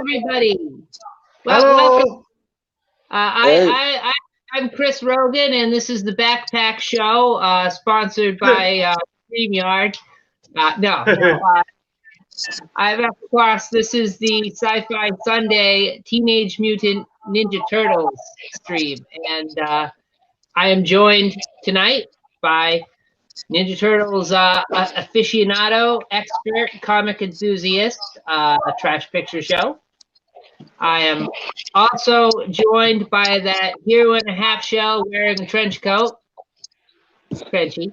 everybody. Welcome. Hello. I'm Chris Rogan, and this is the Backpack Show, sponsored by StreamYard. I'm of course. This is the Sci-Fi Sunday Teenage Mutant Ninja Turtles stream, and I am joined tonight by Ninja Turtles aficionado, expert, comic enthusiast, a trash picture show. I am also joined by that hero in a half shell wearing a trench coat, Frenchy.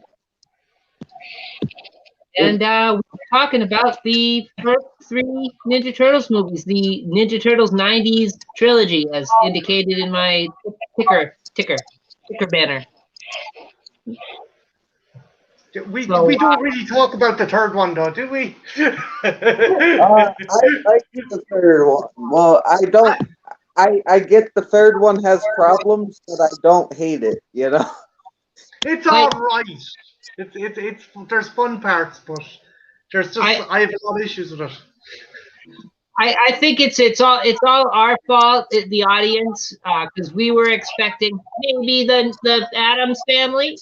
And we're talking about the first three Ninja Turtles movies, the Ninja Turtles 90's trilogy, as indicated in my ticker banner. We don't really talk about the third one, though, do we? I like the third one. Well, I don't. I get the third one has problems, but I don't hate it. You know, it's all right. It's there's fun parts, but there's just I have a lot of issues with it. I think it's all our fault, the audience, because we were expecting maybe the Addams family.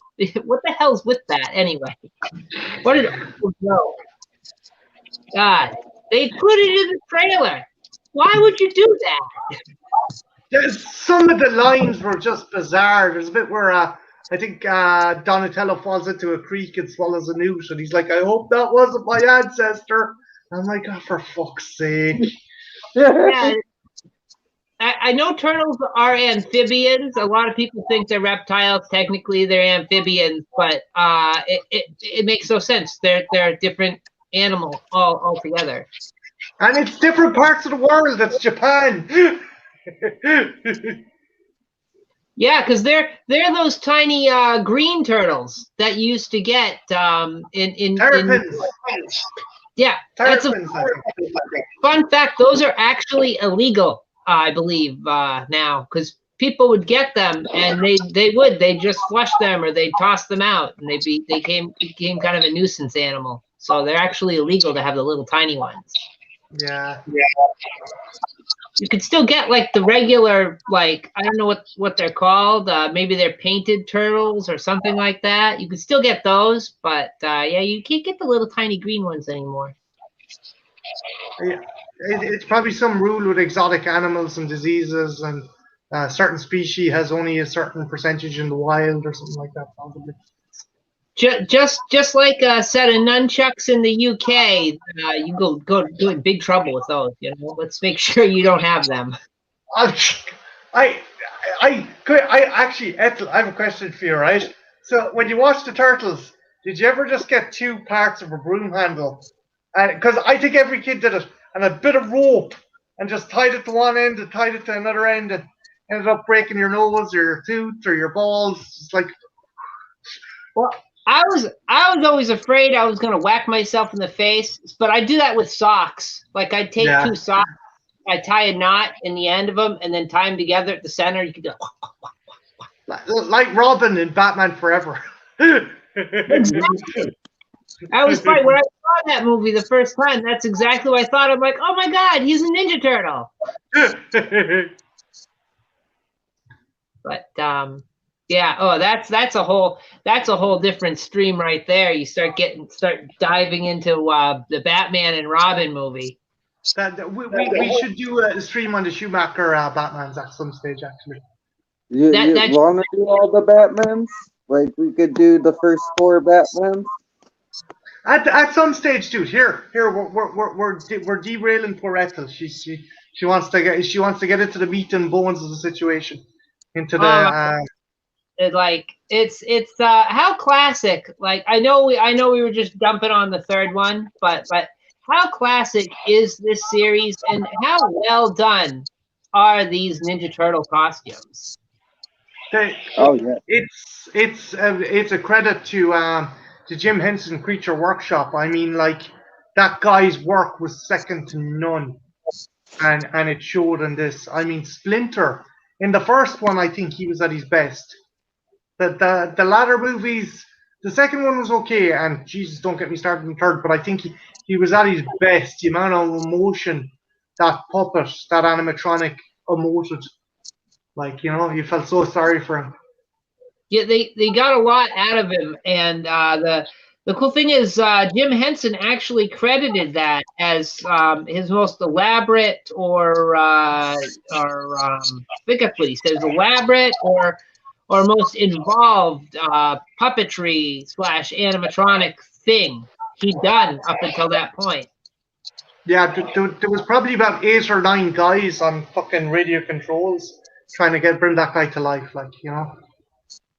What the hell's with that anyway? What did no? God, they put it in the trailer. Why would you do that? Some of the lines were just bizarre. There's a bit where I think Donatello falls into a creek and swallows a newt, and he's like, "I hope that wasn't my ancestor." I'm like, "Oh, for fuck's sake!" Yeah, I know turtles are amphibians. A lot of people think they're reptiles. Technically, they're amphibians, but it makes no sense. They're a different animal altogether. And it's different parts of the world. It's Japan. Yeah, because they're those tiny green turtles that you used to get in Terrapins. Yeah, that's a fun fact. Those are actually illegal, I believe, now, because people would get them and they just flush them or they toss them out, and they became kind of a nuisance animal. So they're actually illegal to have the little tiny ones. Yeah. You could still get like the regular, like, I don't know what they're called. Maybe they're painted turtles or something like that. You could still get those, but yeah, you can't get the little tiny green ones anymore. Yeah. It's probably some rule with exotic animals and diseases, and a certain species has only a certain percentage in the wild or something like that, probably. Just like a set of nunchucks in the UK, you go in big trouble with those. You know, let's make sure you don't have them. I actually, Ethel, I have a question for you, right? So when you watch the Turtles, did you ever just get two parts of a broom handle? Because I think every kid did it, and a bit of rope, and just tied it to one end and tied it to another end, and ended up breaking your nose or your tooth or your balls. It's like, well, I was always afraid I was gonna whack myself in the face, but I do that with socks. Like I take two socks, I tie a knot in the end of them, and then tie them together at the center. You can go like Robin in Batman Forever. Exactly. I was funny when I saw that movie the first time. That's exactly what I thought. I'm like, oh my god, he's a Ninja Turtle. But yeah. Oh, that's a whole different stream right there. You start diving into the Batman and Robin movie. We should do a stream on the Schumacher Batmans at some stage, actually. You want to do all the Batmans? Like we could do the first 4 Batmans. At some stage, dude. Here, we're derailing poor Ethel. She wants to get into the meat and bones of the situation. Into the it's how classic. Like I know we were just dumping on the third one, but how classic is this series, and how well done are these Ninja Turtle costumes? It's a credit to Jim Henson Creature Workshop. I mean, like, that guy's work was second to none, and it showed in this. I mean, Splinter in the first one, I think he was at his best. The latter movies, the second one was okay, and Jesus, don't get me started on the third, but I think he was at his best. The amount of emotion that puppet, that animatronic emoted. Like, you felt so sorry for him. Yeah, they got a lot out of him, and the cool thing is Jim Henson actually credited that as his most elaborate I think that's what he says, elaborate or most involved puppetry / animatronic thing he'd done up until that point. Yeah, there was probably about 8 or 9 guys on fucking radio controls trying to bring that guy to life, like.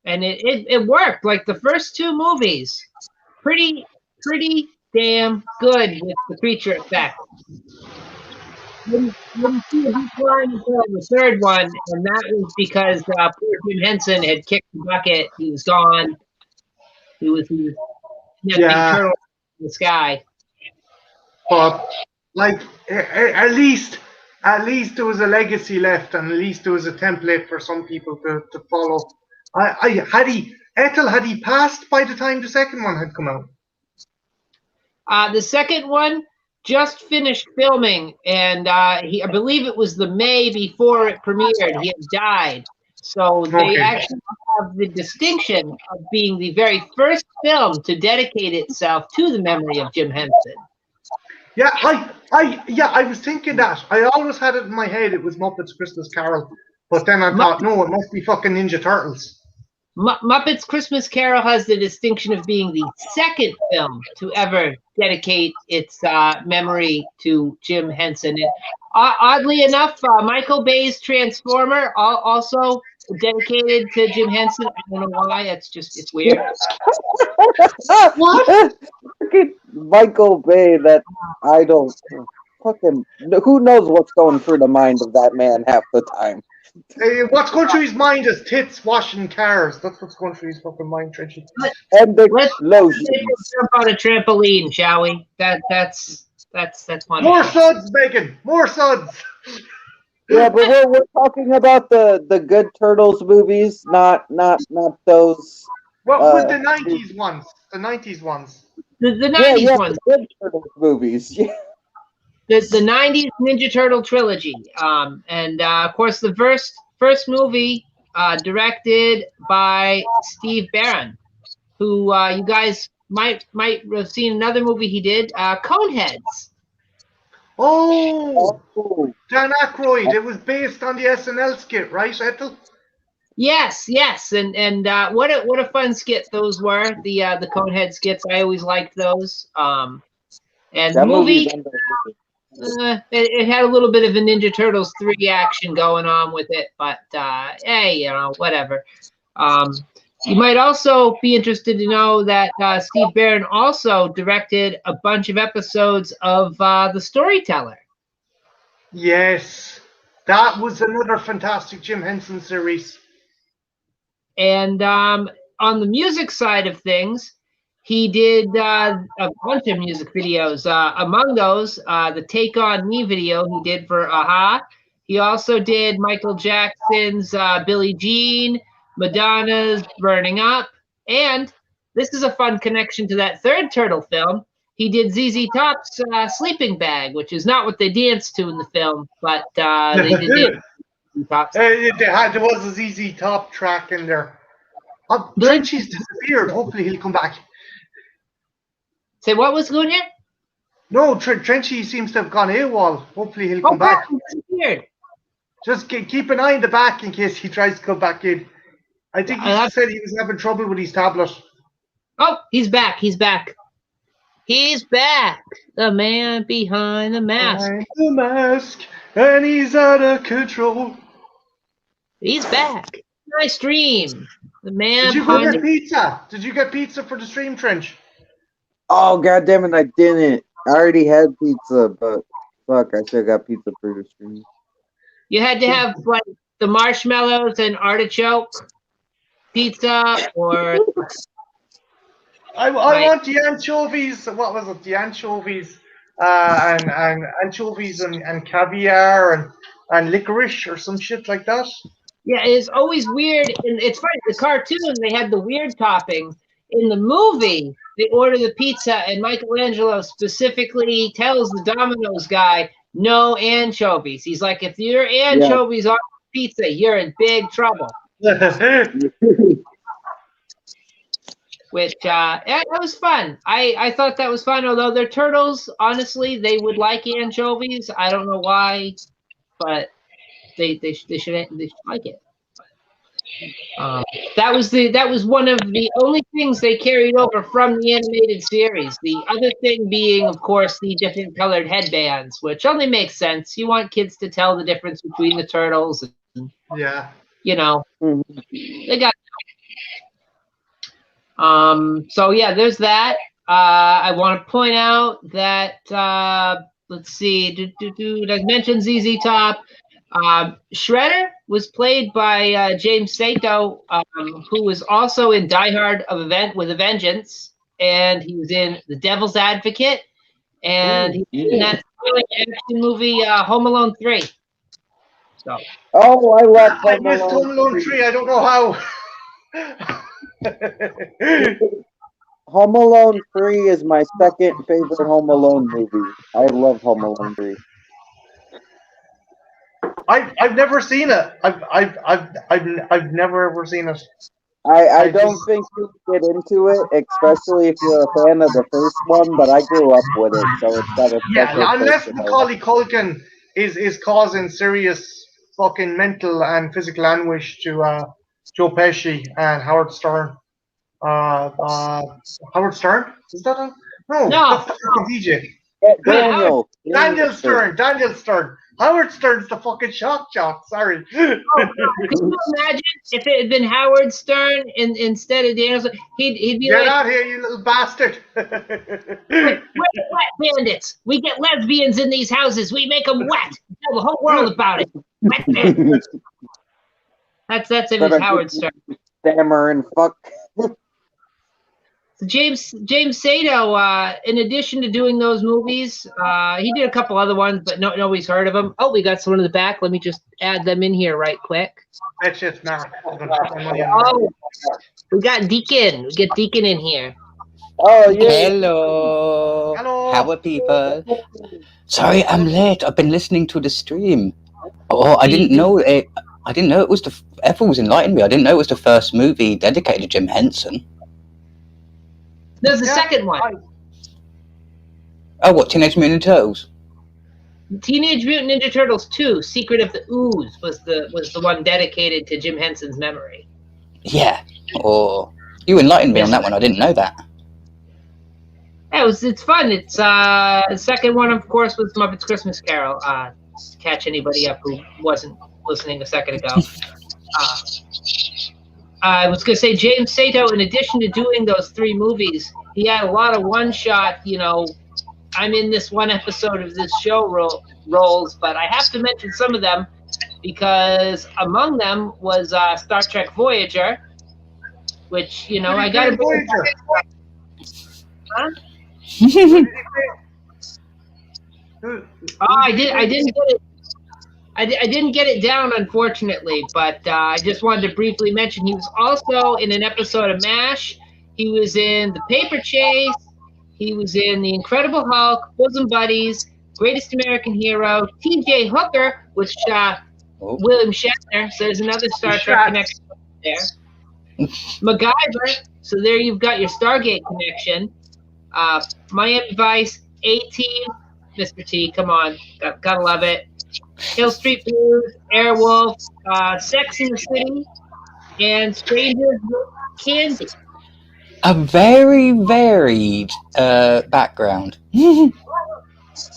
And it worked. Like the first 2 movies, pretty damn good with the creature effect. Didn't see a decline until the 3rd one, and that was because poor Jim Henson had kicked the bucket. He was gone. He was Yeah. turtle in the sky. But like at least there was a legacy left, and at least there was a template for some people to follow. Had he passed by the time the second one had come out? The second one just finished filming, and I believe it was the May before it premiered. He had died, so they actually have the distinction of being the very first film to dedicate itself to the memory of Jim Henson. Yeah, I was thinking that. I always had it in my head it was Muppets Christmas Carol, but then I thought, no, it must be fucking Ninja Turtles. Muppets Christmas Carol has the distinction of being the second film to ever dedicate its memory to Jim Henson. And, oddly enough, Michael Bay's Transformer also dedicated to Jim Henson. I don't know why. It's weird. What? Michael Bay, that I don't fucking. Who knows what's going through the mind of that man half the time? What's going through his mind is tits washing cars. That's what's going through his fucking mind, Trenchy. And the Let's jump on a trampoline, shall we? That's fun. More suds, Megan. More suds. Yeah, but we're talking about the good Turtles movies, not those. What with the 90s ones? The 90s ones. The 90s ones. The good Turtles movies. Yeah. The 90s Ninja Turtle trilogy. And of course, the first movie directed by Steve Barron, who you guys might have seen another movie he did, Coneheads. Oh, Dan Aykroyd. It was based on the SNL skit, right, Ethel? Yes, and what a fun skit those were. The Conehead skits, I always liked those. And the movie. It had a little bit of a Ninja Turtles 3 action going on with it, but hey, whatever. You might also be interested to know that Steve Barron also directed a bunch of episodes of The Storyteller. Yes, that was another fantastic Jim Henson series. And on the music side of things, he did a bunch of music videos. Among those, the Take On Me video he did for a-ha. He also did Michael Jackson's Billie Jean, Madonna's Burning Up, and this is a fun connection to that third Turtle film. He did ZZ Top's Sleeping Bag, which is not what they danced to in the film, but they did ZZ Top's. There was a ZZ Top track in there. Trenchy's disappeared. Hopefully he'll come back. Say what was going here? No, Trenchy seems to have gone AWOL. Hopefully he'll come back. He disappeared. Just keep an eye in the back in case he tries to come back in. I think he said he was having trouble with his tablet. Oh, he's back. He's back. He's back. The man behind the mask. Behind the mask, and he's out of control. He's back. Nice stream. The man. Did you go get pizza? Did you get pizza for the stream, Trench? Oh, goddamn it, I didn't. I already had pizza, but fuck, I should have got pizza for the stream. You had to have like the marshmallows and artichoke pizza, or I want the anchovies. What was it? The anchovies and anchovies and caviar and licorice or some shit like that. Yeah, it's always weird. And it's funny. The cartoon, they had the weird topping. In the movie, they order the pizza, and Michelangelo specifically tells the Domino's guy, no anchovies. He's like, if your anchovies on pizza, you're in big trouble. Which that was fun. I thought that was fun. Although they're turtles, honestly, they would like anchovies. I don't know why, but they should like it. That was one of the only things they carried over from the animated series. The other thing being, of course, the different colored headbands, which only makes sense. You want kids to tell the difference between the turtles. And, you know, they got. So yeah, there's that. I want to point out that let's see, I mentioned ZZ Top. Shredder was played by James Sato, who was also in Die Hard with a Vengeance, and he was in The Devil's Advocate, and he's in that action movie Home Alone 3. So. Oh, I love Home Alone. I missed Home Alone 3. I don't know how. Home Alone 3 is my second favorite Home Alone movie. I love Home Alone 3. I've never seen it. I've never ever seen it. I don't think you get into it, especially if you're a fan of the first one, but I grew up with it, so it's got a special unless place. Macaulay Culkin is causing serious fucking mental and physical anguish to Joe Pesci and Howard Stern. Howard Stern? Is that a... No, that's the fucking DJ. Daniel Stern. Howard Stern's the fucking shock jock. Sorry. Can you imagine if it had been Howard Stern instead of Daniel Stern? He'd be Get like, out here, you little bastard. we're wet bandits. We get lesbians in these houses. We make them wet. Tell the whole world about it. Wet bandits. That's if it's Howard Stern. Stammer and fuck. James Sato, in addition to doing those movies, he did a couple other ones, but nobody's heard of them. Oh, we got someone in the back. Let me just add them in here right quick. That's just not. Oh, we got Deacon. We get Deacon in here. Oh, yeah. Hello. How are people? Sorry, I'm late. I've been listening to the stream. Oh, I didn't know it. I didn't know it was Everyone's enlightened me. I didn't know it was the first movie dedicated to Jim Henson. There's the second one. Oh, what, Teenage Mutant Ninja Turtles? Teenage Mutant Ninja Turtles 2, Secret of the Ooze, was the one dedicated to Jim Henson's memory. Yeah. Oh, you enlightened me on that one. I didn't know that. Yeah, it's fun. It's the second one, of course, was Muppets Christmas Carol. To catch anybody up who wasn't listening a second ago. I was going to say, James Sato, in addition to doing those 3 movies, he had a lot of one-shot, I'm in this one episode of this show roles, but I have to mention some of them because among them was Star Trek Voyager, which, I got to Voyager. Huh? I didn't get it. I didn't get it down, unfortunately, but I just wanted to briefly mention he was also in an episode of MASH. He was in The Paper Chase. He was in The Incredible Hulk, Bosom Buddies, Greatest American Hero, T.J. Hooker, which William Shatner, so there's another Star Trek connection there. MacGyver, so there you've got your Stargate connection. Miami Vice, A-Team, Mr. T, come on, gotta love it. Hill Street Blues, Airwolf, Sex in the City, and Strangers with Candy. A very varied background.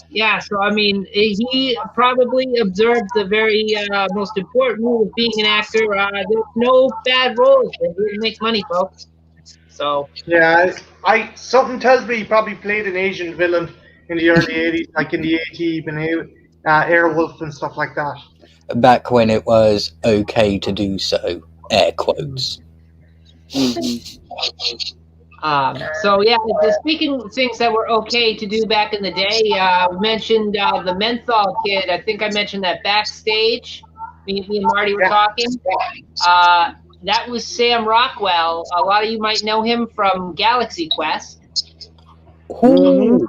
Yeah, so I mean, he probably observed the very most important rule of being an actor. There's no bad roles. They really make money, folks. So yeah, something tells me he probably played an Asian villain in the early '80s, like in the A-Team and Airwolf and stuff like that. Back when it was okay to do so, air quotes. So yeah, speaking of things that were okay to do back in the day, we mentioned the Menthol Kid. I think I mentioned that backstage. Me and Marty were talking. That was Sam Rockwell. A lot of you might know him from Galaxy Quest. Ooh.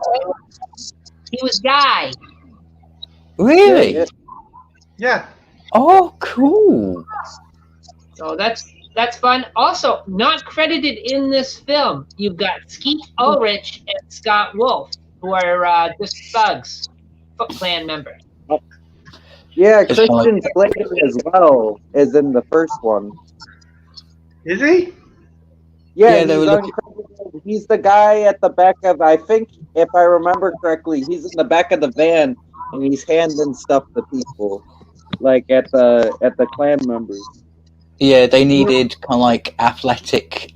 He was Guy. Really? Yeah. Yeah. Oh, cool. So that's fun. Also, not credited in this film, you've got Skeet Ulrich and Scott Wolf, who are just thugs, Foot Clan members. Yeah, It's kinda Christian Slater as well is in the first one. Is he? Yeah, Yeah, they he's were looking. uncredited. He's the guy at the back of, I think, if I remember correctly, he's in the back of the van and he's handing stuff to people, like at the clan members. Yeah, they needed kind of like athletic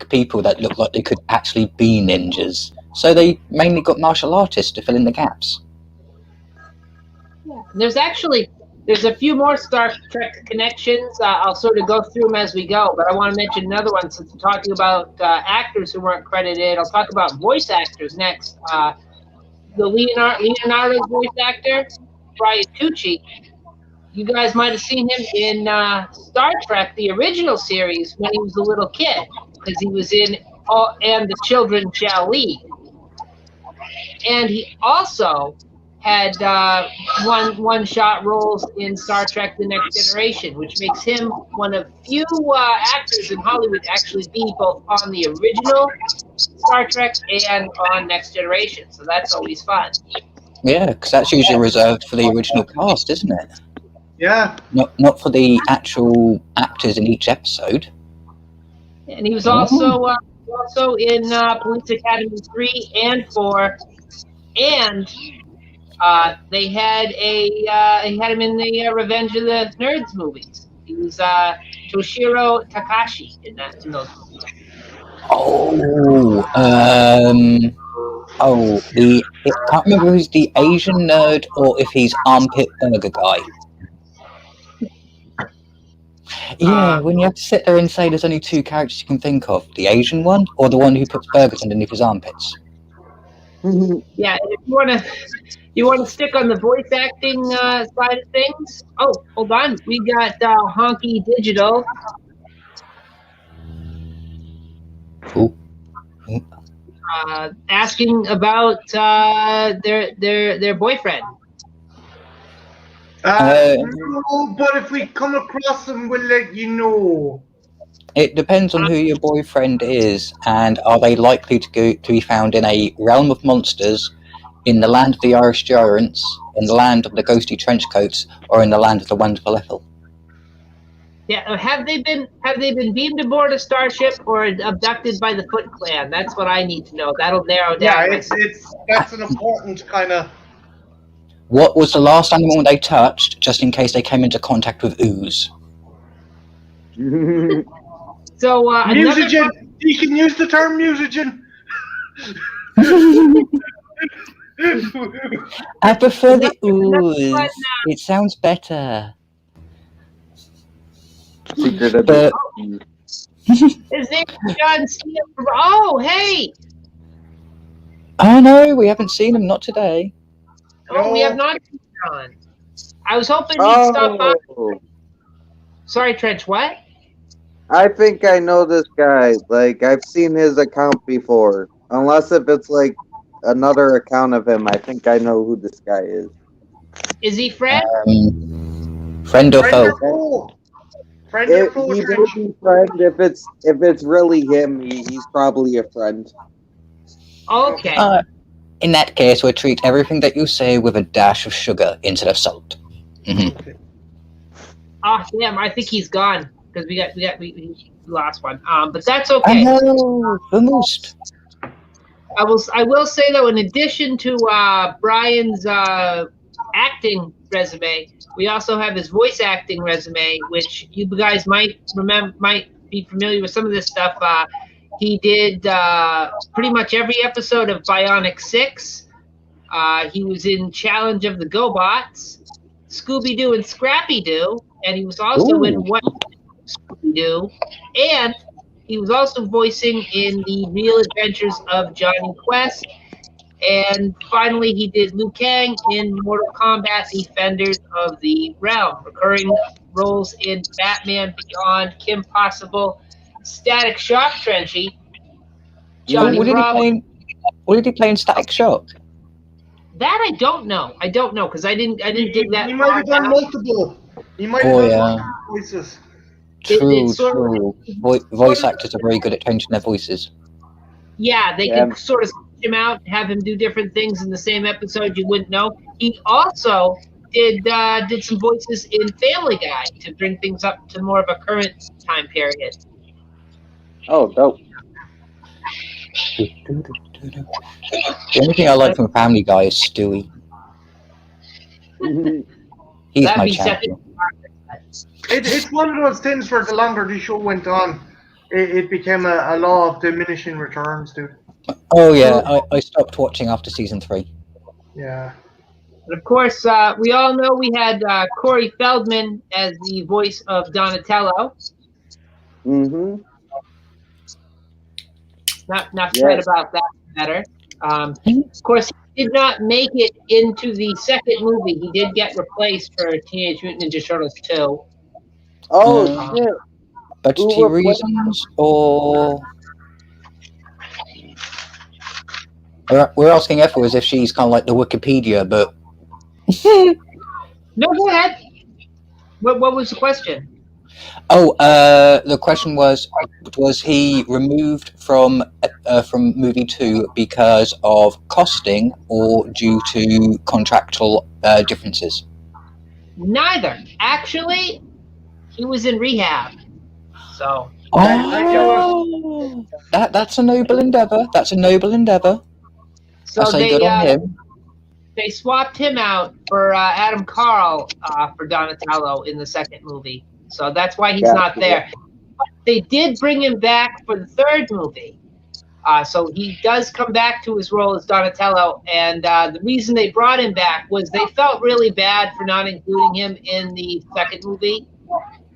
people that looked like they could actually be ninjas. So they mainly got martial artists to fill in the gaps. There's a few more Star Trek connections. I'll sort of go through them as we go, but I want to mention another one since we're talking about actors who weren't credited. I'll talk about voice actors next. The Leonardo's voice actor, Bryan Cucci. You guys might have seen him in Star Trek, the original series, when he was a little kid, because he was in And the Children Shall Lead. And he also had one-shot roles in Star Trek: The Next Generation, which makes him one of few actors in Hollywood to actually be both on the original Star Trek and on Next Generation. So that's always fun. Yeah, because that's usually reserved for the original cast, isn't it? Yeah. Not for the actual actors in each episode. And he was also in Police Academy 3 and 4, and they had him in the Revenge of the Nerds movies. He was Toshiro Takashi in those movies. I can't remember if he's the Asian nerd or if he's armpit burger guy. Yeah, when you have to sit there and say there's only two characters you can think of, the Asian one or the one who puts burgers underneath his armpits. Yeah, if you want to stick on the voice acting side of things. Oh, hold on, we got Honky Digital. Cool. Asking about their boyfriend. No, but if we come across them, we'll let you know. It depends on who your boyfriend is, and are they likely to be found in a realm of monsters, in the land of the Irish giants, in the land of the ghosty trench coats, or in the land of the wonderful Ethel? Yeah, have they been beamed aboard a starship or abducted by the Foot Clan? That's what I need to know. That'll narrow down. Yeah, that's an important kind of. What was the last animal they touched, just in case they came into contact with Ooze? So Musigen. You can use the term musigen. I prefer the Ooze. It sounds better. Secret of But His name is John Steele. Oh, hey! oh no, we haven't seen him. Not today. Oh, we have not seen John. I was hoping he'd stop by. Sorry, Trench. What? I think I know this guy. Like, I've seen his account before. Unless if it's like another account of him, I think I know who this guy is. Is he friend? Friend or foe? Friend or foe? He may be friend. If it's really him, he's probably a friend. Okay. In that case, we'll treat everything that you say with a dash of sugar instead of salt. Mm-hmm. Oh, damn! I think he's gone because we lost one. But that's okay. Oh, the most. I will say though, in addition to Brian's acting resume, we also have his voice acting resume, which you guys might be familiar with some of this stuff. He did pretty much every episode of Bionic 6. He was in Challenge of the GoBots, Scooby-Doo and Scrappy-Doo, and he was also in What Scooby-Doo, and he was also voicing in the Real Adventures of Johnny Quest. And finally, he did Liu Kang in Mortal Kombat Defenders of the Realm, recurring roles in Batman Beyond, Kim Possible, Static Shock Trenchy, Johnny What did he play in Static Shock? That I don't know. I don't know because I didn't dig that. He might have done multiple. He might have done multiple voices. True. Of, Voice actors are very good at changing their voices. Yeah, they can sort of switch him out, have him do different things in the same episode. You wouldn't know. He also did some voices in Family Guy to bring things up to more of a current time period. Oh, dope. The only thing I like from Family Guy is Stewie. He's my champion. It's one of those things where the longer the show went on, it became a law of diminishing returns, dude. Oh yeah, I stopped watching after season 3. Yeah. And of course, we all know we had Corey Feldman as the voice of Donatello. Mm-hmm. Not sad about that matter. Of course, he did not make it into the second movie. He did get replaced for Teenage Mutant Ninja Turtles 2. Oh, shit. Budgetary reasons, or... We're asking Ethel as if she's kind of like the Wikipedia, but... No, go ahead. What was the question? Oh, the question was he removed from movie 2 because of costing or due to contractual differences? Neither. Actually, he was in rehab. So. Oh, that's a noble endeavor. That's a noble endeavor. So I say good on him. They swapped him out for Adam Carl for Donatello in the second movie. So that's why he's not there. But they did bring him back for the third movie. So he does come back to his role as Donatello. And the reason they brought him back was they felt really bad for not including him in the second movie.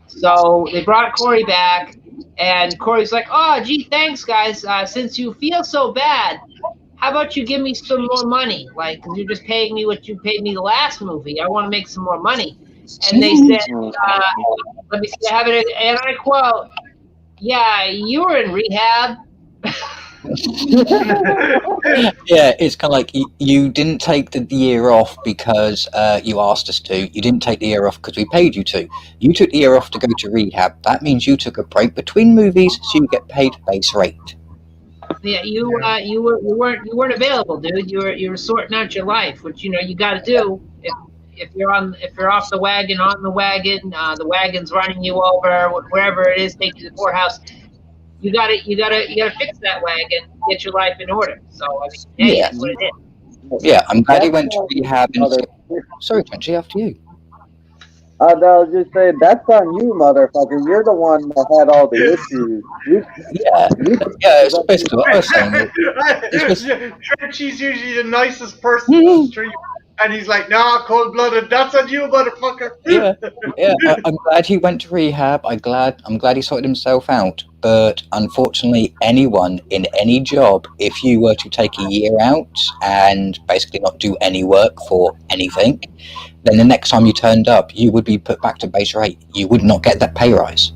So they brought Corey back. And Corey's like, oh, gee, thanks, guys. Since you feel so bad, how about you give me some more money? Like, because you're just paying me what you paid me the last movie. I want to make some more money. And they said, let me see, I have it, and I quote, yeah, you were in rehab. Yeah, it's kind of like you didn't take the year off because you asked us to. You didn't take the year off because we paid you to. You took the year off to go to rehab. That means you took a break between movies, so you get paid base rate. Yeah, you weren't available, dude. You were sorting out your life, which you got to do if you're off the wagon, on the wagon, the wagon's running you over, wherever it is, take you to the poorhouse. You gotta fix that wagon, get your life in order. So I mean, hey, that's what it is. Yeah, I'm glad he went to rehab. Sorry, Crunchy, after you. I was just saying, that's on you, motherfucker. You're the one that had all the issues. It's basically what I was saying. Trenchy's usually the nicest person on the street, and he's like, nah, cold-blooded, that's on you, motherfucker. I'm glad he went to rehab. I'm glad he sorted himself out. But unfortunately, anyone in any job, if you were to take a year out and basically not do any work for anything, then the next time you turned up, you would be put back to base rate. You would not get that pay rise.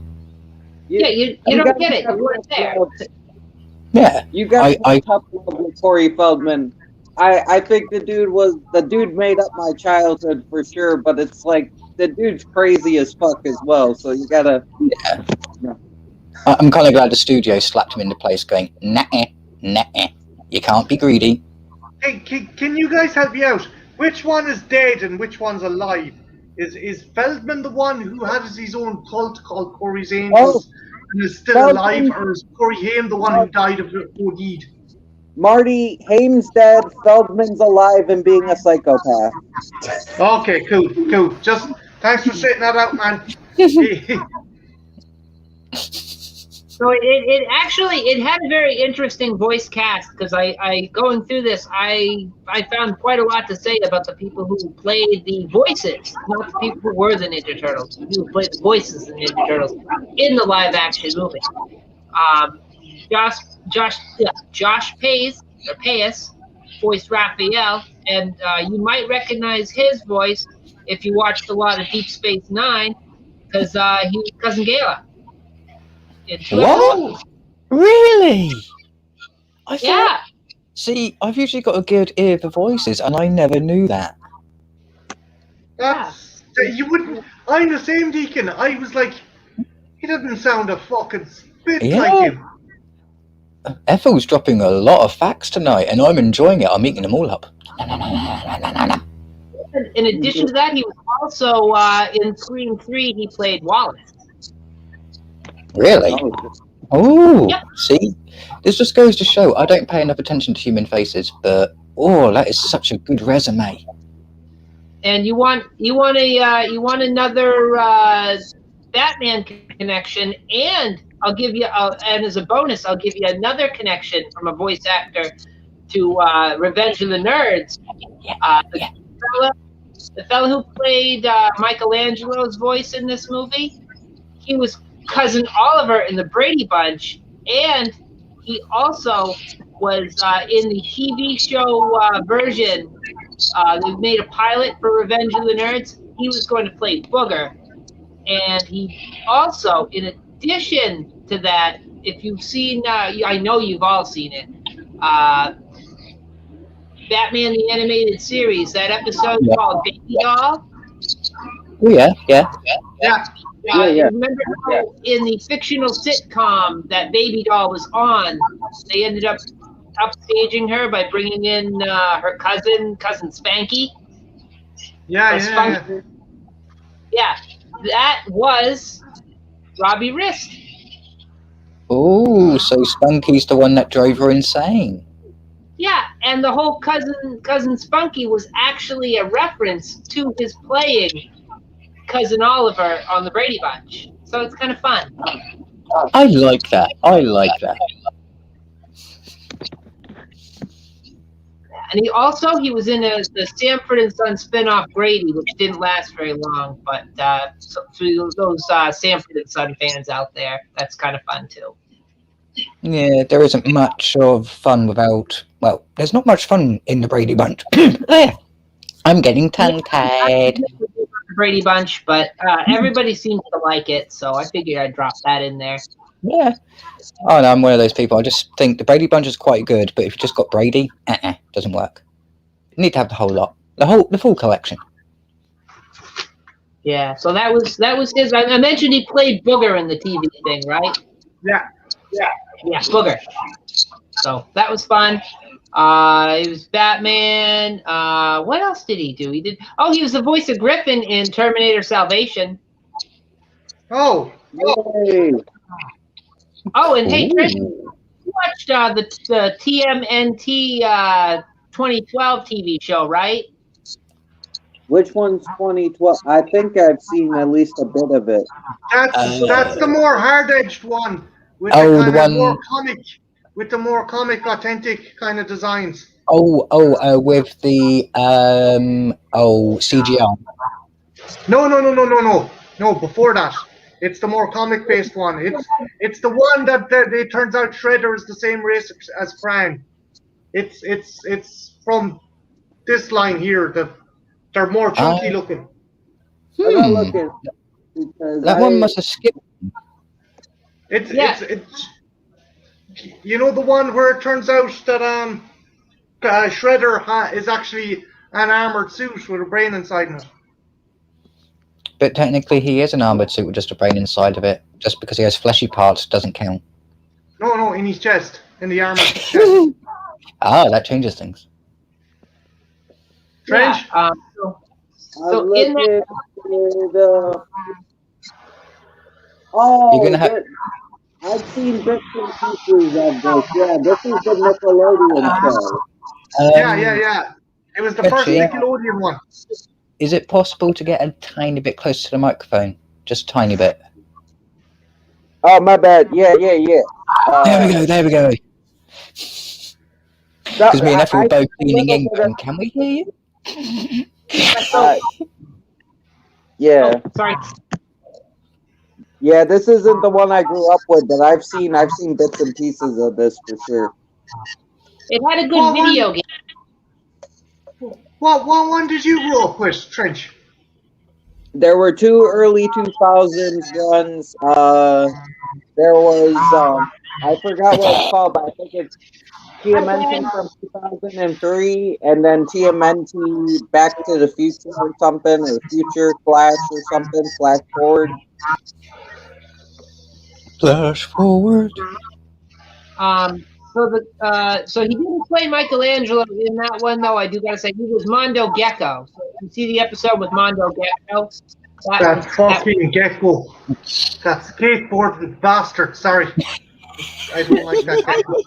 You don't get it. You weren't there. Yeah. You got to tough with Corey Feldman. I think the dude made up my childhood for sure, but it's like the dude's crazy as fuck as well. So you gotta. Yeah. I'm kind of glad the studio slapped him into place, going, nah, you can't be greedy. Hey, can you guys help me out? Which one is dead and which one's alive? Is Feldman the one who has his own cult called Corey's Angels and is still alive, or is Corey Haim the one who died of OD'd? Marty Haim's dead, Feldman's alive and being a psychopath. Okay, cool. Just thanks for setting that out, man. So it had a very interesting voice cast because I going through this I found quite a lot to say about the people who played the voices, not the people who were the Ninja Turtles, who played the voices of the Ninja Turtles in the live action movie. Josh Payas voiced Raphael, and you might recognize his voice if you watched a lot of Deep Space Nine because he was Cousin Gala. What? Really? See, I've usually got a good ear for voices, and I never knew that. You wouldn't. I'm the same, Deacon. I was like, he doesn't sound a fucking bit like him. Ethel's dropping a lot of facts tonight, and I'm enjoying it. I'm eating them all up. In addition to that, he was also in Scream 3. He played Wallace. Really? Oh, yep. See, this just goes to show I don't pay enough attention to human faces, but that is such a good resume. And you want another Batman connection, and I'll give you and as a bonus, I'll give you another connection from a voice actor to Revenge of the Nerds. The fella who played Michelangelo's voice in this movie, he was Cousin Oliver in the Brady Bunch, and he also was in the TV show version. They made a pilot for Revenge of the Nerds. He was going to play Booger, and he also, in addition to that, if you've seen, I know you've all seen it, Batman the Animated Series, that episode called Baby Doll. Oh yeah. Remember how in the fictional sitcom that Baby Doll was on, they ended up upstaging her by bringing in her cousin Spanky? Yeah. Yeah, that was Robbie Wrist. Oh, so Spunky's the one that drove her insane. Yeah, and the whole cousin Spunky was actually a reference to his playing Cousin Oliver on the Brady Bunch. So it's kind of fun. I like that. And he was in the Sanford and Son spinoff Grady, which didn't last very long. But so for those Sanford and Son fans out there, that's kind of fun too. Yeah, there isn't much of fun without. Well, there's not much fun in the Brady Bunch. I'm getting tongue-tied. Brady Bunch, but everybody seems to like it, so I figured I'd drop that in there. Yeah. Oh no, I'm one of those people. I just think the Brady Bunch is quite good, but if you just got Brady, doesn't work. You need to have the whole lot, the full collection. Yeah. So that was his. I mentioned he played Booger in the TV thing, right? Yeah, Booger. So that was fun. He was Batman. What else did he do? He was the voice of Griffin in Terminator Salvation. Oh, and hey, Trish, you watched the TMNT 2012 TV show, right? Which one's 2012? I think I've seen at least a bit of it. That's the more hard-edged one with the more comic, authentic kind of designs. With the CGI. No, before that. It's the more comic-based one. It's the one that it turns out Shredder is the same race as Krang. It's from this line here that they're more chunky looking. I'm not looking because that one must have skipped. It's you know the one where it turns out that Shredder is actually an armored suit with a brain inside it. But technically, he is an armored suit with just a brain inside of it. Just because he has fleshy parts doesn't count. No, in his chest, in the armored chest. That changes things. Trench. Yeah, so in that. You're gonna have. I've seen bits and pieces of this. Yeah, this is the Nickelodeon show. Yeah. It was the first Nickelodeon one. Is it possible to get a tiny bit closer to the microphone? Just a tiny bit. Oh, my bad. Yeah. There we go. Because me and Ethel were both leaning in going, can we hear you? Yeah. Oh, sorry. Yeah, this isn't the one I grew up with, but I've seen bits and pieces of this for sure. It had a good video game. What one did you grow up with, Trench? There were two early 2000s ones. There was I forgot what it's called, but I think it's TMNT from 2003, and then TMNT Back to the Future or something, or Future Flash or something, Flash Forward. Flash forward. So he didn't play Michelangelo in that one, though. I do gotta say he was Mondo Gecko. So you see the episode with Mondo Gecko? That fucking gecko. That skateboarding bastard. Sorry. I don't like that gecko.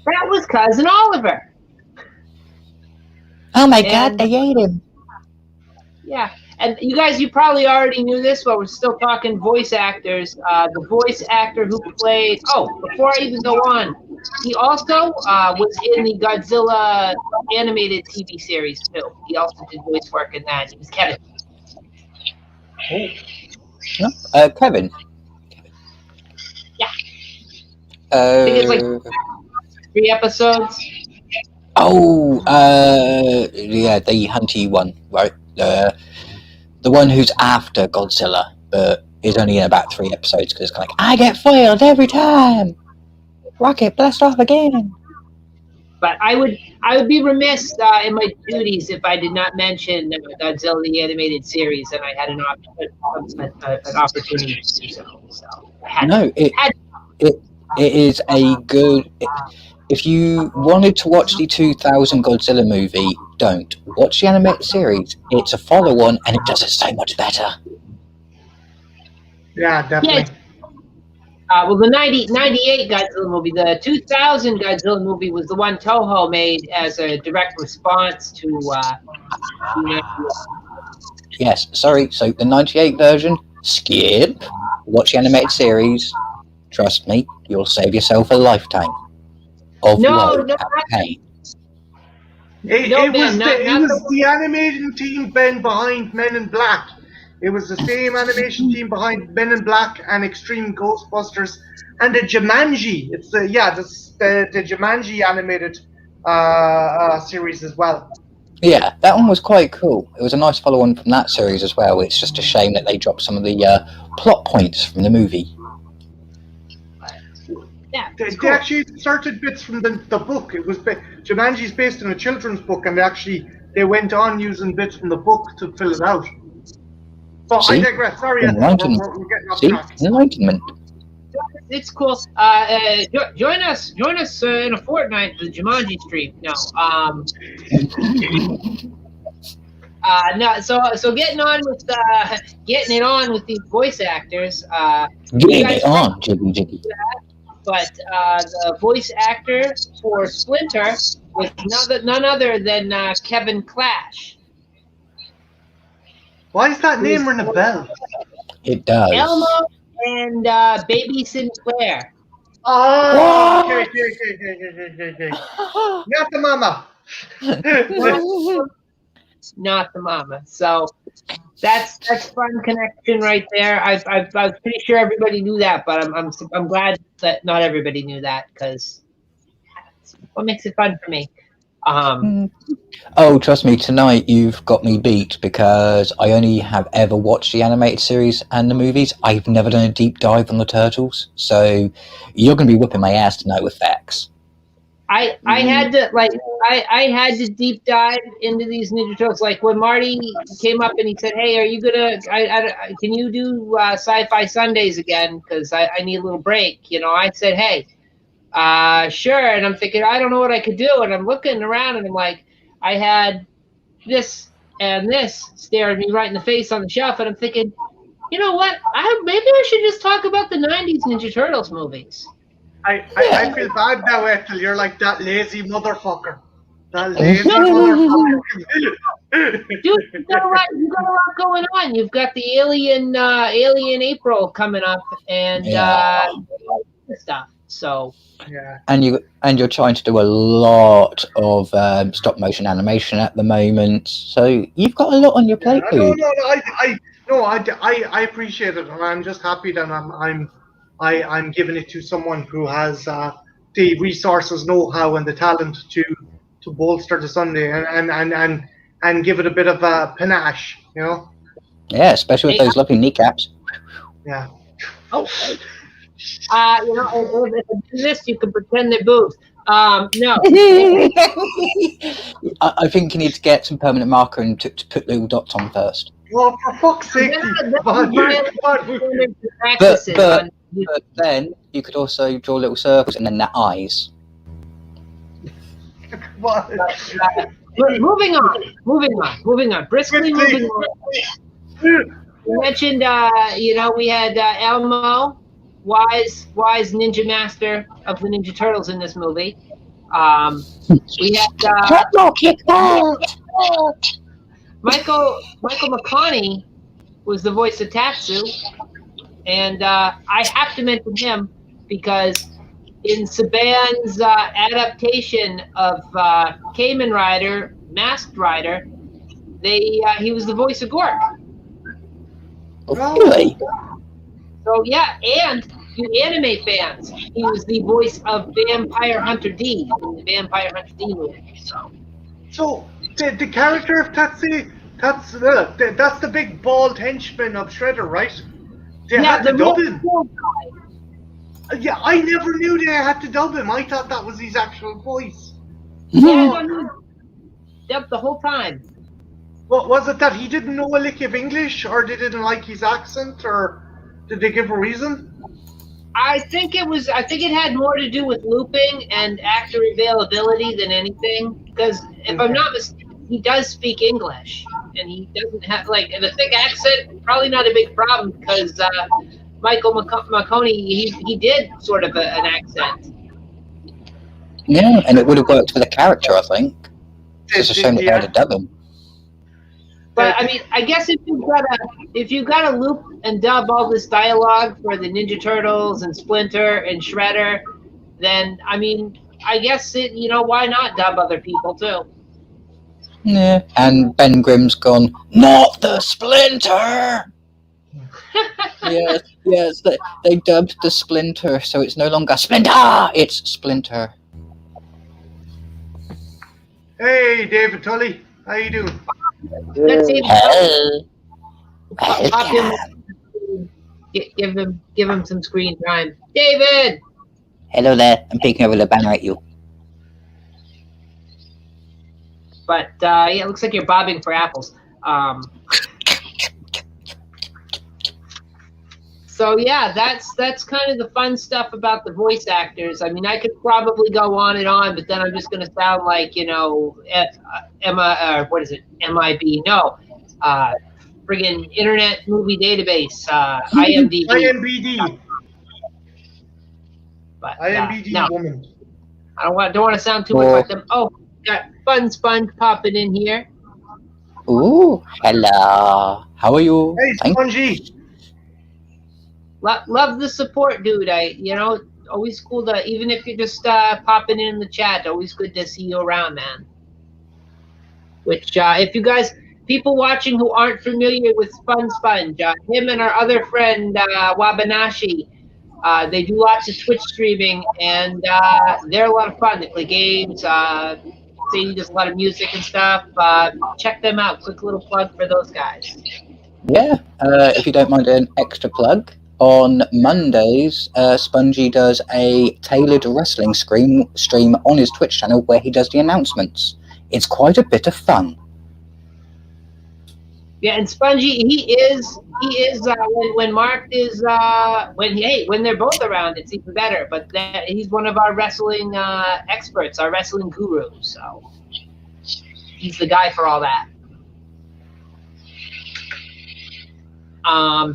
That was Cousin Oliver. Oh my God, they ate him. Yeah, and you guys, you probably already knew this, but we're still talking voice actors. The voice actor who played, before I even go on, he also was in the Godzilla animated TV series, too. He also did voice work in that. He was Kevin. Kevin. Yeah. I think it's like 3 episodes. Yeah, the Hunty one, right? The one who's after Godzilla, but is only in about 3 episodes because it's kind of like, I get foiled every time. Rocket blast off again. But I would be remiss in my duties if I did not mention Godzilla the animated series, and I had an opportunity to do so. It is a good. If you wanted to watch the 2000 Godzilla movie, don't watch the animated series. It's a follow-on, and it does it so much better. Yeah, definitely. Well, the 98 Godzilla movie, the 2000 Godzilla movie was the one Toho made as a direct response to. Yes, sorry. So the 98 version, skip. Watch the animated series. Trust me, you'll save yourself a lifetime of pain. It was the animation team behind Men in Black. It was the same animation team behind Men in Black and Extreme Ghostbusters and the Jumanji. It's the Jumanji animated series as well. Yeah, that one was quite cool. It was a nice follow-on from that series as well. It's just a shame that they dropped some of the plot points from the movie. Yeah, they actually inserted bits from the book. It was Jumanji's based on a children's book, and they went on using bits from the book to fill it out. But I digress. Sorry, we're getting off track. Enlightenment. It's cool. Join us in a fortnight for the Jumanji stream. No. So getting it on with these voice actors. Getting it on, Jiggy. But the voice actor for Splinter was none other than Kevin Clash. Why does that name ring a bell? It does. Elmo and Baby Sinclair. Oh, okay. Not the mama. Not the mama. So that's fun connection right there. I was pretty sure everybody knew that, but I'm glad that not everybody knew that, because what makes it fun for me. Oh, trust me, tonight you've got me beat, because I only have ever watched the animated series and the movies. I've never done a deep dive on the Turtles, so you're going to be whipping my ass tonight with facts. I had to deep dive into these Ninja Turtles. Like when Marty came up and he said, "Hey, are you gonna? Can you do Sci-Fi Sundays again? Because I need a little break." I said, "Hey, sure." And I'm thinking, I don't know what I could do. And I'm looking around and I'm like, I had this and this staring me right in the face on the shelf. And I'm thinking, you know what? Maybe I should just talk about the 90s Ninja Turtles movies. I feel bad now, Ethel. You're like that lazy motherfucker. That lazy motherfucker. Dude, you got a lot going on. You've got the Alien April coming up and stuff. So yeah. And you're trying to do a lot of stop motion animation at the moment. So you've got a lot on your plate. No, I appreciate it, and I'm just happy that I'm giving it to someone who has the resources, know-how, and the talent to bolster the Sunday and give it a bit of a panache, Yeah, especially with those lovely kneecaps. Yeah. Oh, If it's this, you can pretend they're boobs. No. I think you need to get some permanent marker and to put little dots on first. Oh, for fuck's sake! But then you could also draw little circles and then the eyes. Moving on. Briskly moving on. You mentioned, we had Elmo, wise ninja master of the Ninja Turtles in this movie. We had Michael McConaughey was the voice of Tatsu, and I have to mention him because in Saban's adaptation of Kamen Rider, Masked Rider, he was the voice of Gork. Really? So yeah, and you anime fans, he was the voice of Vampire Hunter D in the Vampire Hunter D movie. So the character of Tatsu, that's the big bald henchman of Shredder, right? They had to dub him. Yeah, I never knew they had to dub him. I thought that was his actual voice. Yeah, dubbed the whole time. What was it, that he didn't know a lick of English, or they didn't like his accent, or did they give a reason? I think it had more to do with looping and actor availability than anything. Because if I'm not mistaken, he does speak English, and he doesn't have the thick accent. Probably not a big problem because Michael McConaughey, he did sort of an accent. Yeah, and it would have worked for the character, I think. It's a shame that they had to dub him. But I mean, I guess if you got to loop and dub all this dialogue for the Ninja Turtles and Splinter and Shredder, then I mean, I guess why not dub other people too? Yeah, and Ben Grimm's gone, not the Splinter! yes, they dubbed the Splinter, so it's no longer Splinter, it's Splinter. Hey, David Tully, how you doing? Hello. Give him some screen time, David. Hello there. I'm peeking over the banner at you. But it looks like you're bobbing for apples. So yeah, that's kind of the fun stuff about the voice actors. I mean, I could probably go on and on, but then I'm just going to sound like MIB? No, friggin' Internet Movie Database, IMDb. IMBD. But IMBD no, woman. I don't want to sound too much like them. Oh, got Fun Sponge popping in here. Ooh, hello. How are you? Hey, Spongy. Love the support, dude. Always cool to, even if you're just popping in the chat, always good to see you around, man. Which, if you guys, people watching who aren't familiar with Fun Sponge, him and our other friend, Wabanashi, they do lots of Twitch streaming, and they're a lot of fun. They play games, they does a lot of music and stuff. Check them out. Quick little plug for those guys. Yeah, if you don't mind an extra plug, on Mondays, Spongy does a tailored wrestling stream on his Twitch channel where he does the announcements. It's quite a bit of fun. Yeah, and Spongy, he is when Mark is when they're both around, it's even better. But he's one of our wrestling experts, our wrestling guru. So he's the guy for all that.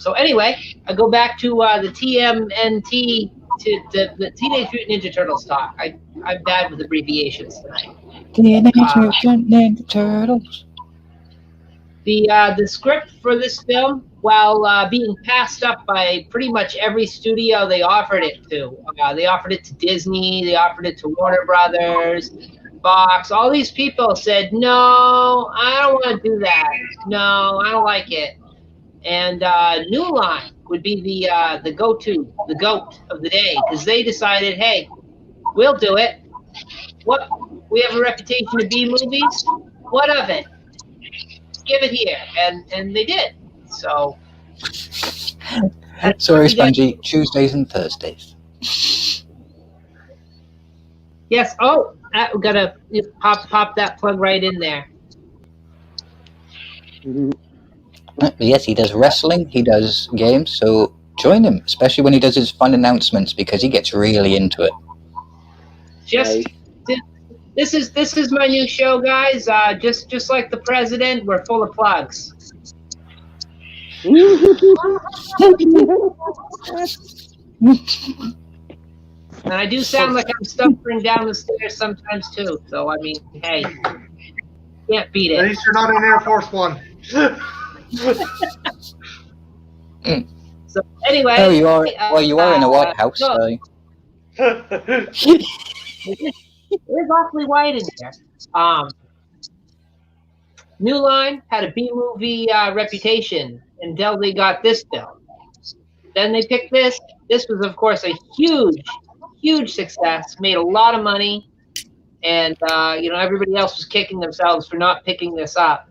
So anyway, I go back to the TMNT, to the Teenage Mutant Ninja Turtles talk. I'm bad with abbreviations tonight. Teenage Mutant Ninja Turtles. The script for this film, while being passed up by pretty much every studio they offered it to, they offered it to Disney, they offered it to Warner Brothers, Fox. All these people said, no, I don't want to do that. No, I don't like it. And New Line would be the goat of the day, because they decided, hey, we'll do it. What, we have a reputation to be movies. What of it? Give it here, and they did. So Sorry, Spongy. Tuesdays and Thursdays. Yes. Oh, we gotta pop that plug right in there. Yes, he does wrestling. He does games. So join him, especially when he does his fun announcements, because he gets really into it. This is my new show, guys. Just like the president, we're full of plugs. And I do sound like I'm stumbling down the stairs sometimes too. So I mean, hey, can't beat it. At least you're not in Air Force One. So anyway, oh, you are. Well, you are in a White House. So. It's awfully white in here. New Line had a B-movie reputation until they got this film. Then they picked this. This was, of course, a huge success. Made a lot of money, and everybody else was kicking themselves for not picking this up.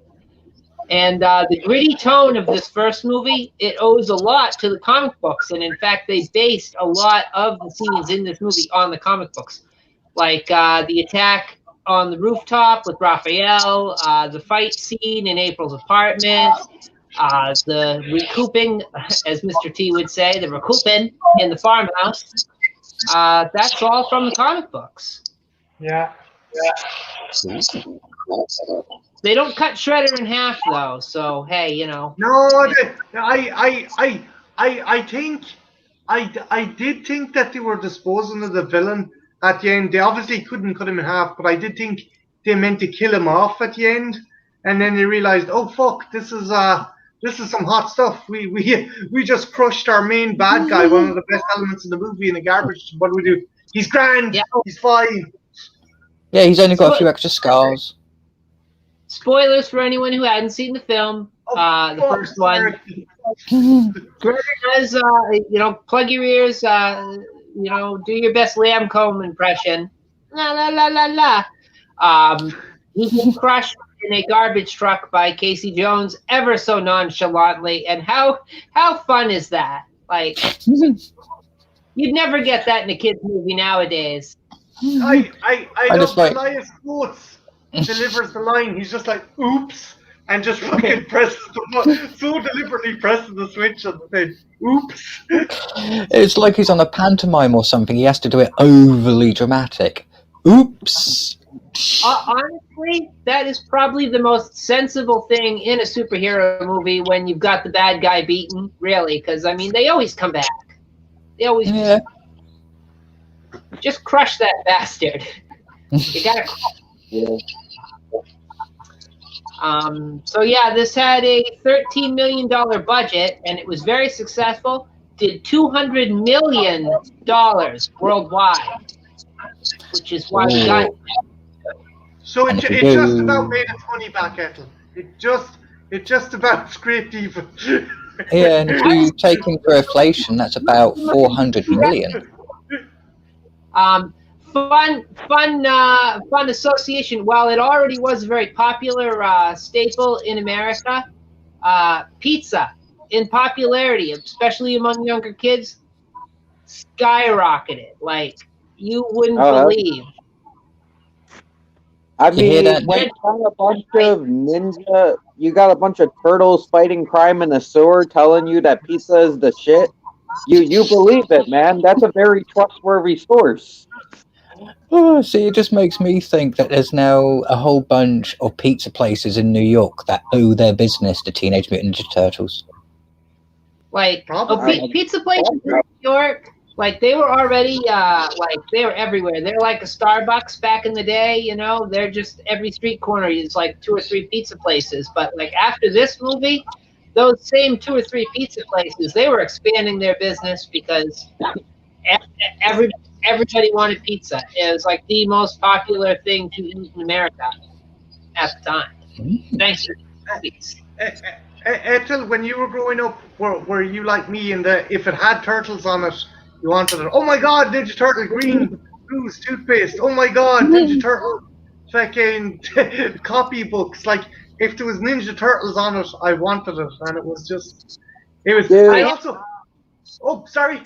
And the gritty tone of this first movie, it owes a lot to the comic books, and in fact, they based a lot of the scenes in this movie on the comic books. Like the attack on the rooftop with Raphael, the fight scene in April's apartment, the recouping, as Mr. T would say, the recouping in the farmhouse. That's all from the comic books. Yeah. They don't cut Shredder in half, though. So hey, No, I did think that they were disposing of the villain at the end. They obviously couldn't cut him in half, but I did think they meant to kill him off at the end, and then they realized, oh fuck, this is some hot stuff. We just crushed our main bad guy, one of the best elements in the movie, in the garbage. What do we do? He's grand. Yeah. He's fine. Yeah, he's only got a few extra scars. Spoilers for anyone who hadn't seen the film. The first one. Gregor does, plug your ears. Do your best Lambcomb impression. La la la la la. He's been crushed in a garbage truck by Casey Jones ever so nonchalantly, and how fun is that? Like, you'd never get that in a kids movie nowadays. I love Elias Coates delivers the line. He's just like, oops, and just fucking presses so deliberately presses the switch on the thing. Oops. It's like he's on a pantomime or something. He has to do it overly dramatic. Oops. Honestly, that is probably the most sensible thing in a superhero movie when you've got the bad guy beaten, really, because, I mean, they always come back. They always just crush that bastard. You gotta crush him. This had a $13 million budget, and it was very successful. Did $200 million worldwide, which is why we got it. So it just about made its money back, Ethel. It just about scraped even. Yeah, and if you take in for inflation, that's about 400 million. Fun association. While it already was a very popular staple in America, pizza in popularity, especially among younger kids, skyrocketed. Like you wouldn't believe. I mean, when you got a bunch of ninja, you got a bunch of turtles fighting crime in a sewer telling you that pizza is the shit, you believe it, man. That's a very trustworthy source. Oh, see, it just makes me think that there's now a whole bunch of pizza places in New York that owe their business to Teenage Mutant Ninja Turtles. Like, pizza places in New York, like, they were already, they were everywhere. They're like a Starbucks back in the day, you know? They're just every street corner is like 2 or 3 pizza places. But, like, after this movie, those same 2 or 3 pizza places, they were expanding their business because everybody wanted pizza. It was, like, the most popular thing to eat in America at the time. Thanks to movies. Ethel, when you were growing up, were you like me in the, if it had turtles on it, you wanted it? Oh my god, Ninja Turtle green Goose toothpaste. Oh my god, Ninja Turtle fucking copybooks. Like, if there was Ninja Turtles on it, I wanted it, and it was just, it was. Dude. I also, Oh, sorry.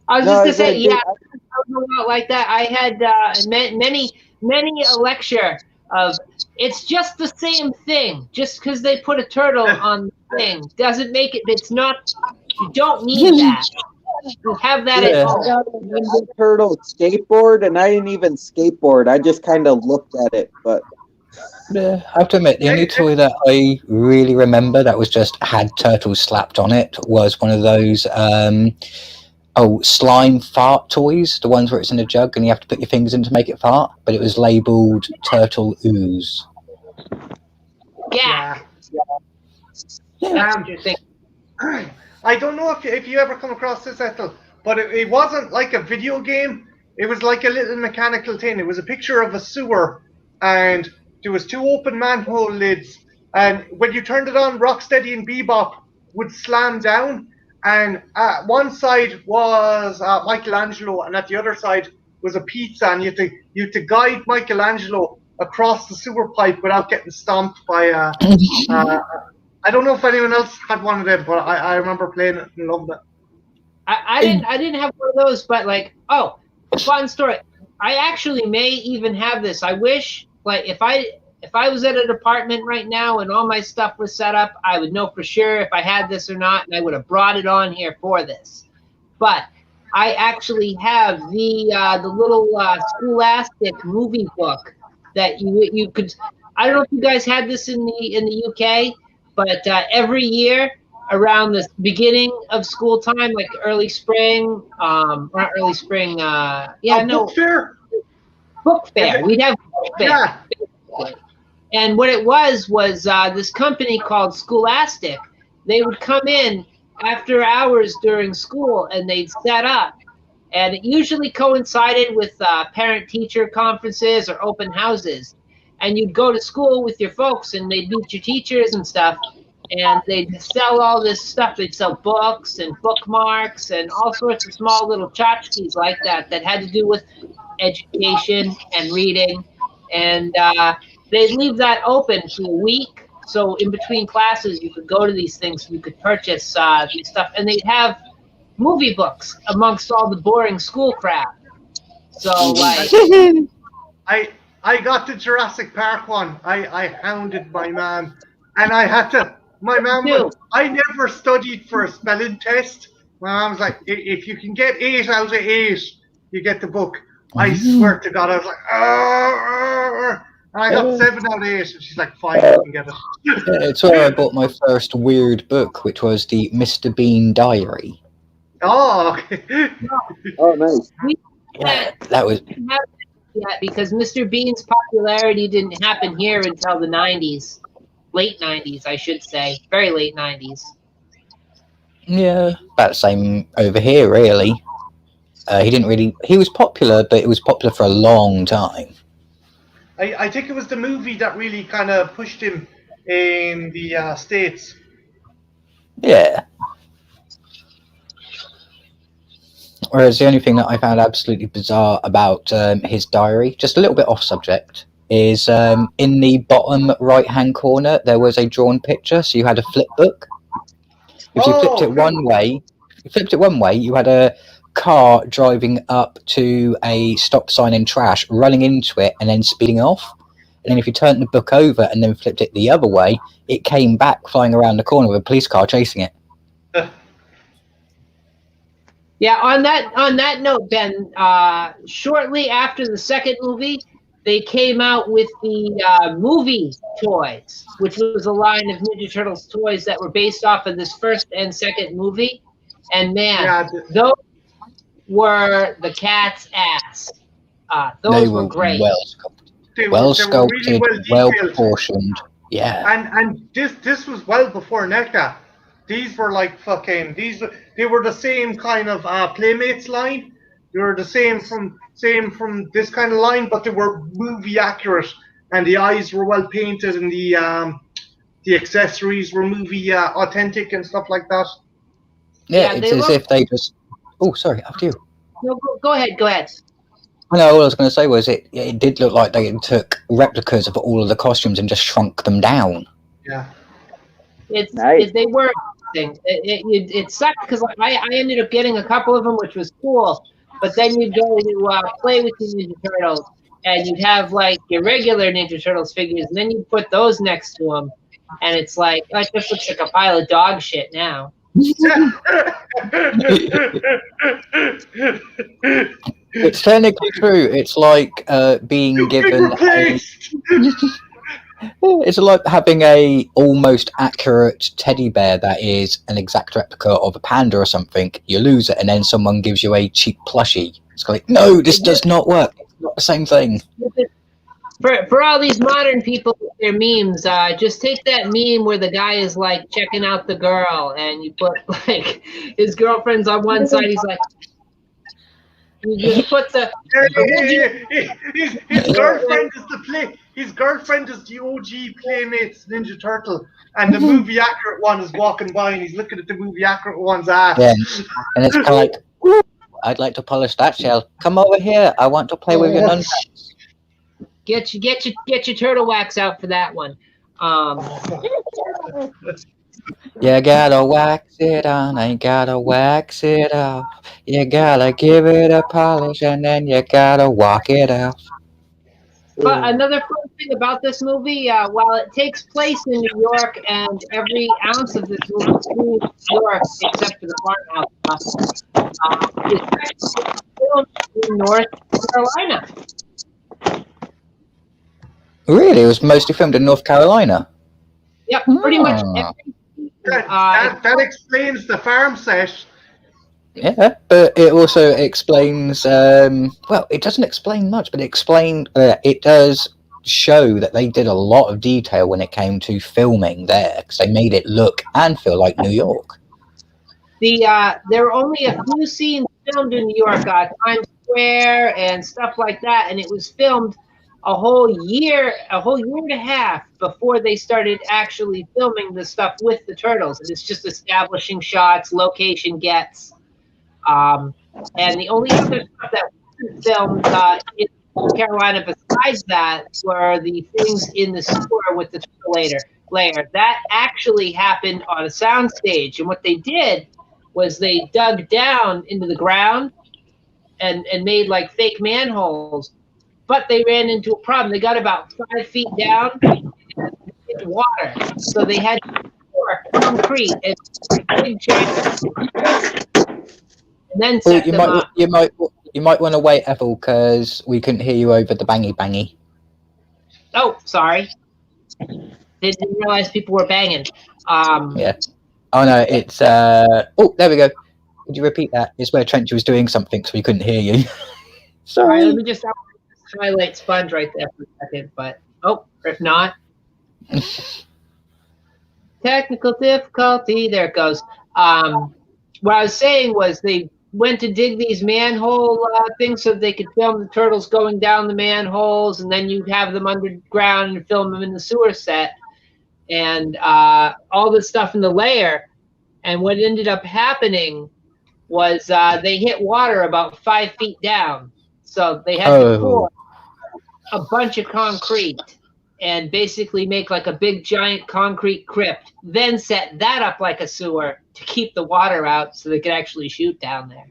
I was No, just I gonna say, did- yeah, I don't know like that. I had many a lecture of it's just the same thing. Just because they put a turtle on the thing doesn't make it. It's not. You don't need that. You have that at Yeah. I home. got a Ninja Turtle skateboard, and I didn't even skateboard. I just kind of looked at it, but Yeah, I have to admit, the only toy that I really remember that was just had turtles slapped on it was one of those slime fart toys, the ones where it's in a jug and you have to put your fingers in to make it fart, but it was labelled Turtle Ooze. Yeah. Yeah. That's what you're thinking. I don't know if you ever come across this, Ethel, but it wasn't like a video game. It was like a little mechanical thing. It was a picture of a sewer, and there was two open manhole lids, and when you turned it on, Rocksteady and Bebop would slam down, and one side was Michelangelo, and at the other side was a pizza, and you had to guide Michelangelo across the sewer pipe without getting stomped by I don't know if anyone else had one of them, but I remember playing it and loved it. I didn't have one of those, but like, fun story. I actually may even have this. I wish, like, if I was at an apartment right now and all my stuff was set up, I would know for sure if I had this or not, and I would have brought it on here for this. But I actually have the little Scholastic movie book that you could. I don't know if you guys had this in the UK, but every year around the beginning of school time, like early spring, not early spring. Book fair. Book fair. We'd have book fair. Yeah. And what it was this company called Scholastic. They would come in after hours during school and they'd set up. And it usually coincided with parent-teacher conferences or open houses. And you'd go to school with your folks and they'd meet your teachers and stuff. And they'd sell all this stuff. They'd sell books and bookmarks and all sorts of small little tchotchkes like that had to do with education and reading. And they'd leave that open for a week. So in between classes, you could go to these things. You could purchase these stuff. And they'd have movie books amongst all the boring school crap. So, like... I got the Jurassic Park one. I hounded my mom. And I had to... My mom I never studied for a spelling test. My mom was like, if you can get 8 out of 8, you get the book. I swear to God, I was like, and I got 7 out of 8, and she's like, fine, you can get it. Yeah, it's where I bought my first weird book, which was the Mr. Bean Diary. Oh, okay. oh, nice. Yeah, that was... Yeah, because Mr. Bean's popularity didn't happen here until the 90s. Late 90s, I should say. Very late 90s. Yeah, about the same over here, really. He was popular, but it was popular for a long time. I think it was the movie that really kind of pushed him in the States. Yeah. Whereas the only thing that I found absolutely bizarre about his diary, just a little bit off subject, is in the bottom right-hand corner, there was a drawn picture, so you had a flip book. If you flipped it one way, you had a car driving up to a stop sign in trash, running into it, and then speeding off. And then if you turned the book over and then flipped it the other way, it came back flying around the corner with a police car chasing it. Yeah, on that note, Ben, shortly after the second movie, they came out with the movie toys, which was a line of Ninja Turtles toys that were based off of this first and second movie. And man, those were the cat's ass. Those were great. Well sculpted, well proportioned. Yeah. And this was well before NECA. These were like fucking they were the same kind of Playmates line. They were the same from this kind of line, but they were movie accurate, and the eyes were well painted, and the accessories were movie authentic and stuff like that. Yeah, it's as if they just. Oh, sorry, after you. No, go ahead. I know. All I was going to say was it did look like they took replicas of all of the costumes and just shrunk them down. Yeah. It's nice. They were thing. It sucked because I ended up getting a couple of them, which was cool. But then you'd go to play with the Ninja Turtles, and you'd have like your regular Ninja Turtles figures, and then you'd put those next to them, and it's like, oh, it just looks like a pile of dog shit now. It's technically true. It's like being given it's like having a almost accurate teddy bear that is an exact replica of a panda or something. You lose it, and then someone gives you a cheap plushie. It's like, no, this does not work. It's not the same thing. For all these modern people with their memes, just take that meme where the guy is like checking out the girl, and you put like his girlfriend's on one side. He's like, you just put the his girlfriend is the play. His girlfriend is the OG Playmates Ninja Turtle, and the movie accurate one is walking by, and he's looking at the movie accurate one's ass. Yeah, and it's kind of like, I'd like to polish that shell. Come over here. I want to play with your nunchucks. Get your turtle wax out for that one. You gotta wax it on, I gotta wax it off. You gotta give it a polish, and then you gotta walk it out. But another fun thing about this movie, while it takes place in New York, and every ounce of this movie is in New York, except for the farmhouse stuff, it's filmed in North Carolina. Really? It was mostly filmed in North Carolina? Yep, pretty much That explains the farm set. Yeah, but it also explains, well, it doesn't explain much, but it does show that they did a lot of detail when it came to filming there, because they made it look and feel like New York. There were only a few scenes filmed in New York, Times Square and stuff like that, and it was filmed a whole year and a half before they started actually filming the stuff with the turtles. And it's just establishing shots, location gets. And the only other stuff that wasn't filmed in North Carolina besides that were the things in the sewer with the turtle lair. That actually happened on a soundstage. And what they did was they dug down into the ground and made like fake manholes. But they ran into a problem. They got about 5 feet down and hit water. So they had to pour concrete and big giant and then set them up. You might want to wait, Ethel, because we couldn't hear you over the bangy bangy. Oh, sorry. Didn't realize people were banging. Yeah. Oh no, it's oh, there we go. Would you repeat that? It's where Trench was doing something, so we couldn't hear you. Sorry. All right, let me just highlight Sponge right there for a second, but if not. Technical difficulty. There it goes. What I was saying was they went to dig these manhole things so they could film the turtles going down the manholes, and then you'd have them underground and film them in the sewer set, and all this stuff in the lair. And what ended up happening was they hit water about 5 feet down, so they had to pour a bunch of concrete and basically make like a big giant concrete crypt, then set that up like a sewer to keep the water out so they could actually shoot down there.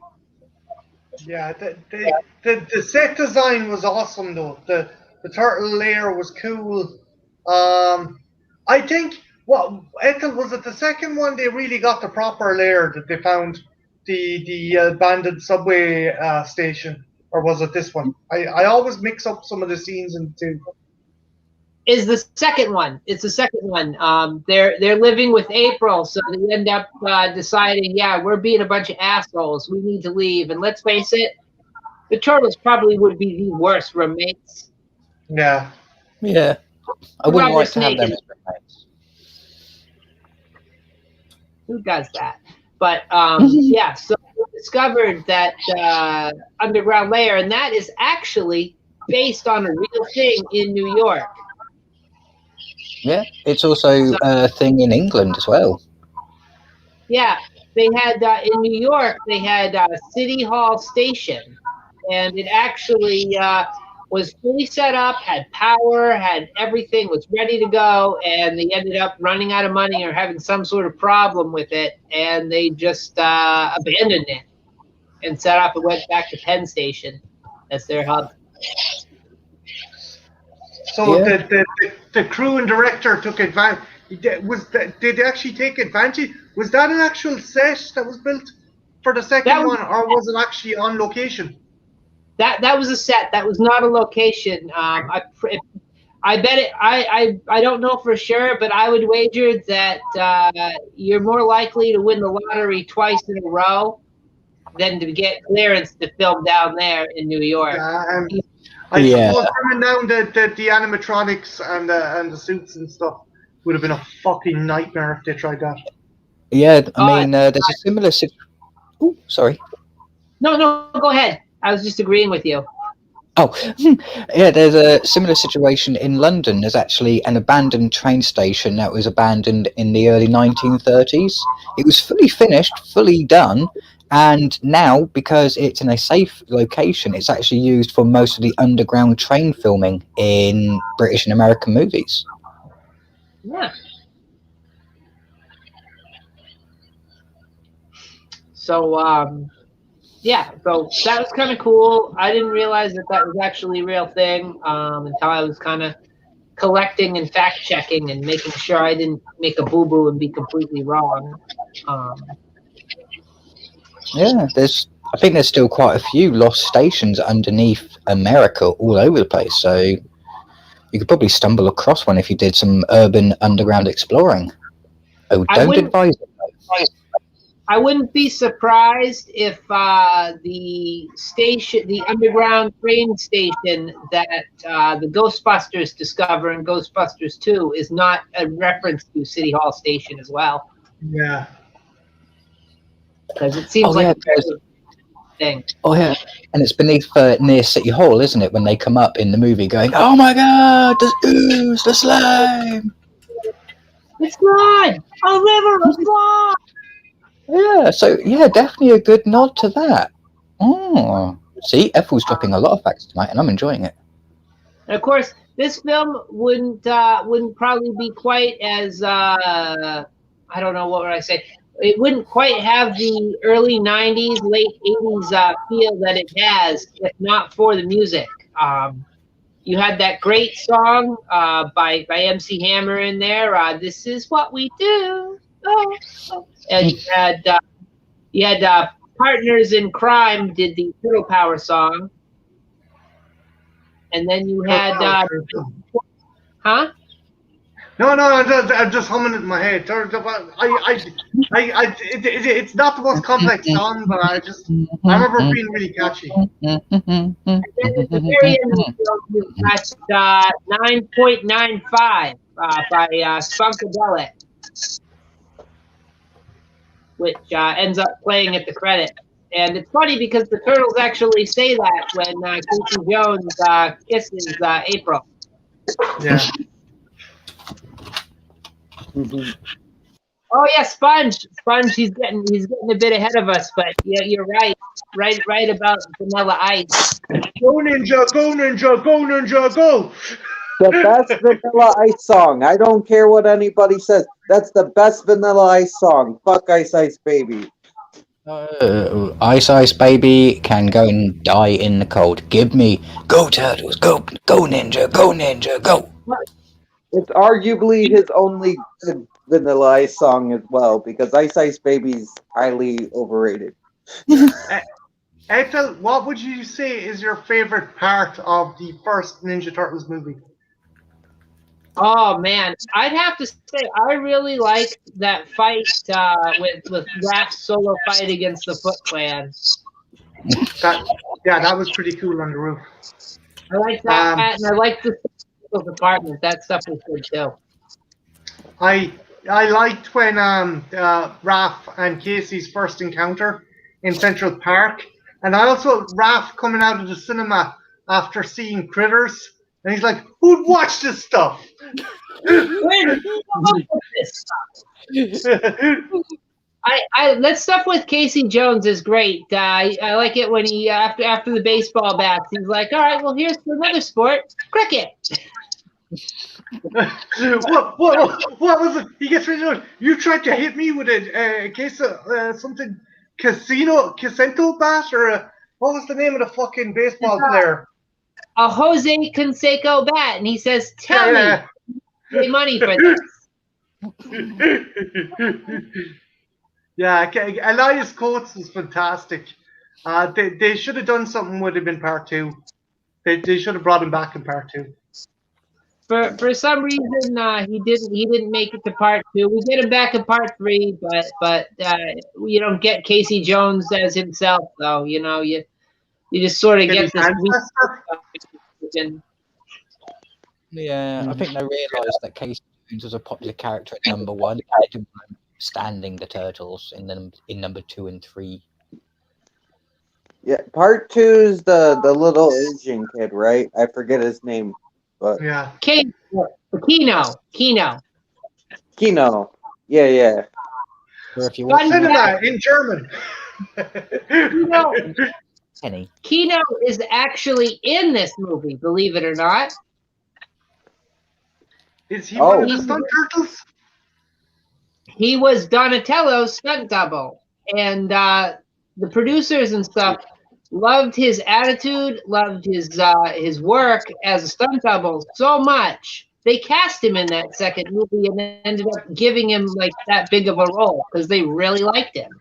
Yeah, the set design was awesome though. The turtle lair was cool. I think Ethel, was it the second one they really got the proper lair that they found the abandoned subway station, or was it this one? I always mix up some of the scenes in two. Is the second one. It's the second one. They're living with April, so they end up deciding, yeah, we're being a bunch of assholes. We need to leave. And let's face it, the turtles probably would be the worst roommates. Yeah. Yeah. I wouldn't like to have them as roommates. Who does that? But yeah, so we discovered that underground lair, and that is actually based on a real thing in New York. Yeah, it's also a thing in England as well. Yeah, they had in New York, they had City Hall Station, and it actually was fully set up, had power, had everything, was ready to go, and they ended up running out of money or having some sort of problem with it, and they just abandoned it and set up and went back to Penn Station as their hub. So Yeah. the crew and director took advantage. Did they actually take advantage? Was that an actual set that was built for the second one, or was it actually on location? That was a set. That was not a location. I bet it. I don't know for sure, but I would wager that you're more likely to win the lottery twice in a row than to get clearance to film down there in New York. I suppose coming down the animatronics and the suits and stuff would have been a fucking nightmare if they tried that. Yeah, I mean, there's a similar situation. Oh, sorry. No, go ahead. I was just agreeing with you. Oh, yeah, there's a similar situation in London. There's actually an abandoned train station that was abandoned in the early 1930s. It was fully finished, fully done, and now, because it's in a safe location, it's actually used for most of the underground train filming in British and American movies. Yeah. So, yeah, so that was kind of cool. I didn't realize that was actually a real thing until I was kind of collecting and fact-checking and making sure I didn't make a boo-boo and be completely wrong. Yeah, I think there's still quite a few lost stations underneath America all over the place, so you could probably stumble across one if you did some urban underground exploring. Oh, don't advise it. I wouldn't be surprised if the underground train station that the Ghostbusters discover in Ghostbusters 2 is not a reference to City Hall Station as well. Yeah. Because it seems like a thing. Oh, yeah. And it's beneath near City Hall, isn't it, when they come up in the movie going, oh my god, there's ooze, the slime! It's slime! A river of slime! Yeah, so, yeah, definitely a good nod to that. Oh, see, Ethel's dropping a lot of facts tonight, and I'm enjoying it. And of course, this film wouldn't probably be quite as, I don't know, what would I say? It wouldn't quite have the early 90s, late 80s feel that it has if not for the music. You had that great song by MC Hammer in there, This Is What We Do. Oh. And you had Partners in Crime did the Turtle Power song. And then you had... huh? No, I'm just humming it in my head. It's not the most complex song, but I remember it being really catchy. And then at the very end of the film, you got 9.95 by Spunkadelic, which ends up playing at the credit. And it's funny because the Turtles actually say that when Casey Jones kisses April. Yeah. Mm-hmm. Oh yeah, Sponge, he's getting a bit ahead of us, but yeah, you're right about Vanilla Ice. Go Ninja, go Ninja, go Ninja, go! The best Vanilla Ice song. I don't care what anybody says. That's the best Vanilla Ice song. Fuck Ice Ice Baby. Ice Ice Baby can go and die in the cold. Give me go Turtles, go Ninja, go. It's arguably his only good Vanilla Ice song as well, because Ice Ice Baby's highly overrated. Ethel, what would you say is your favorite part of the first Ninja Turtles movie? Oh man, I'd have to say I really liked that fight with Raph's solo fight against the Foot Clan. That was pretty cool on the roof. I like that, and I like the apartment. That stuff was good too. I liked when Raph and Casey's first encounter in Central Park, and I also Raph coming out of the cinema after seeing Critters, and he's like, "Who'd watch this stuff?" that stuff with Casey Jones is great. I like it when he after the baseball bats, he's like, "All right, well, here's another sport, cricket." what was it? He gets ready to. You tried to hit me with a case of something Casento bat or what was the name of the fucking baseball player? A Jose Canseco bat, and he says, "Tell Yeah. me, pay money for this." Yeah, Elias Coates was fantastic. They should have done something with him in part 2. They should have brought him back in part 2. For some reason, he didn't make it to part 2. We get him back in part 3, but you don't get Casey Jones as himself, though. You know, you just sort of get this weird. Yeah, I think they realised that Casey Jones was a popular character at number 1. They didn't want him standing the Turtles in number 2 and 3. Yeah, part 2's the little Asian kid, right? I forget his name, but yeah, Kino. Yeah. Or if you watch cinema in German. Kino is actually in this movie, believe it or not. Is he one of the stunt turtles? He was Donatello's stunt double, and the producers and stuff loved his attitude, loved his work as a stunt double so much. They cast him in that second movie and ended up giving him like that big of a role because they really liked him.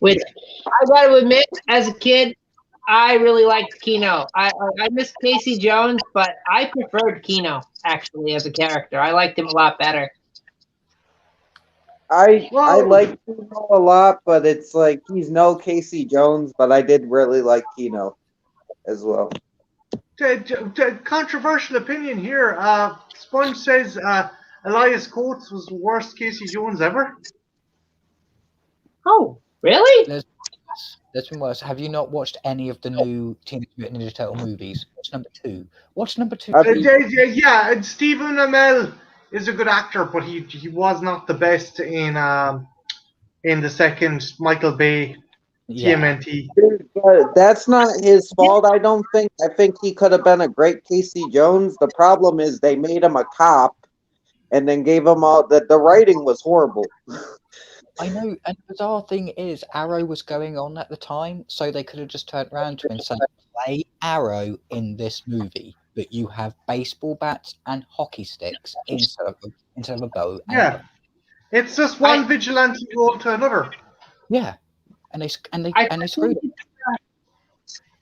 Which I got to admit, as a kid, I really liked Kino. I missed Casey Jones, but I preferred Kino actually as a character. I liked him a lot better. I like Kino a lot, but it's like he's no Casey Jones, but I did really like Kino as well. Controversial opinion here. Sponge says Elias Coates was the worst Casey Jones ever. Oh, really? There's been worse. Have you not watched any of the new Teenage Mutant Ninja Turtle movies? Watch number 2. Watch number 2. Yeah, and Stephen Amell is a good actor, but he was not the best in the second Michael Bay TMNT. That's not his fault, I don't think. I think he could have been a great Casey Jones. The problem is they made him a cop and then gave him all the writing was horrible. I know, and the bizarre thing is Arrow was going on at the time, so they could have just turned around to him and said, play Arrow in this movie, but you have baseball bats and hockey sticks instead of a bow. Yeah. It's just one vigilante role to another. Yeah. And they screwed it.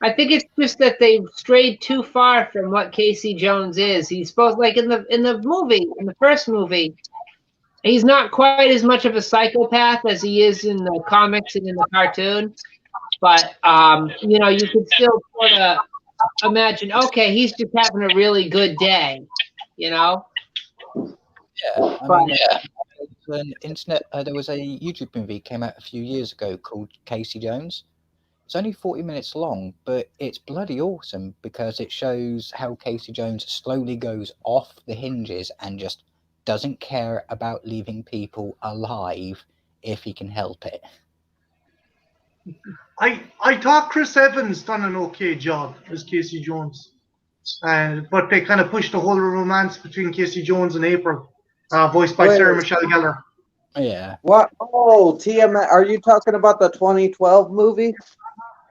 I think it's just that they strayed too far from what Casey Jones is. He's supposed, like in the first movie, he's not quite as much of a psychopath as he is in the comics and in the cartoon. But you could still sort of imagine, okay, he's just having a really good day, Yeah, there was a YouTube movie came out a few years ago called Casey Jones. It's only 40 minutes long, but it's bloody awesome because it shows how Casey Jones slowly goes off the hinges and just doesn't care about leaving people alive if he can help it. I thought Chris Evans done an okay job as Casey Jones, but they kind of pushed the whole romance between Casey Jones and April, voiced by Sarah Michelle Gellar. Yeah. What? Oh, TMNT. Are you talking about the 2012 movie?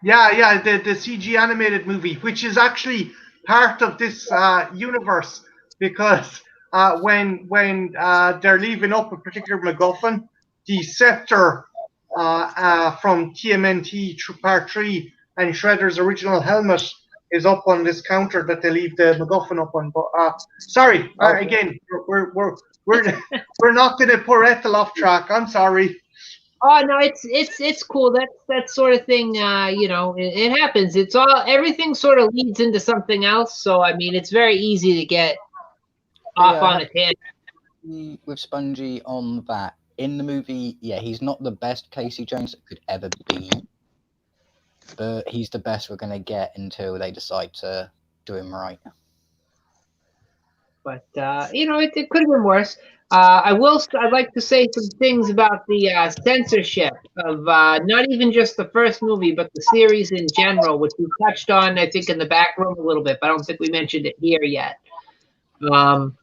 Yeah, the CG animated movie, which is actually part of this universe because when they're leaving up a particular MacGuffin, the scepter from TMNT Part 3 and Shredder's original helmet is up on this counter that they leave the MacGuffin up on. But sorry, again, we're not going to pour Ethel off track. I'm sorry. Oh no, it's cool. That sort of thing. It happens. Everything sort of leads into something else. So I mean, it's very easy to get off on a tangent. With Spongy on that in the movie, he's not the best Casey Jones that could ever be, but he's the best we're gonna get until they decide to do him right. But it could have been worse. I'd like to say some things about the censorship of not even just the first movie, but the series in general, which we touched on, I think, in the back room a little bit, but I don't think we mentioned it here yet. In all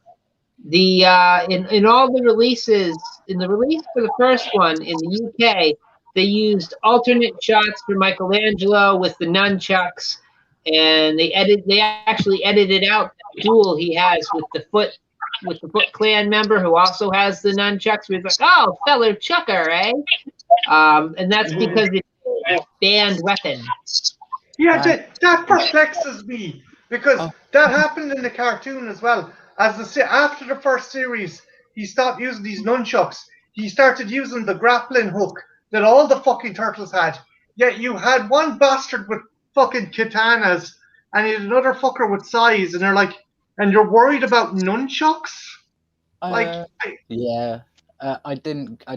the releases, in the release for the first one in the UK, they used alternate shots for Michelangelo with the nunchucks, and they actually edited out that duel he has with the Foot Clan member who also has the nunchucks. He's like, "Oh, fellow chucker, eh?" And that's because it's a banned weapon. Yeah, that perplexes me because that happened in the cartoon as well. After the first series, he stopped using these nunchucks. He started using the grappling hook that all the fucking turtles had. Yet you had one bastard with fucking katanas, and you had another fucker with sais, and they're like, and you're worried about nunchucks? I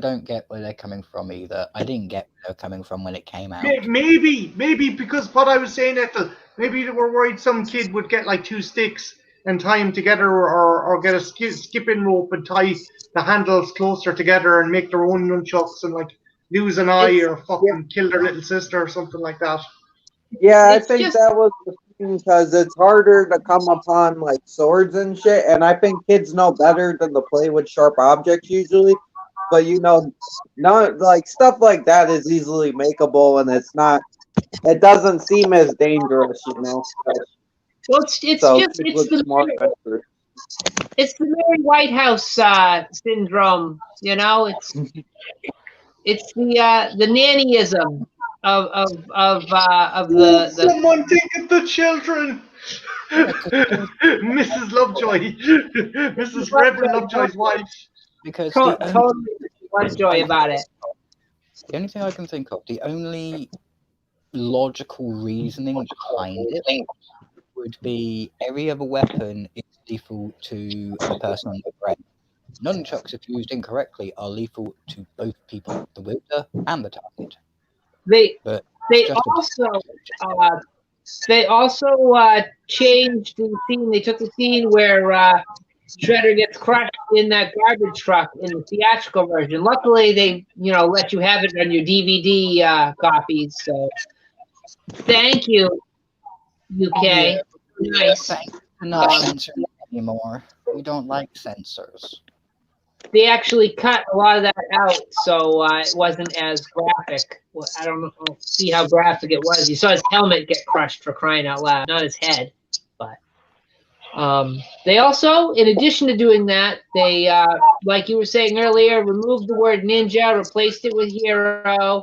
don't get where they're coming from either. I didn't get where they're coming from when it came out. Maybe because what I was saying, Ethel, maybe they were worried some kid would get like two sticks and tie them together, or get a skipping rope and tie the handles closer together and make their own nunchucks and like lose an eye or fucking kill their little sister or something like that. Yeah, I think that was the thing because it's harder to come upon like swords and shit, and I think kids know better than to play with sharp objects usually. But not like stuff like that is easily makeable, and it doesn't seem as dangerous, Well, it's the Mary Whitehouse syndrome, It's the nannyism of the someone take the children. Mrs. Lovejoy, Mrs. Reverend Lovejoy's wife. Because totally Lovejoy about it. The only thing I can think of, the only logical reasoning behind it would be every other weapon is lethal to the person on the ground. Nunchucks, if used incorrectly, are lethal to both people, the wielder and the target. They also changed the scene. They took the scene where Shredder gets crushed in that garbage truck in the theatrical version. Luckily, they let you have it on your DVD copies. So, thank you, UK. Yeah. Nice. Thanks for not censoring anymore. We don't like censors. They actually cut a lot of that out, so it wasn't as graphic. Well, I don't see how graphic it was. You saw his helmet get crushed, for crying out loud, not his head. But they also, in addition to doing that, they, like you were saying earlier, removed the word ninja, replaced it with hero,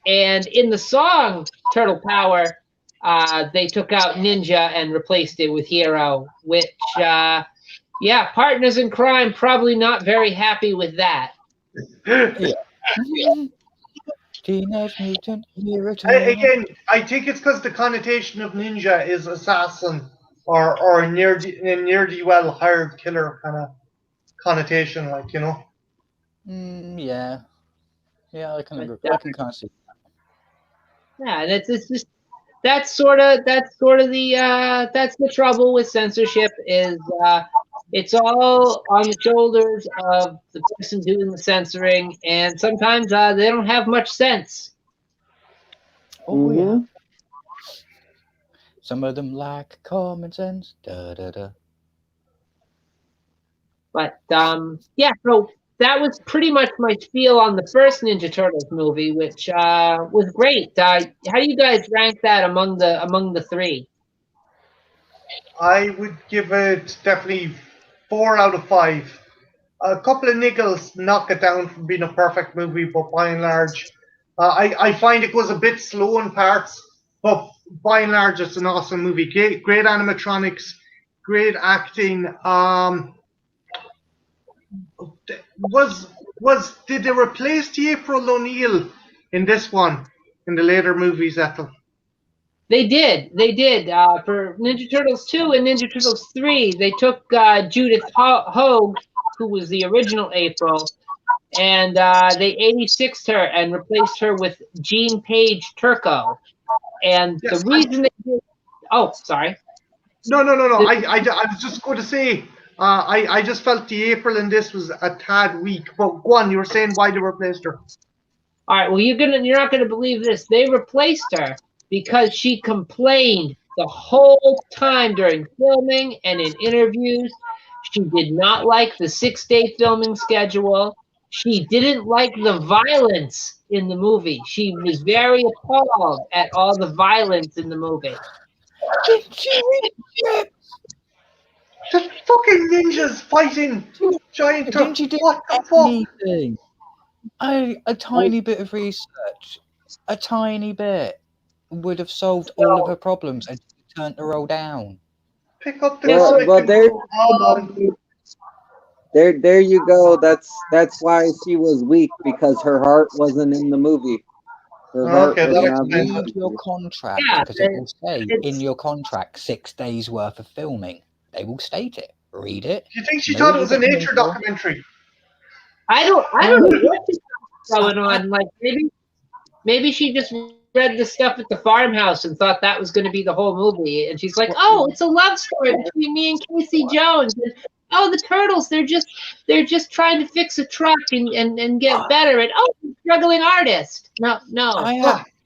and in the song Turtle Power, they took out ninja and replaced it with hero, which. Partners in crime probably not very happy with that. Teenage Mutant Hero. Again, I think it's because the connotation of ninja is assassin or near the well hired killer kind of connotation, like Yeah, I can agree. I can kind of see that. Yeah, and it's just that's sort of the that's the trouble with censorship is. It's all on the shoulders of the person doing the censoring, and sometimes they don't have much sense. Oh, yeah. Some of them lack common sense. Da, da, da. But, so that was pretty much my spiel on the first Ninja Turtles movie, which was great. How do you guys rank that among the three? I would give it definitely 4 out of 5. A couple of niggles knock it down from being a perfect movie, but by and large, I find it goes a bit slow in parts, but by and large, it's an awesome movie. Great animatronics, great acting. Did they replace the April O'Neil in this one in the later movies, Ethel? They did. For Ninja Turtles 2 and Ninja Turtles 3, they took Judith Hoag, who was the original April, and they 86'd her and replaced her with Jean Page Turco. And the reason they did... Oh, sorry. No. I was just going to say, I just felt the April in this was a tad weak. But go on, you were saying why they replaced her. All right, well, you're not gonna believe this. They replaced her because she complained the whole time during filming and in interviews. She did not like the 6-day filming schedule. She didn't like the violence in the movie. She was very appalled at all the violence in the movie. Did you read The fucking ninjas fighting giant Didn't you do What the fuck? anything? A tiny bit of research, a tiny bit, would have solved all of her problems and turned her all down. Pick up the Well, mic and there, go on. there you go. That's why she was weak, because her heart wasn't in the movie. Her heart Okay, was that not in the explains Read it. your movie. contract, Yeah, because it will say it's- in your contract 6 days worth of filming. They will state it. Read it. Do you think she Know thought what it was you're a getting nature in for. documentary? I don't know what's going on. Like maybe she just read the stuff at the farmhouse and thought that was going to be the whole movie, and she's like, "Oh, it's a love story between me and Casey Jones." And, oh, the turtles, they're just trying to fix a truck and get better. And oh, struggling artist. No.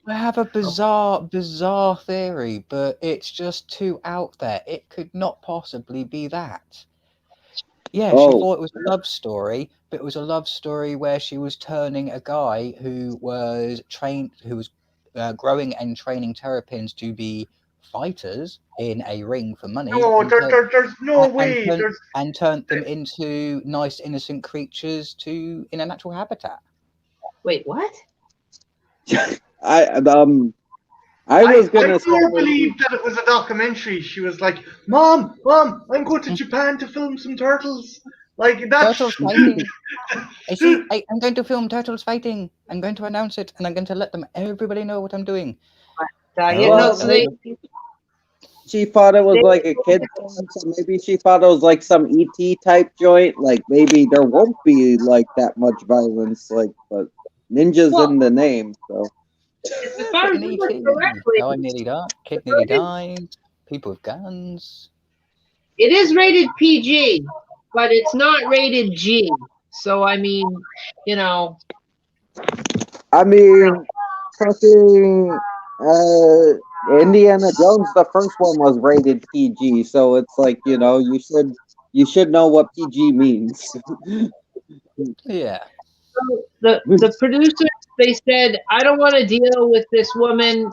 I have a bizarre theory, but it's just too out there. It could not possibly be that. Yeah, she thought it was a love story, but it was a love story where she was turning a guy who was growing and training terrapins to be fighters in a ring for money. No, and there's no way. turned them into nice, innocent creatures in a natural habitat. Wait, what? I was gonna say. I believe that it was a documentary. She was like, "Mom, I'm going to Japan to film some turtles." Like that's Turtles fighting. I'm going to film turtles fighting. I'm going to announce it, and I'm going to let everybody know what I'm doing. She thought it was like a kid film, so maybe she thought it was like some ET type joint. Like maybe there won't be like that much violence, but ninjas in the name. So if I remember correctly, I nearly died. Kid nearly died. People with guns. It is rated PG, but it's not rated G. So I mean, fucking Indiana Jones, the first one was rated PG, so it's like you should know what PG means. Yeah. So the producers, they said, I don't want to deal with this woman,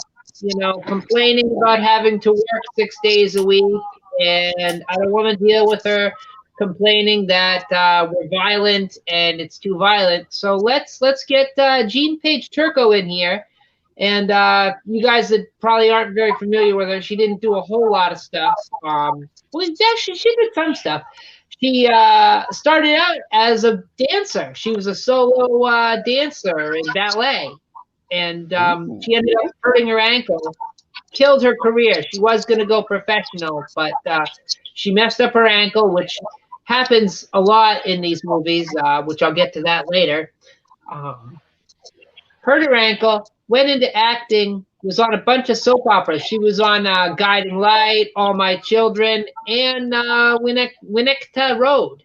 complaining about having to work 6 days a week, and I don't want to deal with her complaining that we're violent and it's too violent. So let's get Jean Page Turco in here. And you guys that probably aren't very familiar with her, she didn't do a whole lot of stuff. Well, actually, she did some stuff. She started out as a dancer. She was a solo dancer in ballet. And she ended up hurting her ankle, killed her career. She was going to go professional, but she messed up her ankle, which happens a lot in these movies, which I'll get to that later. Hurt her ankle, went into acting, was on a bunch of soap operas. She was on Guiding Light, All My Children, and Winnecta Road.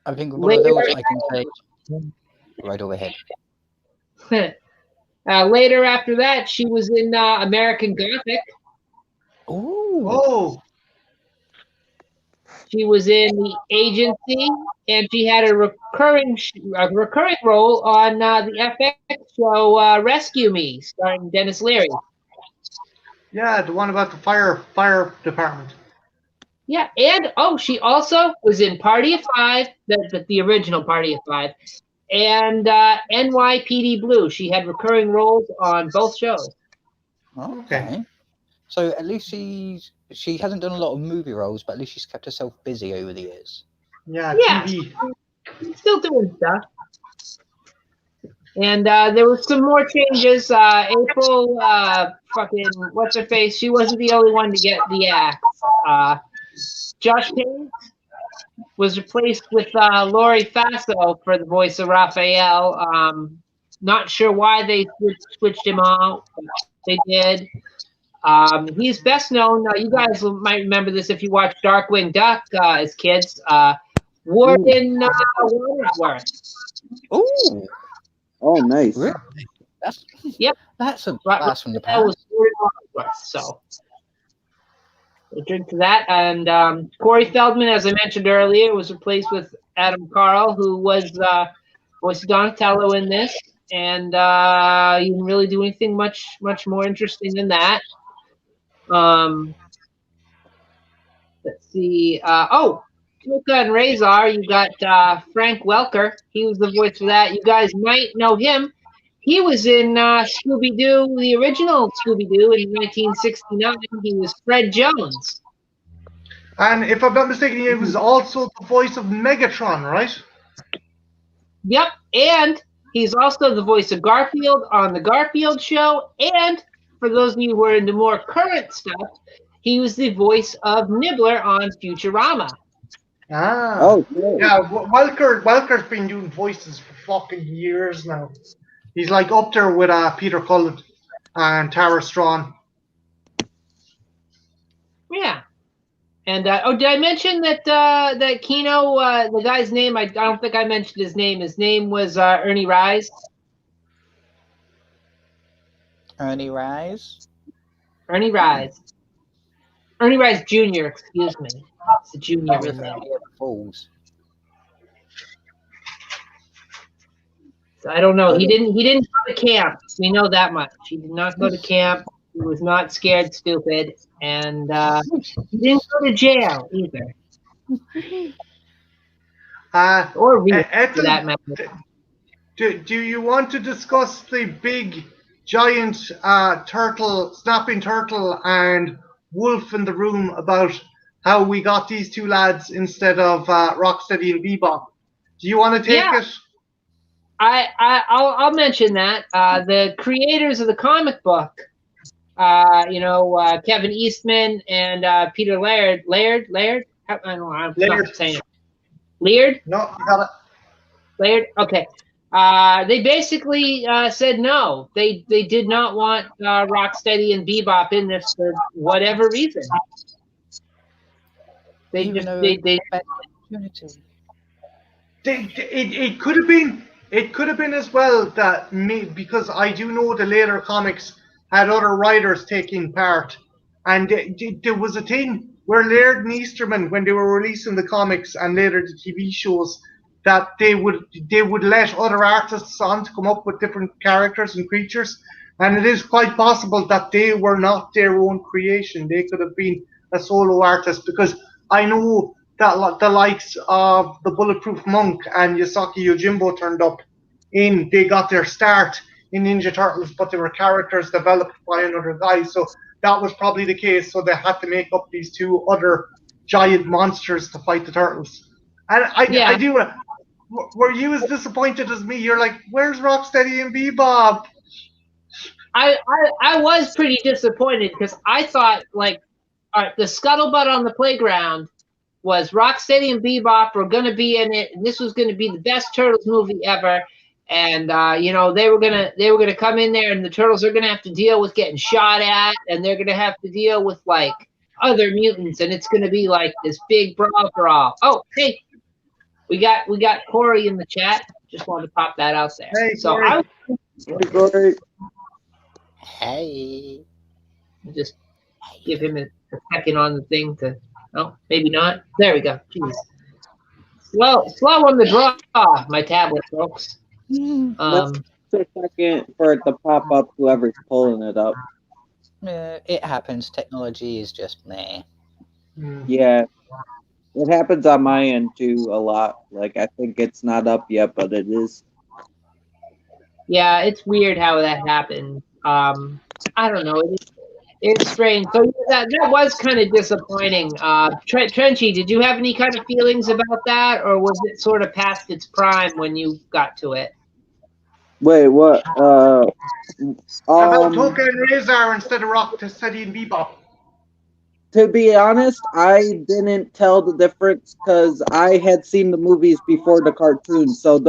I think one of those I can say right overhead. Later after that, she was in American Gothic. Oh. She was in The Agency, and she had a recurring role on the FX show Rescue Me, starring Dennis Leary. Yeah, the one about the fire department. Yeah, and she also was in Party of Five, the original Party of Five, and NYPD Blue. She had recurring roles on both shows. Okay. So at least she hasn't done a lot of movie roles, but at least she's kept herself busy over the years. Yeah, TV. Still doing stuff. And there was some more changes. April, what's her face? She wasn't the only one to get the axe. Josh Payne was replaced with Laurie Faso for the voice of Raphael. Not sure why they switched him out, but they did. He's best known. You guys might remember this if you watched Darkwing Duck as kids. Warden Watersworth. Ooh, Oh, nice. really? That's Yep. That's a blast from the That was past. Warden Watersworth. So we'll drink to that. And Corey Feldman, as I mentioned earlier, was replaced with Adam Carl, who was voiced Donatello in this. And he didn't really do anything much more interesting than that. Let's see. Tuca and Razor, you got Frank Welker. He was the voice for that. You guys might know him. He was in Scooby-Doo, the original Scooby-Doo in 1969. He was Fred Jones. And if I'm not mistaken, he was also the voice of Megatron, right? Yep, and he's also the voice of Garfield on the Garfield Show. And for those of you who are into more current stuff, he was the voice of Nibbler on Futurama. Ah. Oh, cool. Yeah, Welker's been doing voices for fucking years now. He's like up there with Peter Cullen and Tara Strong. Yeah. And did I mention that that Kino, the guy's name? I don't think I mentioned his name. His name was Ernie Reyes. Ernie Reyes. Ernie Reyes. Ernie Reyes Jr. Excuse me. It's the junior in there. Fools. So I don't know. He didn't go to camp. We know that much. He did not go to camp. He was not scared stupid, and he didn't go to jail either. Or read for that matter. Do you want to discuss the big giant snapping turtle and wolf in the room about how we got these two lads instead of Rocksteady and Bebop? Do you want to take it? I'll mention that. The creators of the comic book, Kevin Eastman and Peter Laird. I don't know. I'm not saying it. Laird? No, you got it. Laird? Okay. They basically said no. They did not want Rocksteady and Bebop in this for whatever reason. It could have been. It could have been as well that because I do know the later comics had other writers taking part, and there was a thing where Laird and Easterman, when they were releasing the comics and later the TV shows, that they would let other artists on to come up with different characters and creatures, and it is quite possible that they were not their own creation. They could have been a solo artist, because I know that the likes of the Bulletproof Monk and Yosaki Yojimbo turned up they got their start in Ninja Turtles, but they were characters developed by another guy. So that was probably the case. So they had to make up these two other giant monsters to fight the turtles. And I do. Were you as disappointed as me? You're like, where's Rocksteady and Bebop? I was pretty disappointed, because I thought, like, the scuttlebutt on the playground was Rocksteady and Bebop were going to be in it, and this was going to be the best Turtles movie ever. And they were gonna come in there, and the Turtles are gonna have to deal with getting shot at, and they're gonna have to deal with like other mutants, and it's gonna be like this big brawl for all. Oh, hey, we got Corey in the chat. Just wanted to pop that out there. Hey, so Corey. Hey. Just give him a second on the thing to. Oh, maybe not. There we go. Jeez. Slow on the draw, my tablet, folks. Let's take a second for it to pop up, whoever's pulling it up. It happens. Technology is just meh. Yeah. It happens on my end too a lot. Like, I think it's not up yet, but it is. Yeah, it's weird how that happened. I don't know. It's strange. So that was kind of disappointing. Trenchy, did you have any kind of feelings about that, or was it sort of past its prime when you got to it? Wait, what? About Toka and Razor instead of Rocksteady and Bebop. To be honest, I didn't tell the difference because I had seen the movies before the cartoons. So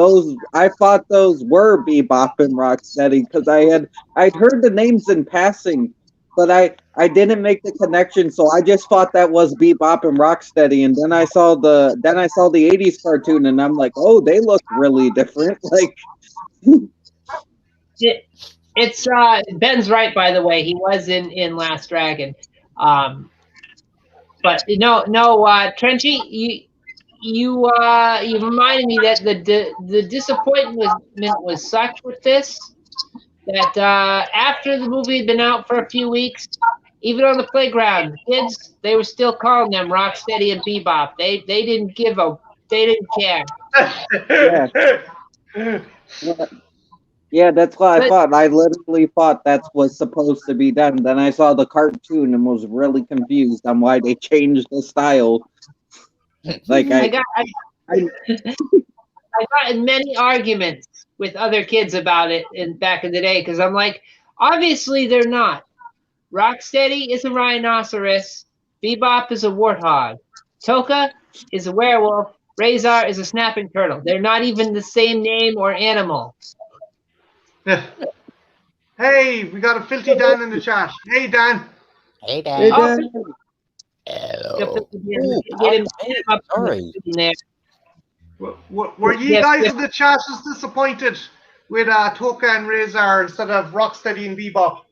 I thought those were Bebop and Rocksteady because I'd heard the names in passing but I didn't make the connection, so I just thought that was Bebop and Rocksteady, and then I saw the 80s cartoon, and I'm like, oh, they look really different. Like, It's Ben's right, by the way. He was in Last Dragon, but no, Trenchy, you reminded me that the disappointment was such with this that after the movie had been out for a few weeks, even on the playground, kids, they were still calling them Rocksteady and Bebop. They didn't they didn't care. Yeah, that's what I thought. I literally thought that was supposed to be done. Then I saw the cartoon and was really confused on why they changed the style. Like I got in many arguments with other kids about it back in the day because I'm like, obviously they're not. Rocksteady is a rhinoceros. Bebop is a warthog. Toka is a werewolf. Razor is a snapping turtle. They're not even the same name or animal. Hey, we got a filthy Dan in the chat. Hey, Dan. Hey, Dan. Hello. Get him up there. Were you guys in the chat as disappointed with Toka and Razor instead of Rocksteady and Bebop?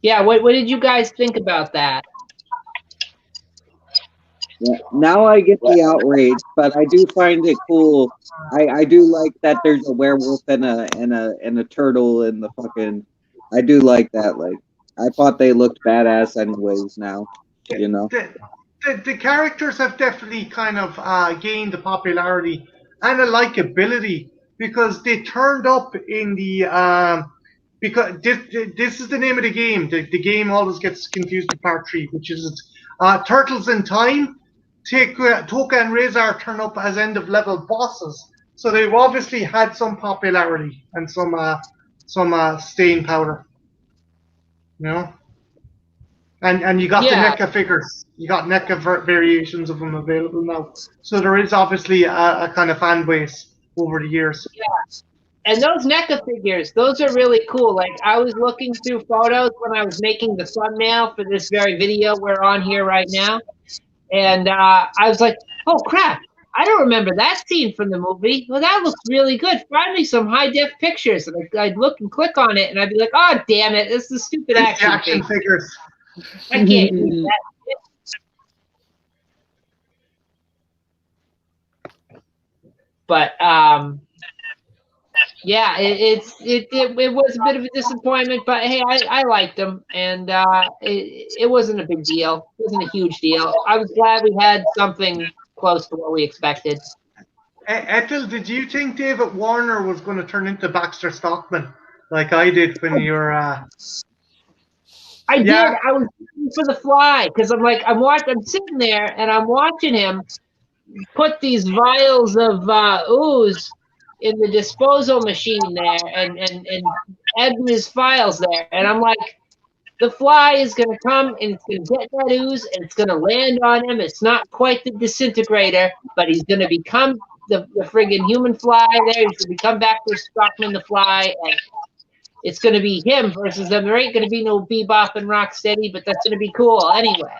Yeah, what did you guys think about that? Yeah, now I get the outrage, but I do find it cool. I do like that there's a werewolf and a turtle in the fucking. I do like that. Like, I thought they looked badass anyways. Now, you know. The characters have definitely kind of gained the popularity and a likability because they turned up in the because this is the name of the game. The game always gets confused with part 3, which is Turtles in Time. Toka and Razor turn up as end of level bosses, so they've obviously had some popularity and some staying power. You know. And you got the NECA figures. You got NECA variations of them available now. So there is obviously a kind of fan base over the years. Yeah. And those NECA figures, those are really cool. Like, I was looking through photos when I was making the thumbnail for this very video we're on here right now. And I was like, oh, crap. I don't remember that scene from the movie. Well, that looks really good. Find me some high-def pictures. And I'd look and click on it, and I'd be like, oh, damn it. This is stupid action figures. I can't do that. But yeah, it was a bit of a disappointment. But hey, I liked them, and it wasn't a big deal. It wasn't a huge deal. I was glad we had something close to what we expected. Ethel, did you think David Warner was going to turn into Baxter Stockman like I did when you were? I did. I was looking for the fly because I'm like, I'm sitting there and I'm watching him put these vials of ooze in the disposal machine there and add his files there, and I'm like, the fly is going to come and it's going to get that ooze and it's going to land on him. It's not quite the disintegrator, but he's going to become the friggin' human fly there. He's going to become Baxter Stockman the fly, and it's going to be him versus them. There ain't going to be no Bebop and Rocksteady, but that's going to be cool anyway.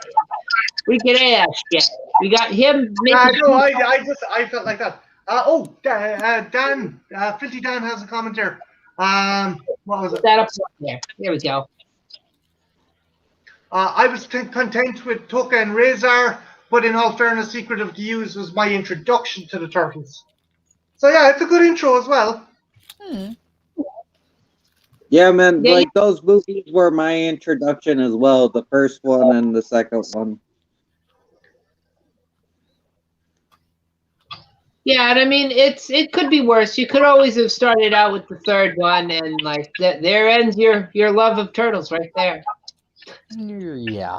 We can ask it. We got him. I felt like that. Dan, Filthy Dan has a comment there. What was it? That up there. There we go. I was content with Toka and Razor, but in all fairness, Secret of the Ooze was my introduction to the Turtles. So yeah, it's a good intro as well. Yeah, man, like those movies were my introduction as well. The first one and the second one. Yeah, and I mean, it could be worse. You could always have started out with the third one, and like there ends your love of turtles right there. Yeah.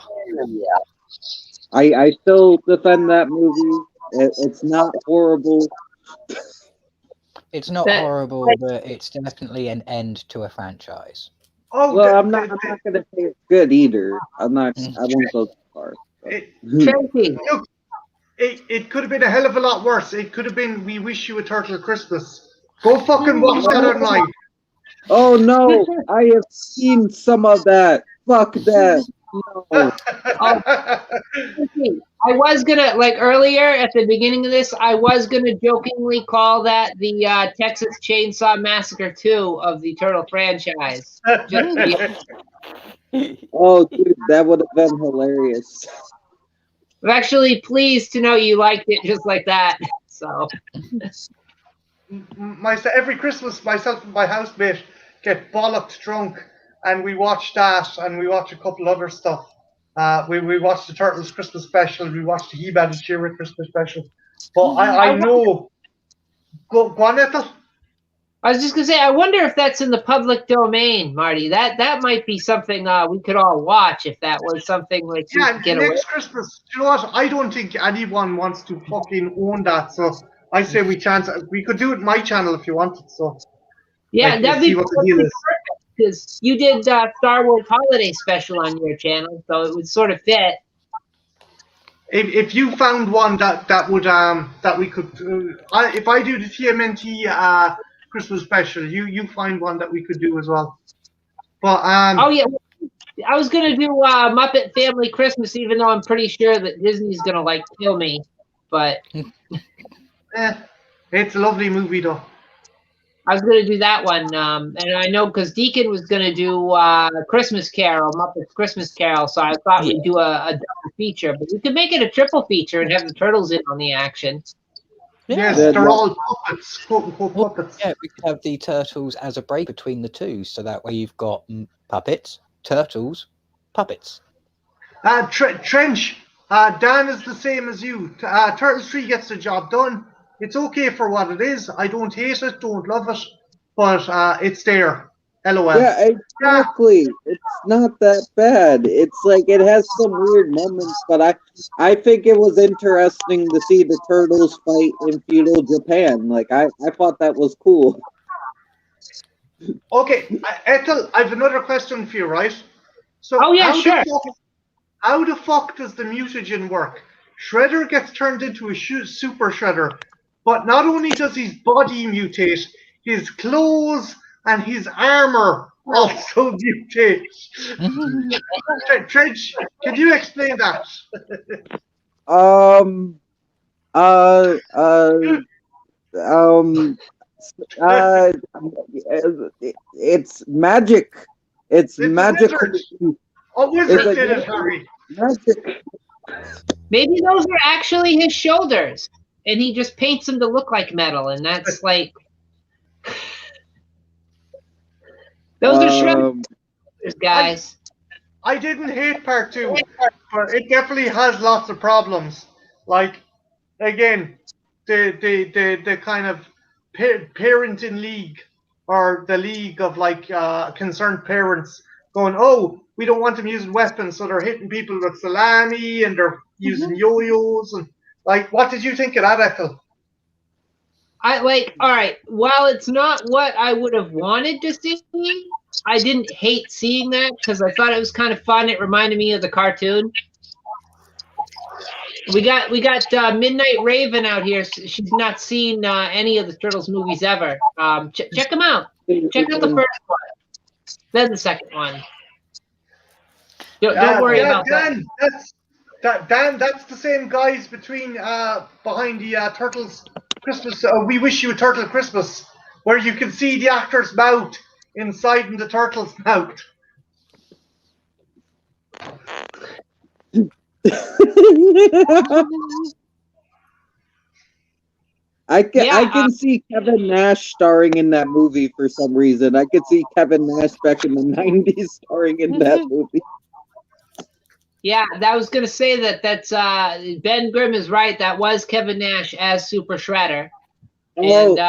I still defend that movie. It's not horrible. It's not horrible, but it's definitely an end to a franchise. Oh, well, I'm not going to say it's good either. I won't go too far. Look, it could have been a hell of a lot worse. It could have been We Wish You a Turtle Christmas. Go fucking watch that online. Oh no, I have seen some of that. Fuck that. No. I was gonna, like earlier at the beginning of this, I was gonna jokingly call that the Texas Chainsaw Massacre 2 of the Turtle franchise. Just to be, Oh, dude, that would have been hilarious. I'm actually pleased to know you liked it just like that. So Every Christmas, myself and my housemate get bollocked drunk, and we watch that, and we watch a couple other stuff. We watched the Turtles Christmas special. We watched the He-Man and She-Ra Christmas special. But I know. Go on, Ethel. I was just gonna say, I wonder if that's in the public domain, Marty. That might be something we could all watch if that was something like you could get away. Next Christmas. You know what? I don't think anyone wants to fucking own that. So I say we could do it on my channel if you wanted. So yeah, like, that'd be perfect because you did Star Wars Holiday Special on your channel, so it would sort of fit. If you found one that would that we could, if I do the TMNT Christmas special, you find one that we could do as well. But oh yeah, I was gonna do Muppet Family Christmas, even though I'm pretty sure that Disney's gonna like kill me. But it's a lovely movie though. I was gonna do that one, and I know because Deacon was gonna do Christmas Carol, Muppets Christmas Carol, so I thought we'd do a double feature, but we could make it a triple feature and have the Turtles in on the action. Yes, they're all puppets, quote-unquote puppets. Yeah, we could have the Turtles as a break between the two, so that way you've got puppets, Turtles, puppets. Trench, Dan is the same as you. Turtles 3 gets the job done. It's okay for what it is. I don't hate it, don't love it, but it's there. LOL. Yeah, exactly. It's not that bad. It's like it has some weird moments, but I think it was interesting to see the Turtles fight in feudal Japan. Like I thought that was cool. Okay, Ethel, I have another question for you, right? So oh yeah, sure. How the fuck does the mutagen work? Shredder gets turned into a super shredder, but not only does his body mutate, his clothes and his armor also mutate. Trench, can you explain that? It's magic. It's magic. A wizard did it, Harry. Magic. Maybe those are actually his shoulders, and he just paints them to look like metal, and that's like those are shoulders, guys. I didn't hate part 2, but it definitely has lots of problems. Like, again, the kind of parenting league, or the league of like concerned parents going, oh, we don't want them using weapons, so they're hitting people with salami and they're using yo-yos, and like, what did you think of that, Ethel? All right, while it's not what I would have wanted to see, I didn't hate seeing that because I thought it was kind of fun. It reminded me of the cartoon. We got Midnight Raven out here. She's not seen any of the Turtles movies ever. Check them out. Check out the first one, then the second one. Don't worry about Dan, that. Dan, that's the same guys behind the Turtles Christmas. We Wish You a Turtle Christmas, where you can see the actor's mouth inside in the turtle's mouth. I can see Kevin Nash starring in that movie for some reason. I could see Kevin Nash back in the 90s starring in that movie. Yeah, I was going to say that's Ben Grimm is right. That was Kevin Nash as Super Shredder. Oh, and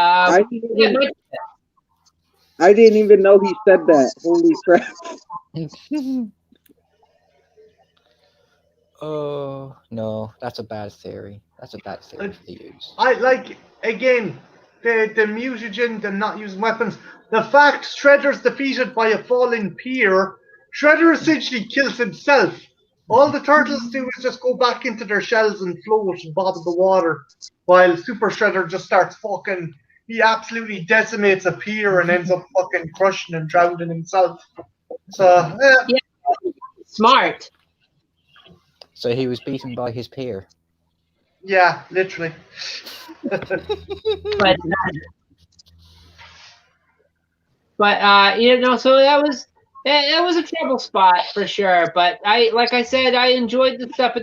I didn't even know he said that. Holy crap. Oh, no, that's a bad theory. That's a bad theory to use. I like, again, the mutagen, them not using weapons. The fact Shredder's defeated by a falling pier, Shredder essentially kills himself. All the turtles do is just go back into their shells and float and bob in the water, while Super Shredder just starts fucking, he absolutely decimates a pier and ends up fucking crushing and drowning himself. So Yeah, smart. So he was beaten by his peer. yeah, literally. But you know, so that was a trouble spot for sure. But like I said, I enjoyed the stuff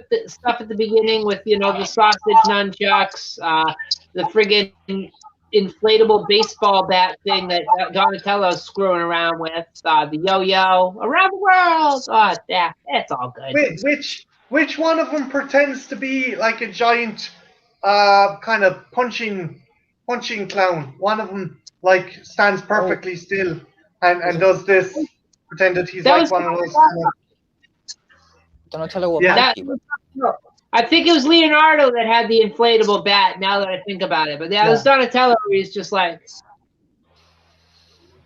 at the beginning with, you know, the sausage nunchucks, the friggin' inflatable baseball bat thing that Donatello's screwing around with, the yo-yo around the world. Oh, yeah, it's all good. Which one of them pretends to be like a giant, kind of punching clown? One of them like stands perfectly still and does this, pretend that he's That like was one of those. Donatello or Yeah. Mikey? I think it was Leonardo that had the inflatable bat. Now that I think about it, but yeah, it was Donatello. Where he's just like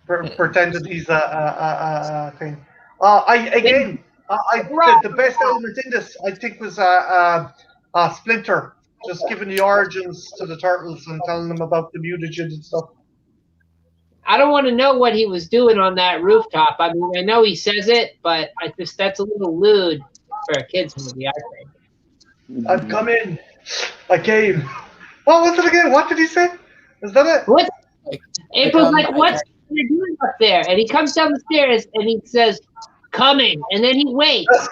pretend that he's a thing. The best element in this, I think, was Splinter just giving the origins to the turtles and telling them about the mutagen and stuff. I don't want to know what he was doing on that rooftop. I mean, I know he says it, but that's a little lewd for a kids movie, I think. I've come in. I came. What was it again? What did he say? Is that it? What? April's like, what's he doing up there? And he comes down the stairs and he says, coming. And then he waits.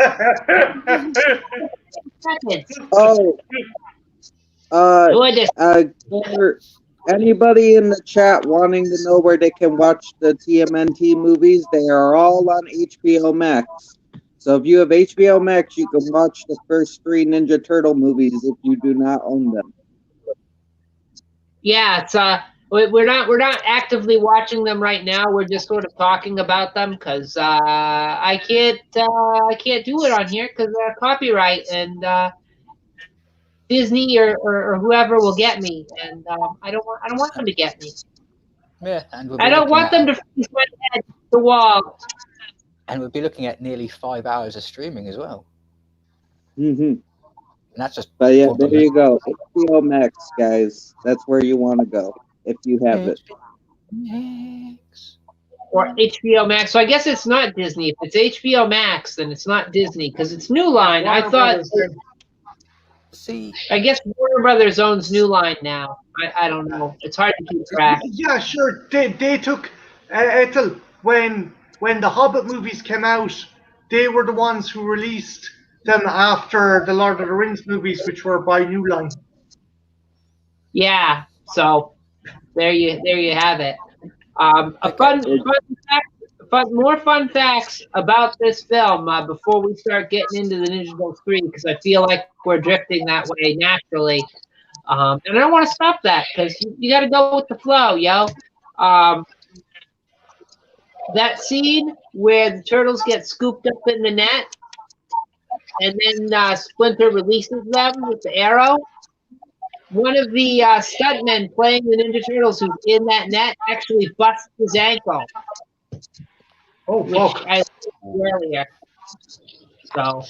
For anybody in the chat wanting to know where they can watch the TMNT movies, they are all on HBO Max. So if you have HBO Max, you can watch the first 3 Ninja Turtle movies if you do not own them. Yeah, it's we're not actively watching them right now. We're just sort of talking about them because I can't do it on here because copyright and Disney or whoever will get me, and I don't want them to get me. Yeah, and I don't want them to freeze my head to the wall. And we'll be looking at nearly 5 hours of streaming as well. Mm-hmm. And that's just. But yeah, there you go. HBO Max, guys. That's where you want to go if you have it. Max. Or HBO Max. So I guess it's not Disney. If it's HBO Max, then it's not Disney because it's New Line. I thought. See, I guess Warner Brothers owns New Line now. I don't know. It's hard to keep track. Yeah, sure. They took Ethel when the Hobbit movies came out. They were the ones who released them after the Lord of the Rings movies, which were by New Line. Yeah. So there you have it. More fun facts about this film before we start getting into the Ninja Turtles 3, because I feel like we're drifting that way naturally. And I don't want to stop that because you got to go with the flow, yo. That scene where the turtles get scooped up in the net and then Splinter releases them with the arrow. One of the stuntmen playing the Ninja Turtles who's in that net actually busts his ankle. Oh, fuck. I said earlier. So,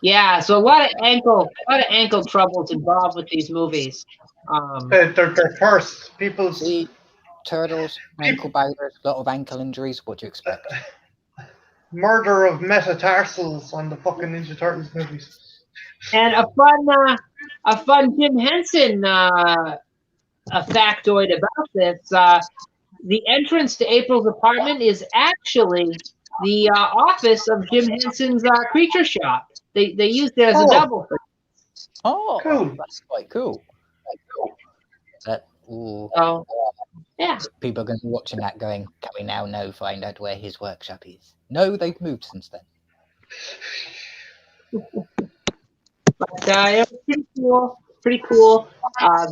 yeah, so a lot of ankle troubles involved with these movies. They're first. People see turtles, ankle biters, a lot of ankle injuries. What do you expect? Murder of metatarsals on the fucking Ninja Turtles movies. And a fun Jim Henson a factoid about this. The entrance to April's apartment is actually the office of Jim Henson's creature shop. They used it as a double. Oh, cool. That's quite cool. Oh, yeah. People are going to be watching that going, can we now find out where his workshop is? No, they've moved since then. But it was pretty cool.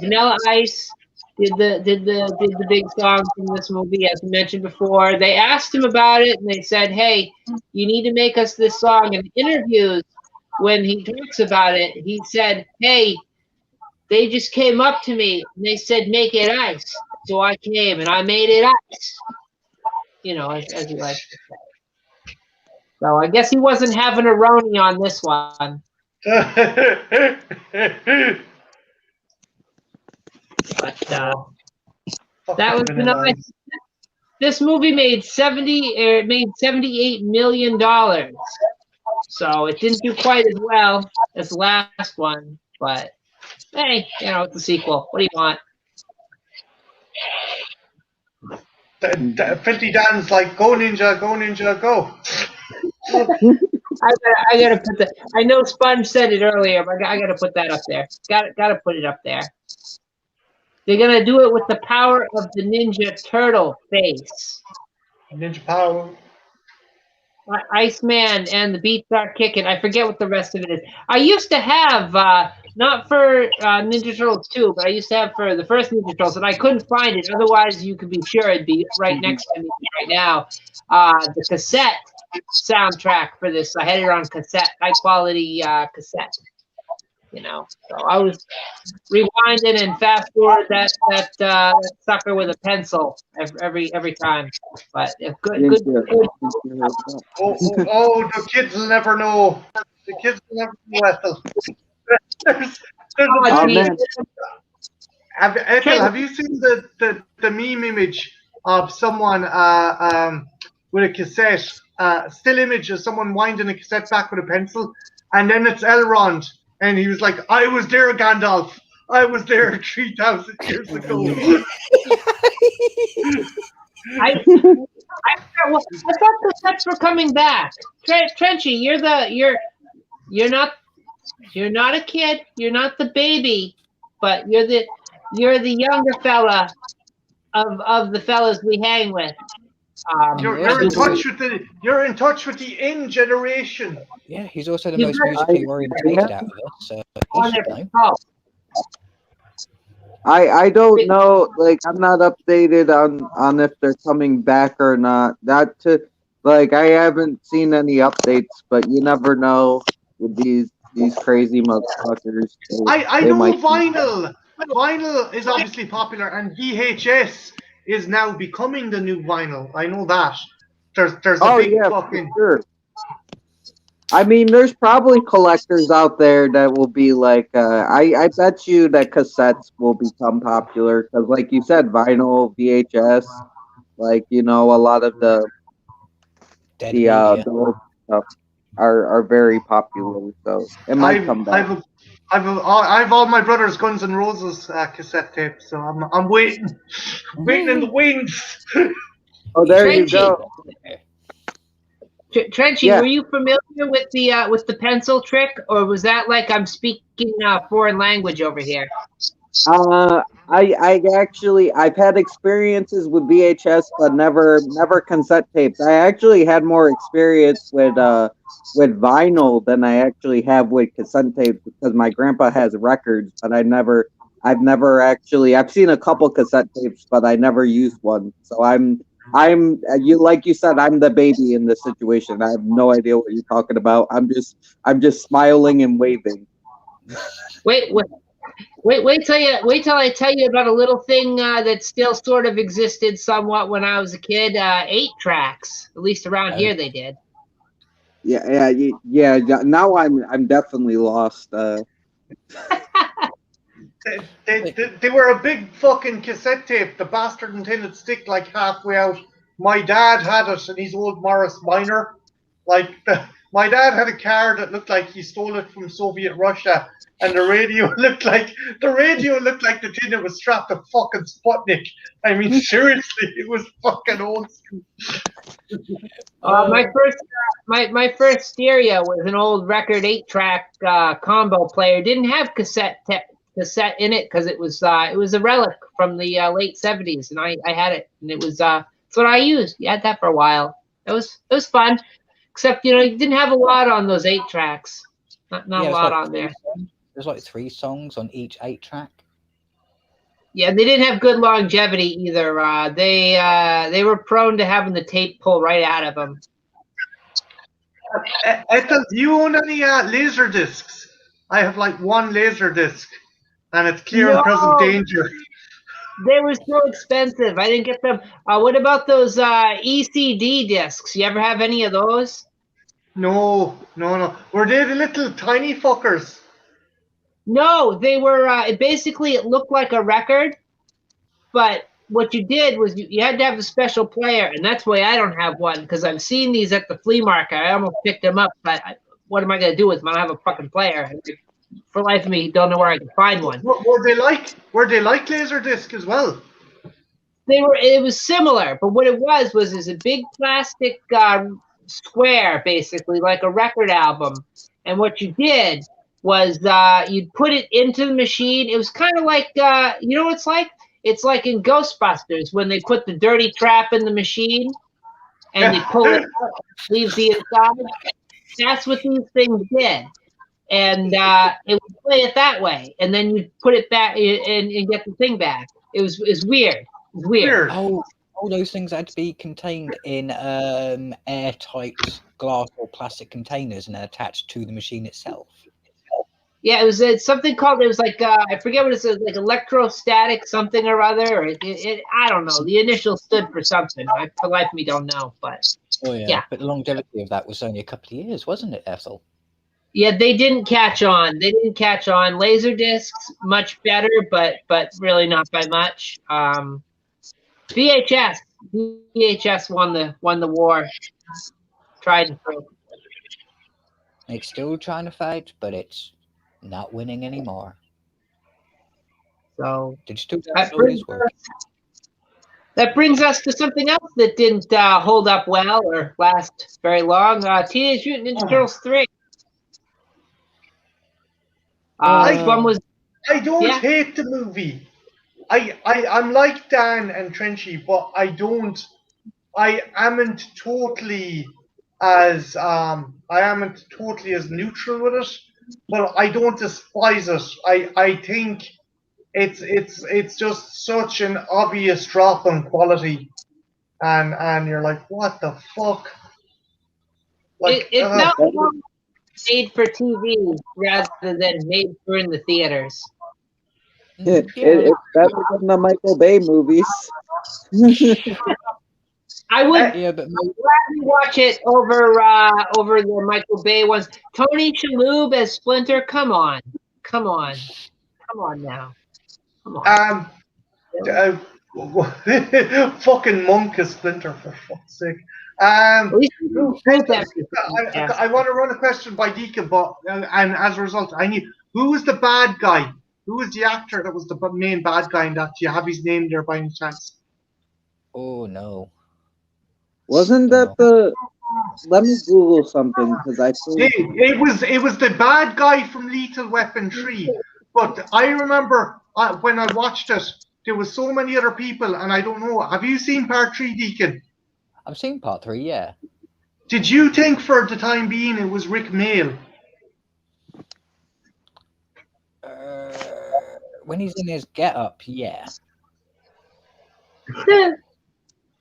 Vanilla Ice did the big song from this movie, as we mentioned before. They asked him about it, and they said, "Hey, you need to make us this song." In interviews, when he talks about it, he said, "Hey, they just came up to me and they said, make it ice." So I came and I made it ice. You know, as he likes to say. So I guess he wasn't having a Roni on this one. But That was Vanilla nice. Ice. This movie made $78 million. So it didn't do quite as well as the last one, but hey, it's a sequel. What do you want? Filthy Dan's like, go ninja, go. I gotta put that. I know Sponge said it earlier, but I gotta put that up there. Gotta put it up there. They're gonna do it with the power of the Ninja Turtle face. Ninja power. Iceman and the beats are kicking. I forget what the rest of it is. I used to have, not for Ninja Turtles 2, but I used to have for the first Ninja Turtles, and I couldn't find it. Otherwise, you could be sure it'd be right next to me right now. The cassette soundtrack for this. I had it on cassette, high quality cassette. So I was rewinding and fast forward that sucker with a pencil every time. But good. Oh, the kids will never know. The kids will never know, Ethel. Have you seen the meme image of someone with a cassette, still image of someone winding a cassette back with a pencil, and then it's Elrond, and he was like, "I was there, Gandalf. I was there 3,000 years ago." I thought the sets were coming back. Trenchy, you're not a kid. You're not the baby, but you're the younger fella of the fellas we hang with. You're in touch with the in generation. Yeah, he's also the most musically orientated out of us, so he should know. I don't know, like I'm not updated on if they're coming back or not. I haven't seen any updates, but you never know with these crazy motherfuckers. I know vinyl. Vinyl is obviously popular, and VHS is now becoming the new vinyl. I know that. There's a big fucking. Sure. I mean, there's probably collectors out there that will be like, I bet you that cassettes will become popular because, like you said, vinyl, VHS, a lot of the old stuff are very popular. So it might come back. I've all my brother's Guns N' Roses cassette tapes, so I'm waiting in the wings. Oh, there you go. Trenchy, were you familiar with the pencil trick, or was that like I'm speaking foreign language over here? I've had experiences with VHS, but never cassette tapes. I actually had more experience with vinyl than I actually have with cassette tapes because my grandpa has records, but I've never actually. I've seen a couple cassette tapes, but I never used one. So I'm like you said, I'm the baby in this situation. I have no idea what you're talking about. I'm just smiling and waving. Wait till I tell you about a little thing that still sort of existed somewhat when I was a kid. 8-tracks, at least around here they did. Yeah. Now I'm definitely lost. They were a big fucking cassette tape. The bastard intended to stick like halfway out. My dad had it, and he's old Morris Minor. My dad had a car that looked like he stole it from Soviet Russia, and the radio looked like the thing that was strapped to fucking Sputnik. I mean, seriously, it was fucking old school. My first stereo was an old record 8-track combo player. Didn't have cassette in it because it was a relic from the late 70s, and I had it, and it was that's what I used. You had that for a while. It was fun, except you didn't have a lot on those 8-tracks. Not a lot on there. There's like 3 songs on each 8-track. Yeah, they didn't have good longevity either. They were prone to having the tape pull right out of them. Ethel, do you own any laser discs? I have like one laser disc, and it's clear and present danger. They were so expensive. I didn't get them. What about those ECD discs? You ever have any of those? No. Were they the little tiny fuckers? No, they were. It looked like a record, but what you did was you had to have a special player, and that's why I don't have one, because I've seen these at the flea market. I almost picked them up, but what am I going to do with them? I don't have a fucking player. For life of me, don't know where I can find one. Were they like Laserdisc as well? It was similar, but what it was is a big plastic square, basically like a record album. And what you did was you'd put it into the machine. It was kind of like you know what it's like? It's like in Ghostbusters when they put the dirty trap in the machine and they pull it out, leaves the inside. That's what these things did. And it would play it that way, and then you put it back and get the thing back. It was weird. It was weird. Oh, all those things had to be contained in airtight glass or plastic containers and attached to the machine itself. Yeah, it's something called. It was like I forget what it says, like electrostatic something or other. Or I don't know. The initial stood for something. I for life of me don't know, but yeah. But the longevity of that was only a couple of years, wasn't it, Ethel? Yeah, they didn't catch on. Laserdiscs much better, but really not by much. VHS won the war. Tried and true. It's still trying to fight, but it's not winning anymore. So digital that brings us to something else that didn't hold up well or last very long. Teenage Mutant Ninja Turtles 3. One was. I don't hate the movie. I'm like Dan and Trenchy, but I amn't totally as neutral with it. But I don't despise it. I think it's just such an obvious drop in quality, and you're like, what the fuck? Like, it felt more made for TV rather than made for in the theaters. It's better than the Michael Bay movies. I would gladly watch it over the Michael Bay ones. Tony Shalhoub as Splinter. Come on now. Come on. Fucking Monk as Splinter, for fuck's sake. I want to run a question by Deacon, but and as a result, I need who was the bad guy? Who was the actor that was the main bad guy in that? Do you have his name there by any chance? Oh no. Wasn't that the? Let me Google something because I think it was the bad guy from Lethal Weapon 3. But I remember when I watched it, there was so many other people, and I don't know. Have you seen Part 3, Deacon? I've seen Part 3, yeah. Did you think for the time being it was Rick Mail? When he's in his get-up, yeah.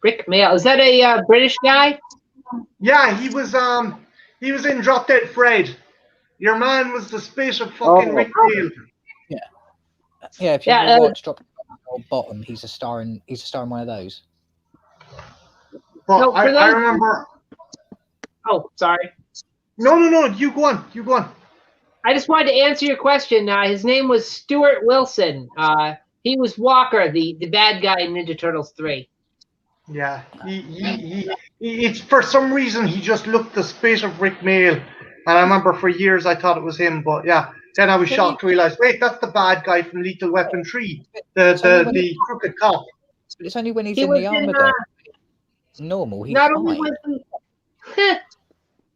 Rick Mail, is that a British guy? Yeah, he was in Drop Dead Fred. Your man was the spit of fucking Rick Mail. Yeah, if you watch Drop Dead Bottom, he's a star in one of those. But no, I remember. Oh, sorry. No. You go on. I just wanted to answer your question. His name was Stuart Wilson. He was Walker, the bad guy in Ninja Turtles 3. Yeah, it's for some reason he just looked the spit of Rick Mail, and I remember for years I thought it was him. But yeah, then I was shocked to realize, wait, that's the bad guy from Lethal Weapon 3, the crooked cop. But it's only when he's in the armor though. Normal. He's not fine. only was he,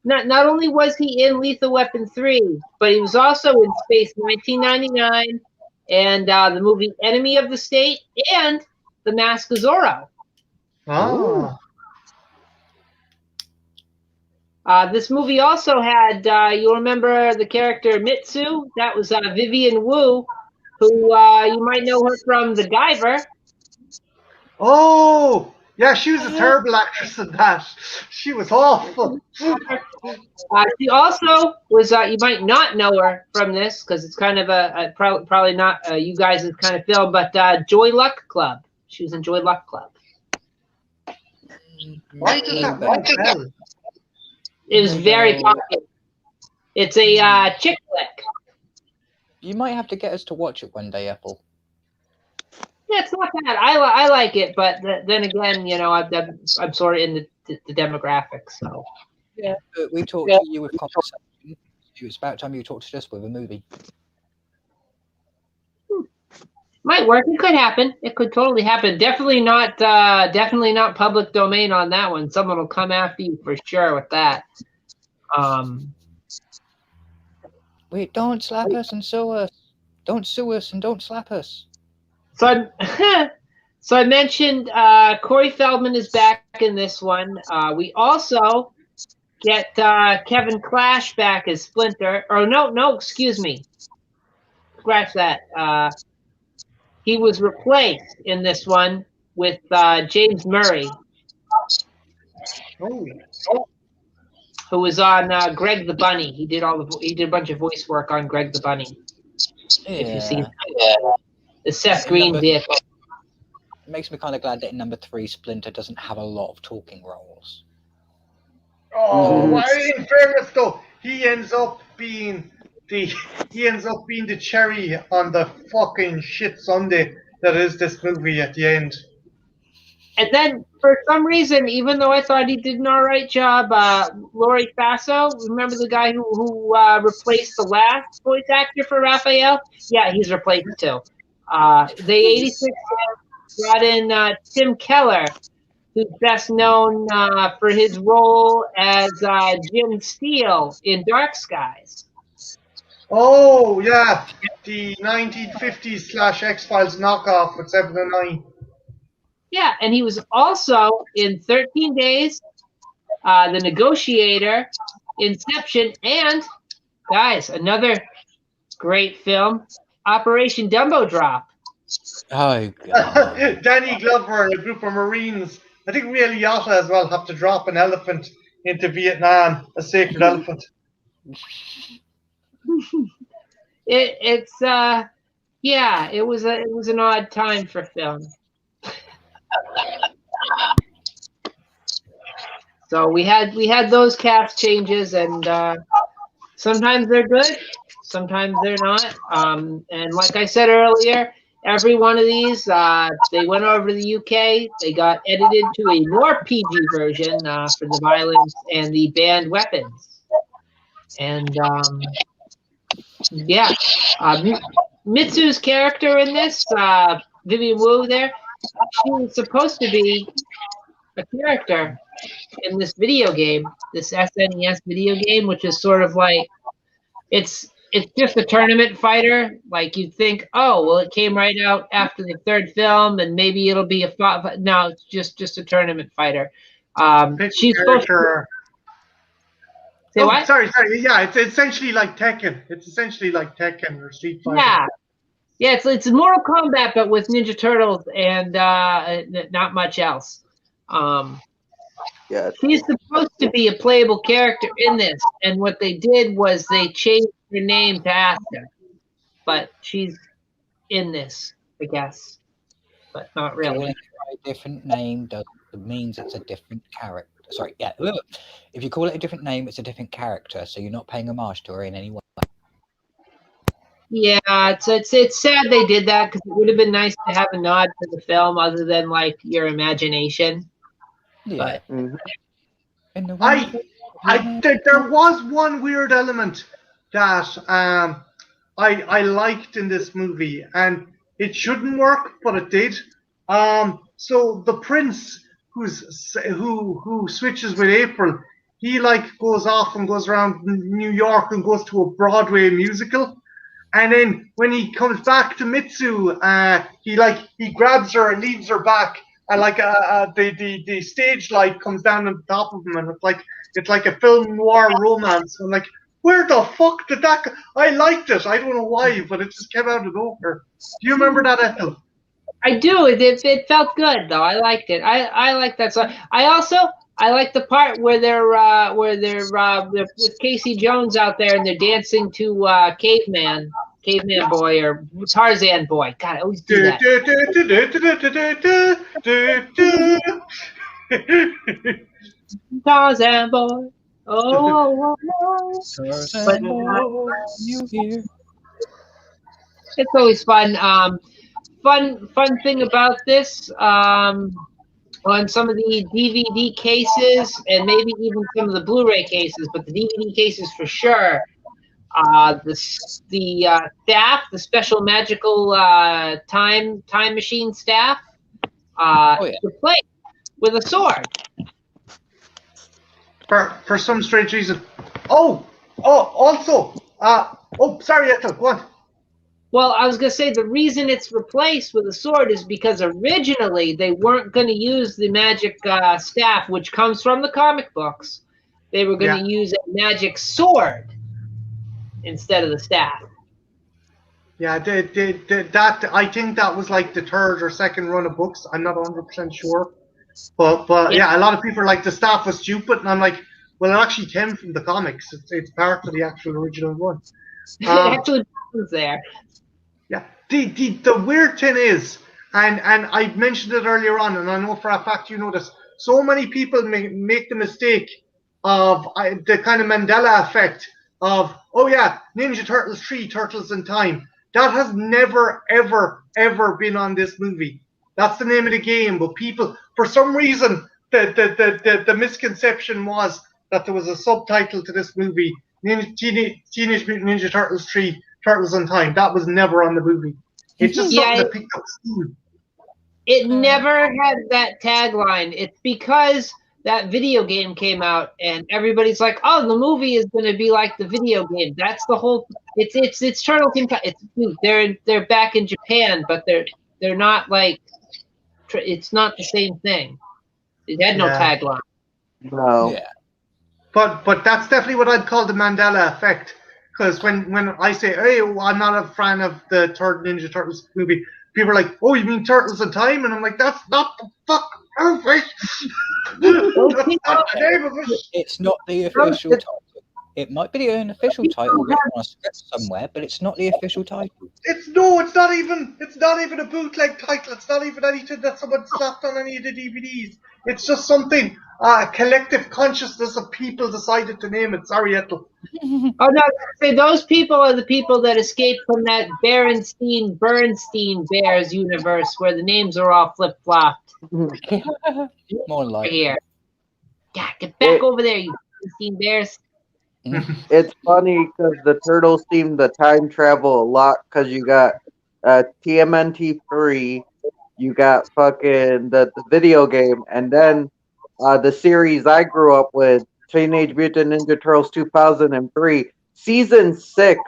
not only was he in Lethal Weapon 3, but he was also in Space 1999 and the movie Enemy of the State and The Mask of Zorro. Oh. This movie also had, you'll remember the character Mitsu. That was Vivian Wu, who you might know her from The Guyver. Oh, yeah, she was a terrible actress in that. She was awful. She also was, you might not know her from this, because it's kind of probably not you guys' kind of film, but Joy Luck Club. She was in Joy Luck Club. Why does that It was very popular. It's a chick flick. You might have to get us to watch it one day, Apple. Yeah, it's not bad. I like it, but then again, I'm sort of in the demographics. So Yeah, but we talked to you with conversation. It's about time you talked to us with a movie. might work. It could happen. It could totally happen. Definitely not public domain on that one. Someone will come after you for sure with that. Wait, don't slap us and sue us. Don't sue us and don't slap us. So I mentioned Corey Feldman is back in this one. We also get Kevin Clash back as Splinter. Or no, excuse me. Scratch that. He was replaced in this one with James Murray, who was on Greg the Bunny. He did a bunch of voice work on Greg the Bunny. Yeah. If you've seen the Seth Green vehicle. It makes me kind of glad that in number 3, Splinter doesn't have a lot of talking roles. Oh, in fairness though, he ends up being the cherry on the fucking shit sundae that is this movie at the end. And then, for some reason, even though I thought he did an all right job, Laurie Faso, remember the guy who replaced the last voice actor for Raphael? Yeah, he's replaced too. The 86 brought in Tim Keller, who's best known for his role as Jim Steele in Dark Skies. Oh, yeah. The 1950s / X-Files knockoff with 7 and 9. Yeah, and he was also in 13 Days, The Negotiator, Inception, and, guys, another great film, Operation Dumbo Drop. Oh, God. Danny Glover and a group of Marines. I think Ray Liotta as well have to drop an elephant into Vietnam, a sacred elephant. It was an odd time for film. So we had those cast changes, and sometimes they're good, sometimes they're not. And like I said earlier, every one of these, they went over to the UK. They got edited to a more PG version for the violence and the banned weapons. And Mitsu's character in this, Vivian Wu there, she was supposed to be a character in this video game, this SNES video game, which is sort of like, it's just a tournament fighter. Like you'd think, oh, well, it came right out after the third film, and maybe it'll be no, it's just a tournament fighter. She's supposed to. Say what? Sorry. Yeah, it's essentially like Tekken. It's essentially like Tekken or Street Fighter. Yeah, it's Mortal Kombat, but with Ninja Turtles and not much else. She's supposed to be a playable character in this, and what they did was they changed her name to Asuka, but she's in this, I guess, but not really. Calling it a different name means it's a different character. Sorry, yeah. If you call it a different name, it's a different character, so you're not paying homage to her in any way. Yeah, it's sad they did that, because it would have been nice to have a nod to the film other than like your imagination. Yeah. But there was one weird element that I liked in this movie, and it shouldn't work, but it did. So the prince who switches with April, he like goes off and goes around New York and goes to a Broadway musical. And then when he comes back to Mitsu, he grabs her and leads her back, and like the stage light comes down on top of him, and it's like a film noir romance. I'm like, where the fuck did that go? I liked it. I don't know why, but it just came out of nowhere. Do you remember that, Ethel? I do. It felt good though. I liked it. I like that song. I like the part where they're with Casey Jones out there and they're dancing to Caveman Boy or Tarzan Boy. God, I always do that. Tarzan Boy. Oh. Tarzan Boy, you hear? It's always fun. fun thing about this, on some of the DVD cases and maybe even some of the Blu-ray cases, but the DVD cases for sure. The staff, the special magical time machine staff, replaced with a sword. For some strange reason. Also, sorry, Ethel, go on. Well, I was going to say the reason it's replaced with a sword is because originally they weren't going to use the magic staff, which comes from the comic books. They were going to use a magic sword instead of the staff. Yeah, that I think that was like the third or second run of books. I'm not 100% sure, but yeah, a lot of people are like the staff was stupid, and I'm like, well, it actually came from the comics. It's part of the actual original one. It actually happens there. Yeah, the weird thing is, and I mentioned it earlier on, and I know for a fact you know this. So many people make the mistake of the kind of Mandela effect of, oh yeah, Ninja Turtles 3, Turtles in Time. That has never, ever, ever been on this movie. That's the name of the game. But people, for some reason, the misconception was that there was a subtitle to this movie, Teenage Mutant Ninja Turtles 3, Turtles in Time. That was never on the movie. It's just something that picked up steam. It never had that tagline. It's because that video game came out and everybody's like, oh, the movie is going to be like the video game. That's the whole. It's Turtle Team. They're back in Japan, but they're not like. It's not the same thing. It had no tagline. No. Yeah. But that's definitely what I'd call the Mandela effect. Because when I say, hey, I'm not a fan of the third Ninja Turtles movie, people are like, oh, you mean Turtles in Time? And I'm like, that's not the fuck movie. That's not the name of it. It's not the official title. It might be the unofficial title written on a script somewhere, but it's not the official title. It's not even a bootleg title. It's not even anything that someone slapped on any of the DVDs. It's just something a collective consciousness of people decided to name it. Sorry, Ethel. Oh no! Say those people are the people that escaped from that Bernstein Bears universe where the names are all flip flopped. More like here. Yeah, get back over there, you Bernstein Bears. It's funny because the Turtles seem to time travel a lot because you got TMNT 3, you got fucking the video game, and then the series I grew up with, Teenage Mutant Ninja Turtles 2003. Season 6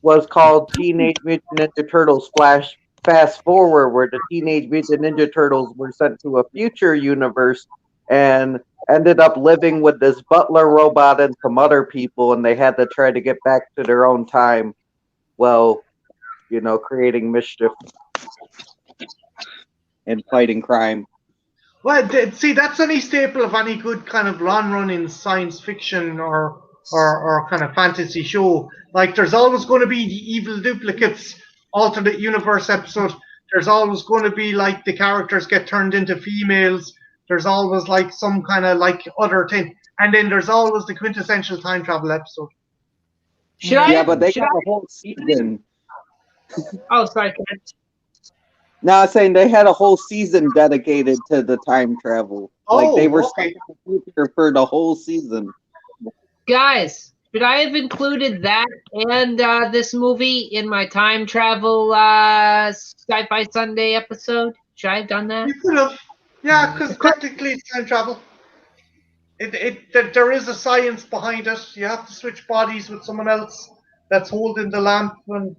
was called Teenage Mutant Ninja Turtles Fast Forward, where the Teenage Mutant Ninja Turtles were sent to a future universe and ended up living with this butler robot and some other people, and they had to try to get back to their own time. Well, creating mischief and fighting crime. Well, see, that's any staple of any good kind of long-running science fiction or kind of fantasy show. Like, there's always going to be the evil duplicates, alternate universe episode. There's always going to be, like, the characters get turned into females. There's always, like, some kind of, like, other thing. And then there's always the quintessential time travel episode. But they got a whole season. Oh, sorry, Ken. No, I'm saying they had a whole season dedicated to the time travel. Like, they were stuck in the future for the whole season. Guys, should I have included that and this movie in my time travel Sci-Fi Sunday episode? Should I have done that? You could have. Yeah, because technically it's time travel. There is a science behind it. You have to switch bodies with someone else that's holding the lamp, and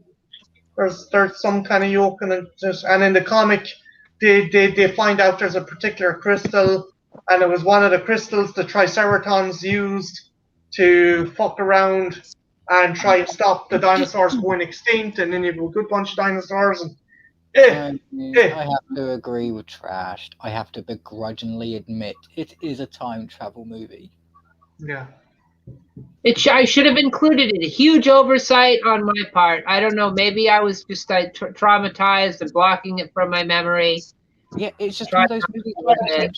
there's some kind of yoke, and in the comic, they find out there's a particular crystal, and it was one of the crystals the Triceratons used to fuck around and try and stop the dinosaurs going extinct, and then you have a good bunch of dinosaurs. And I have to agree with Trash. I have to begrudgingly admit it is a time travel movie. Yeah. I should have included it. A huge oversight on my part. I don't know. Maybe I was just traumatized and blocking it from my memory. Yeah, it's just one of those movies where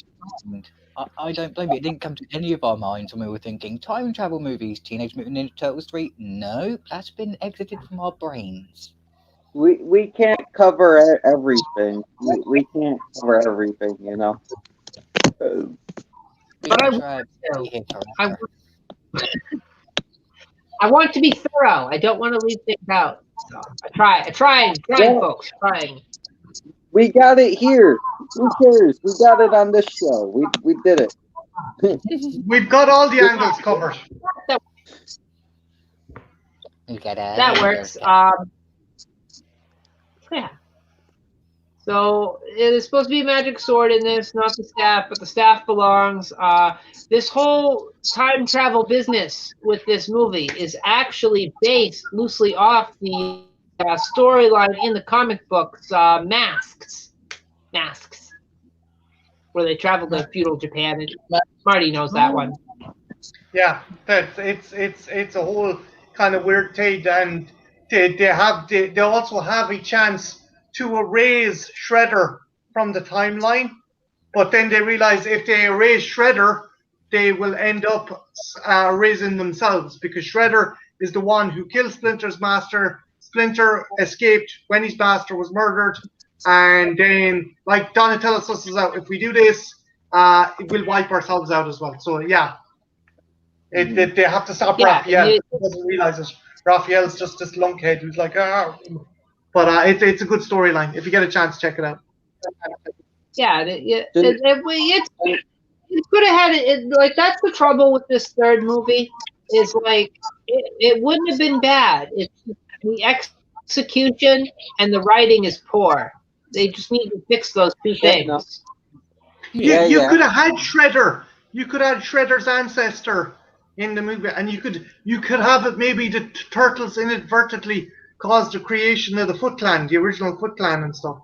I don't blame you. It didn't come to any of our minds when we were thinking time travel movies. Teenage Mutant Ninja Turtles 3. No, that's been exited from our brains. We can't cover everything. We can't cover everything, you know. But I want to be thorough. I don't want to leave things out. So I'm trying, folks, trying. We got it here. Who cares? We got it on this show. We did it. We've got all the angles covered. That works. Yeah. So it is supposed to be a magic sword in this, not the staff, but the staff belongs. This whole time travel business with this movie is actually based loosely off the storyline in the comic books, Masks, where they travel to feudal Japan. And Marty knows that one. Yeah, it's a whole kind of weird take, and they also have a chance to erase Shredder from the timeline, but then they realize if they erase Shredder, they will end up erasing themselves, because Shredder is the one who killed Splinter's master. Splinter escaped when his master was murdered, and then, like Donatello susses out, if we do this, we'll wipe ourselves out as well. So yeah, they have to stop Raphael. He doesn't realize it. Raphael's just this lunkhead who's like, But it's a good storyline. If you get a chance, check it out. Yeah, it could have had it. Like, that's the trouble with this third movie, is like it wouldn't have been bad. It's the execution and the writing is poor. They just need to fix those two things. You could have had Shredder. You could have had Shredder's ancestor in the movie, and you could have it maybe the turtles inadvertently caused the creation of the Foot Clan, the original Foot Clan and stuff.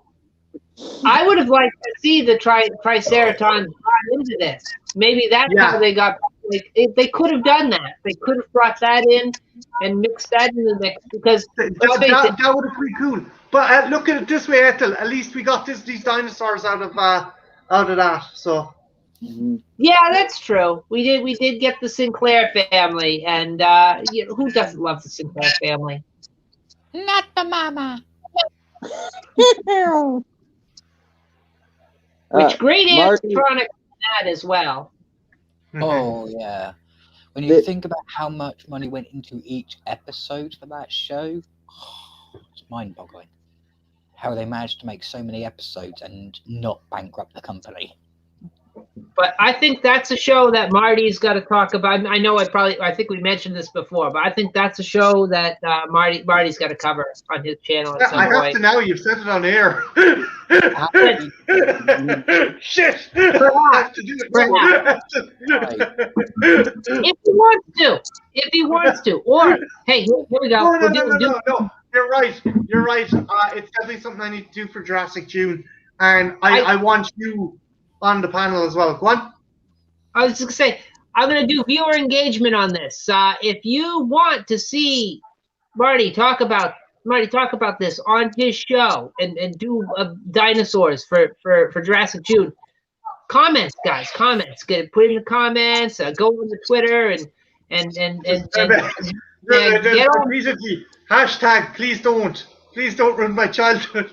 I would have liked to see the Triceratons brought into this. Maybe that's how they got. Like, they could have done that. They could have brought that in and mixed that in the mix, because that would have been cool. But look at it this way, Ethel. At least we got these dinosaurs out of that. So. Yeah, that's true. We did get the Sinclair family, and who doesn't love the Sinclair family? Not the mama. Which great animatronic that as well. Oh yeah. When you think about how much money went into each episode for that show, it's mind-boggling. How they managed to make so many episodes and not bankrupt the company. But I think that's a show that Marty's got to talk about. I know I think we mentioned this before, but I think that's a show that Marty's got to cover on his channel at some point. I have to now. You've said it on air. Shit! I have to do it. If he wants to, or hey, here we go. No. You're right. It's definitely something I need to do for Jurassic June, and I want you on the panel as well. Go on. I was just gonna say, I'm gonna do viewer engagement on this. If you want to see Marty talk about this on his show and do dinosaurs for Jurassic June, comments, guys, comments. Put in the comments. Go on the Twitter and get on. Recently, hashtag please don't ruin my childhood.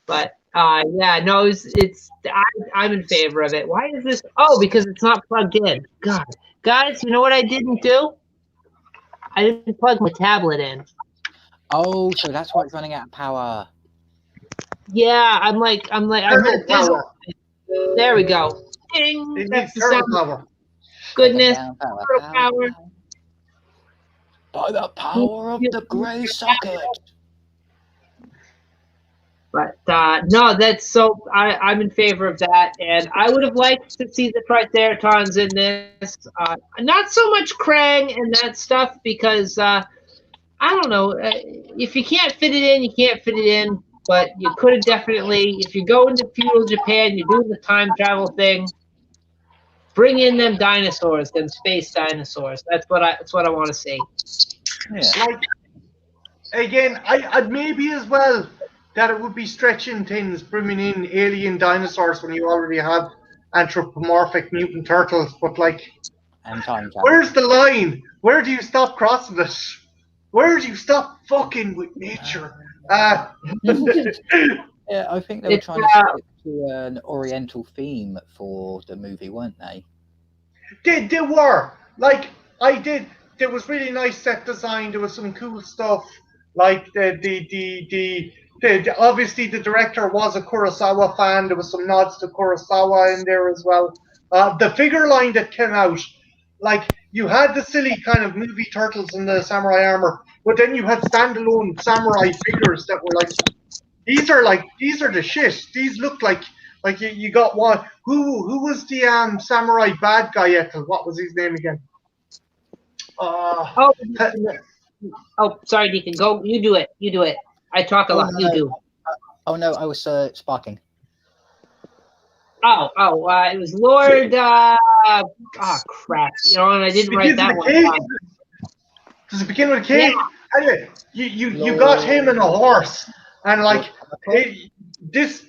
But it's I'm in favor of it. Why is this? Oh, because it's not plugged in. God, guys, you know what I didn't do? I didn't plug my tablet in. Oh, so that's why it's running out of power. Yeah, I'm like there we go. Ding. That's the sound. Power. Goodness. Power. By the power of the gray socket. But no, that's so. I'm in favor of that, and I would have liked to see the Triceratons in this. Not so much Krang and that stuff, because I don't know. If you can't fit it in, you can't fit it in. But you could have definitely, if you go into feudal Japan, you're doing the time travel thing. Bring in them dinosaurs, them space dinosaurs. That's what I want to see. Yeah. Like, again, I'd maybe as well that it would be stretching things, bringing in alien dinosaurs when you already have anthropomorphic mutant turtles. But like, and time travel. Where's the line? Where do you stop crossing this? Where do you stop fucking with nature? Yeah, I think they were It's, trying to stick to an Oriental theme for the movie, weren't they? They were like I did. There was really nice set design. There was some cool stuff. Like the obviously the director was a Kurosawa fan. There was some nods to Kurosawa in there as well. The figure line that came out, like you had the silly kind of movie turtles in the samurai armor, but then you had standalone samurai figures that were these are the shit. These look like you got one. Who was the samurai bad guy? Ethel? What was his name again? Oh, sorry, Deacon. Go. You do it. You do it. I talk a lot. no. You do. Oh no, I was sparking. It was Lord. Crap. You know, and I didn't write that one down. Does it begin with a K? Yeah. Anyway, you got him and a horse, and like this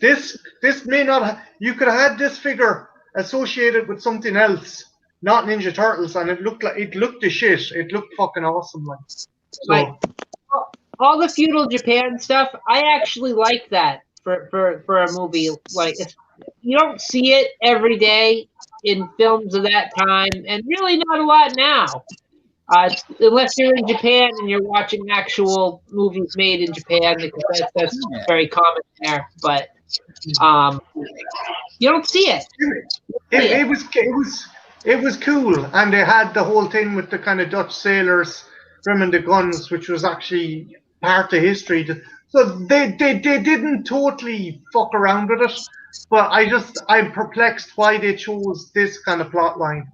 may not. You could have had this figure associated with something else, not Ninja Turtles, and it looked the shit. It looked fucking awesome, like. So. Like all the feudal Japan stuff, I actually like that for a movie. Like you don't see it every day in films of that time, and really not a lot now. Unless you're in Japan and you're watching actual movies made in Japan, because that's very common there. But you don't see it. It was cool, and they had the whole thing with the kind of Dutch sailors trimming the guns, which was actually part of history. So they didn't totally fuck around with it, but I'm perplexed why they chose this kind of plot line.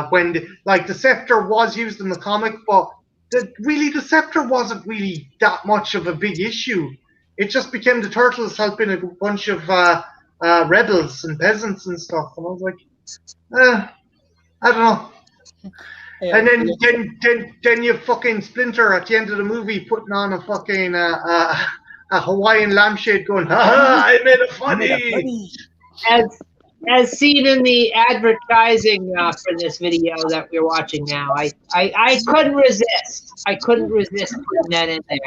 When the scepter was used in the comic, but the scepter wasn't really that much of a big issue. It just became the turtles helping a bunch of rebels and peasants and stuff, and I was like, I don't know. Yeah, and then you fucking Splinter at the end of the movie putting on a fucking a Hawaiian lampshade going, I made it funny. As seen in the advertising for this video that we're watching now, I couldn't resist. I couldn't resist putting that in there.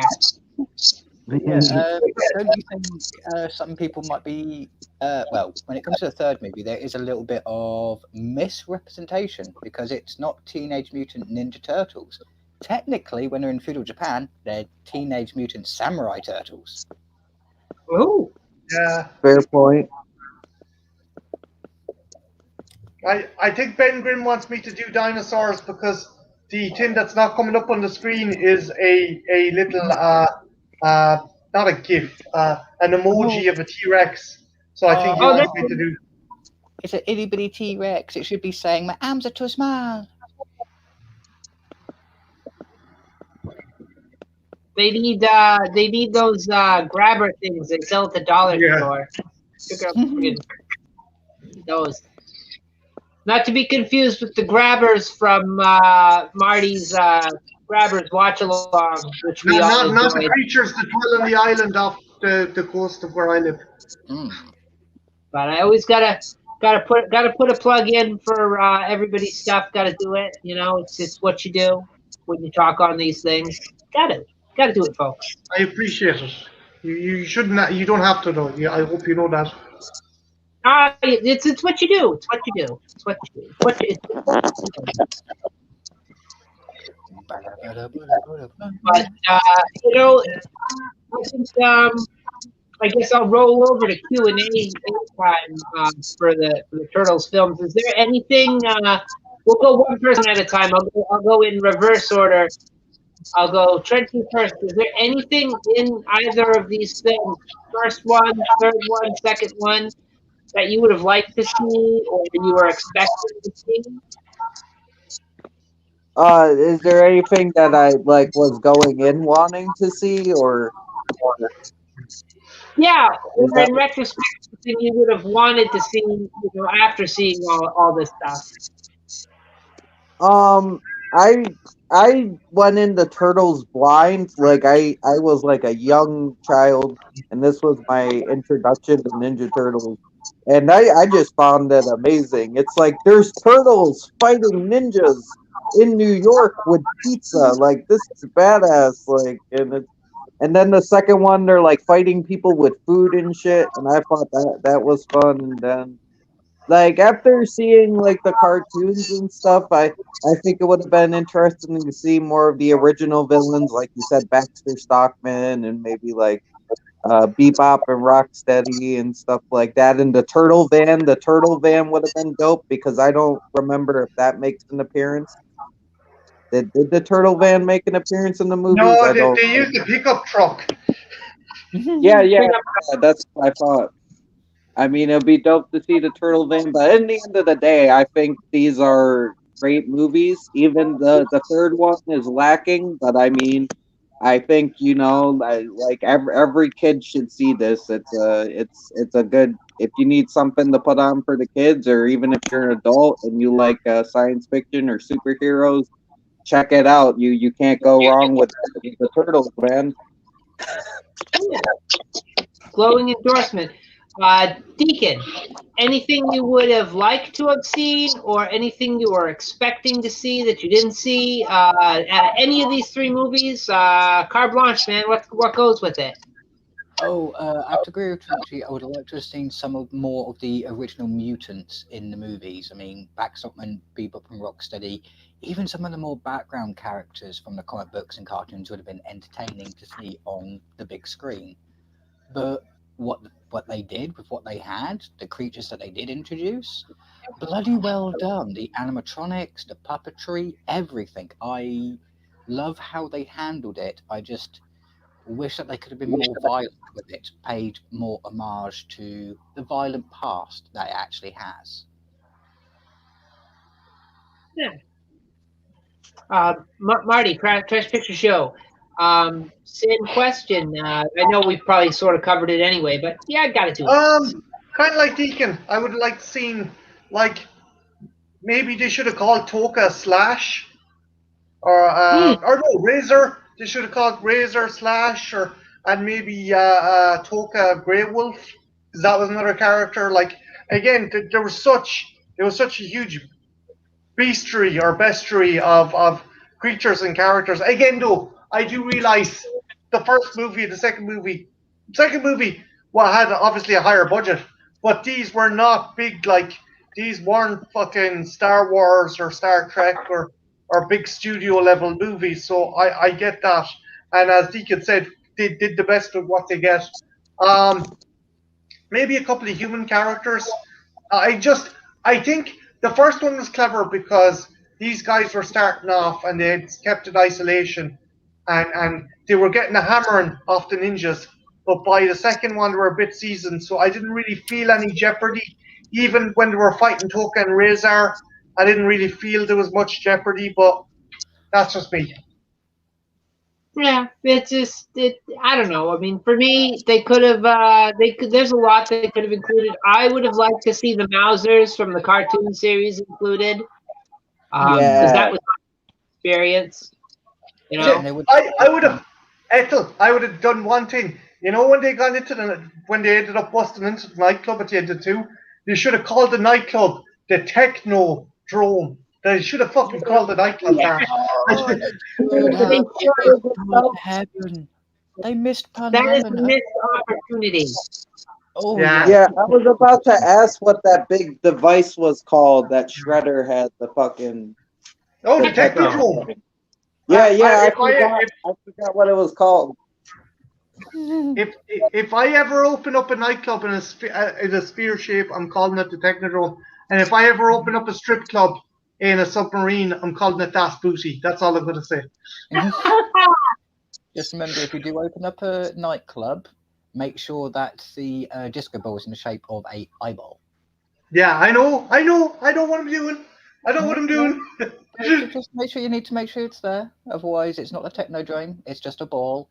Yeah, don't you think some people might be well, when it comes to the third movie, there is a little bit of misrepresentation because it's not Teenage Mutant Ninja Turtles. Technically, when they're in feudal Japan, they're Teenage Mutant Samurai Turtles. Oh, yeah, fair point. I think Ben Grimm wants me to do dinosaurs because the thing that's not coming up on the screen is a little not a GIF, an emoji of a T-Rex. So I think he wants me to do. It's an itty bitty T-Rex. It should be saying, "My arms are too small." They need those grabber things they sell at the dollar store. Those. Not to be confused with the grabbers from Marty's Grabbers Watch Along, which we all not the creatures that dwell on the island off the coast of where I live. But I always gotta put a plug in for everybody's stuff. Gotta do it. You know, it's what you do when you talk on these things. Gotta do it, folks. I appreciate it. You shouldn't. You don't have to though. I hope you know that. It's what you do. It's what you do. It's what you do. But you know, I guess I'll roll over to Q&A time for the Turtles films. Is there anything? We'll go one person at a time. I'll go in reverse order. I'll go Trenton first. Is there anything in either of these films, first one, third one, second one, that you would have liked to see or you were expecting to see? Is there anything that I was going in wanting to see or? Yeah, or in retrospect, something you would have wanted to see, after seeing all this stuff. I went into Turtles blind. I was like a young child, and this was my introduction to Ninja Turtles. And I just found that amazing. It's like there's turtles fighting ninjas in New York with pizza. Like this is badass. Like and then the second one they're like fighting people with food and shit. And I thought that was fun. And then like after seeing like the cartoons and stuff, I think it would have been interesting to see more of the original villains, like you said, Baxter Stockman and maybe like Bebop and Rocksteady and stuff like that. And the Turtle Van would have been dope because I don't remember if that makes an appearance. Did the Turtle Van make an appearance in the movies? No, I don't. they used the pickup truck. Yeah, that's what I thought. I mean, it'd be dope to see the Turtle Van, but in the end of the day, I think these are great movies. Even the third one is lacking, but I mean, I think like every kid should see this. It's a good if you need something to put on for the kids, or even if you're an adult and you like science fiction or superheroes, check it out. You can't go wrong with the Turtles, man. Glowing endorsement. Deacon, anything you would have liked to have seen, or anything you were expecting to see that you didn't see at any of these three movies? Carte blanche, man. What goes with it? Oh, I have to agree with Cucci. I would have liked to have seen more of the original mutants in the movies. I mean, Backstockman, Bebop, and Rocksteady. Even some of the more background characters from the comic books and cartoons would have been entertaining to see on the big screen. But what they did with what they had, the creatures that they did introduce, bloody well done. The animatronics, the puppetry, everything. I love how they handled it. I just wish that they could have been more violent with it, paid more homage to the violent past that it actually has. Yeah. Marty, Trash Picture Show. Same question. I know we've probably sort of covered it anyway, but yeah, I got it too. Kind of like Deacon. I would like seen like maybe they should have called Toka Slash, or no Razor. They should have called Razor Slash, and maybe Toka Grey Wolf, because that was another character. Like again, there was such a huge bestiary of creatures and characters. Again, though, I do realize the first movie, the second movie, well, had obviously a higher budget, but these were not big. Like these weren't fucking Star Wars or Star Trek or big studio level movies. So I get that, and as Deacon said, they did the best of what they get. Maybe a couple of human characters. I think the first one was clever because these guys were starting off and they kept in isolation, and they were getting a hammering off the ninjas. But by the second one, they were a bit seasoned, so I didn't really feel any jeopardy. Even when they were fighting Toka and Razor, I didn't really feel there was much jeopardy. But that's just me. Yeah, it's just I don't know. I mean, for me, they could have. There's a lot they could have included. I would have liked to see the Mousers from the cartoon series included, because that was my experience. You know, I would have, Ethel. I would have done one thing. You know, when they ended up busting into the nightclub at the end of 2, they should have called the nightclub the Technodrome. They should have fucking called the nightclub that. They missed Pan that is a Heaven. missed opportunity. Oh Yeah, I was about to ask what that big device was called that Shredder had the fucking. Oh, the Technodrome. Yeah, I forgot what it was called. If I ever open up a nightclub in a sphere shape, I'm calling it the Technodrome. And if I ever open up a strip club in a submarine, I'm calling it Das Booty. That's all I'm going to say. Just remember, if you do open up a nightclub, make sure that the disco ball is in the shape of a eyeball. Yeah, I know. I know what I'm doing. Just make sure it's there. Otherwise, it's not a Technodrome. It's just a ball.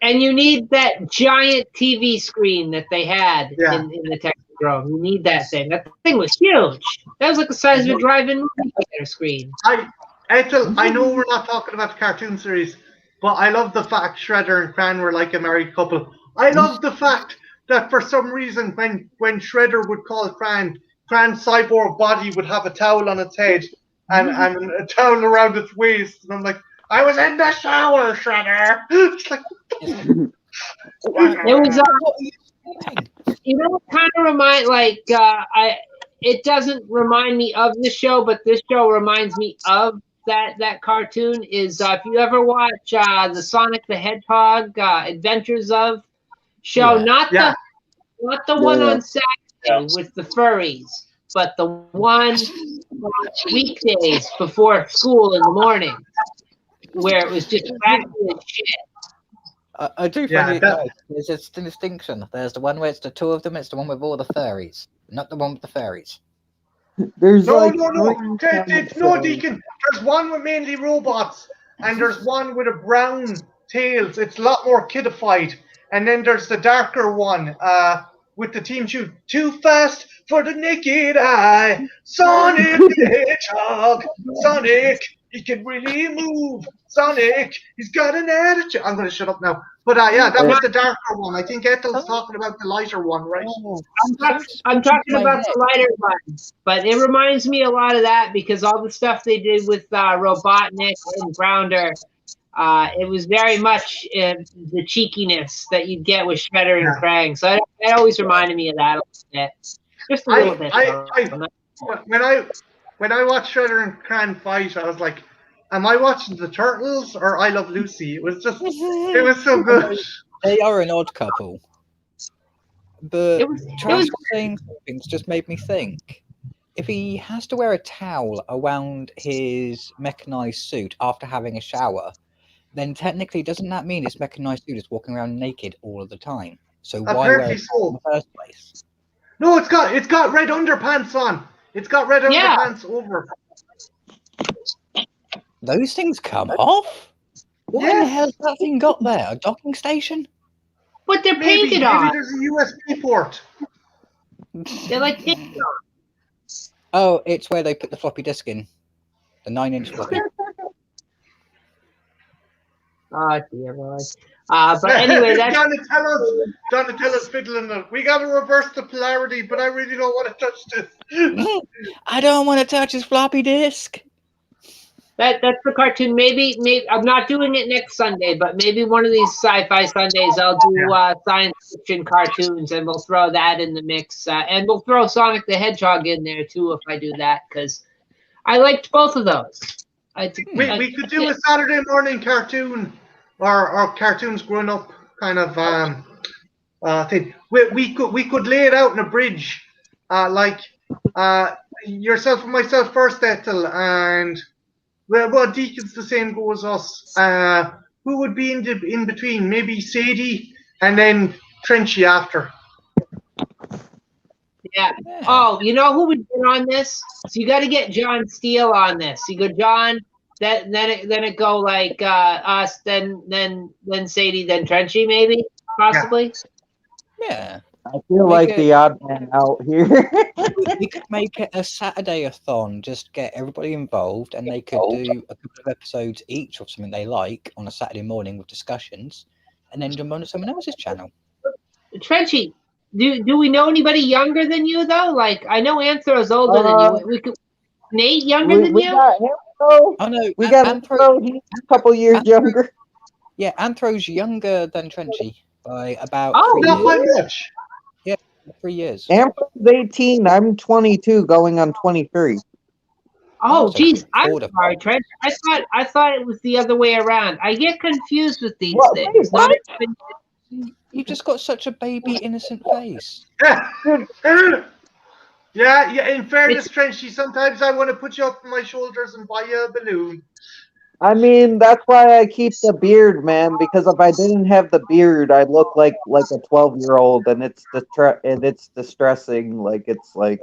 And you need that giant TV screen that they had in the Technodrome. You need that thing. That thing was huge. That was like the size of a drive-in movie theater screen. Ethel, I know we're not talking about the cartoon series, but I love the fact Shredder and Cran were like a married couple. I love the fact that for some reason when Shredder would call Cran's cyborg body would have a towel on its head and a towel around its waist, and I'm like, I was in the shower, Shredder. It's like, It was kind of it doesn't remind me of the show, but this show reminds me of that cartoon. Is if you ever watch the Sonic the Hedgehog Adventures of show, not the one on Saturday with the furries, but the one weekdays before school in the morning, where it was just wacky as shit. I do find it nice. There's a distinction. There's the one where it's the two of them. It's the one with all the furries, not the one with the fairies. There's no, Deacon. There's one with mainly robots, and there's one with a brown tails. It's a lot more kidified. And then there's the darker one with the team shoot. Too fast for the naked eye. Sonic the Hedgehog. Sonic, he can really move. Sonic, he's got an attitude. I'm going to shut up now. But that was the darker one. I think Ethel's talking about the lighter one, right? I'm talking about the lighter one. But it reminds me a lot of that because all the stuff they did with Robotnik and Grounder, it was very much the cheekiness that you'd get with Shredder and Krang. So it always reminded me of that a little bit. Just a little bit. When I watched Shredder and Krang fight, I was like, am I watching the Turtles or I Love Lucy? It was so good. They are an odd couple. But Trash saying things just made me think. If he has to wear a towel around his mechanized suit after having a shower, then technically doesn't that mean his mechanized suit is walking around naked all of the time? So why wear it in the first place? No, it's got red underpants on. It's got red underpants over. Those things come off? What in the hell has that thing got there? A docking station? But they're painted on. Maybe there's a USB port. They're like painted on. Oh, it's where they put the floppy disk in. The 9-inch floppy. Oh, dear Lord. But anyway, that's... Donatello's fiddling it. We got to reverse the polarity, but I really don't want to touch this. I don't want to touch his floppy disk. That's the cartoon. Maybe I'm not doing it next Sunday, but maybe one of these Sci-Fi Sundays I'll do science fiction cartoons, and we'll throw that in the mix. And we'll throw Sonic the Hedgehog in there too if I do that, because I liked both of those. We could do a Saturday morning cartoon or cartoons growing up kind of thing. We could lay it out in a bridge, like yourself and myself first, Ethel, and well, Deacon's the same go as us. Who would be in between? Maybe Sadie and then Trenchy after. Yeah. Oh, you know who would be on this? So you got to get John Steele on this. You go John, then it go like us, then Sadie, then Trenchy, maybe, possibly. Yeah. I feel like the odd man out here. We could make it a Saturday-a-thon, just get everybody involved, and they could do a couple of episodes each of something they like on a Saturday morning with discussions, and then jump on someone else's channel. Trenchy, do we know anybody younger than you though? Like I know Anthro's older than you. We could Nate younger than you. Got Anthro. Oh no, we got Anthro. He's a couple years younger. Yeah, Anthro's younger than Trenchy by about 3 not by years. much. 3 years. Anthro's 18. I'm 22, going on 23. Oh, geez, I'm sorry, Trent. I thought it was the other way around. I get confused with these things. What? You just got such a baby innocent face. Yeah. In fairness, Trenchy, sometimes I want to put you up on my shoulders and buy you a balloon. I mean, that's why I keep the beard, man. Because if I didn't have the beard, I'd look like a 12-year-old, and it's distressing. It's really.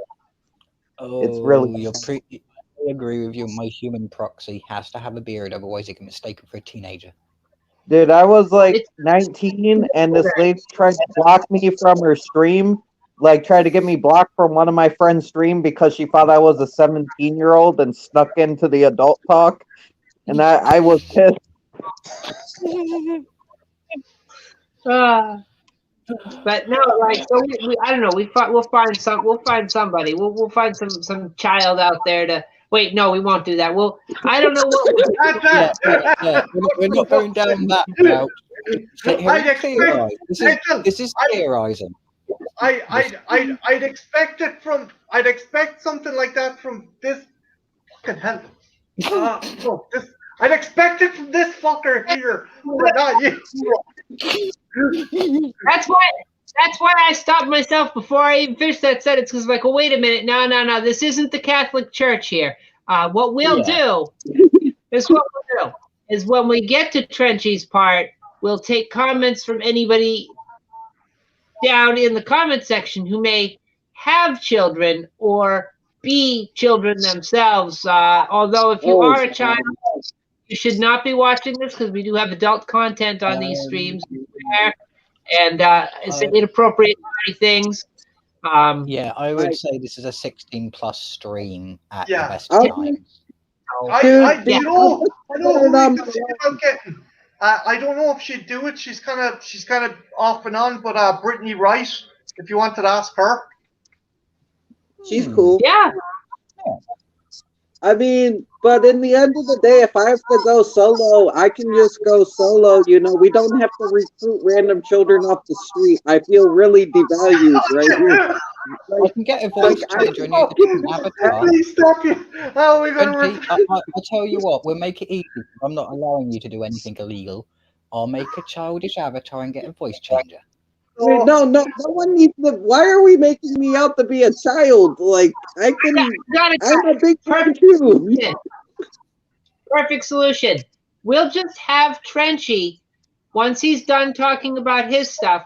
I agree with you. My human proxy has to have a beard, otherwise, it can be mistaken for a teenager. Dude, I was 19, and this lady tried to block me from her stream. Tried to get me blocked from one of my friends' stream because she thought I was a 17-year-old and snuck into the adult talk. And I was pissed. But no, like so we I don't know. We'll find somebody. We'll find some child out there to. Wait, no, we won't do that. I don't know what. Yeah. We're not going down that route. I'd expect. This is theorizing. I'd expect it from. I'd expect something like that from this fucking hell. I'd expect it from this fucker here, but not you. That's why I stopped myself before I even finished that sentence, because like, oh, wait a minute, no, this isn't the Catholic Church here. What we'll do is when we get to Trenchy's part, we'll take comments from anybody down in the comment section who may have children or be children themselves. Although if you are a child, you should not be watching this because we do have adult content on these streams, and it's inappropriate things. Yeah, I would say this is a 16+ stream at the best I don't know if she'd do it. She's kind of off and on, but Brittany Wright, if you wanted to ask her, she's cool. Yeah. I mean, but in the end of the day, if I have to go solo, I can just go solo. You know, we don't have to recruit random children off the street. I feel really devalued right here. I can get a voice changer and use a different avatar. Please stop you. Oh, we're gonna. I'll tell you what. We'll make it easy. I'm not allowing you to do anything illegal. I'll make a childish avatar and get a voice changer. No one needs to. Why are we making me out to be a child? Like, I'm a big perfect too. Perfect solution. We'll just have Trenchy, once he's done talking about his stuff,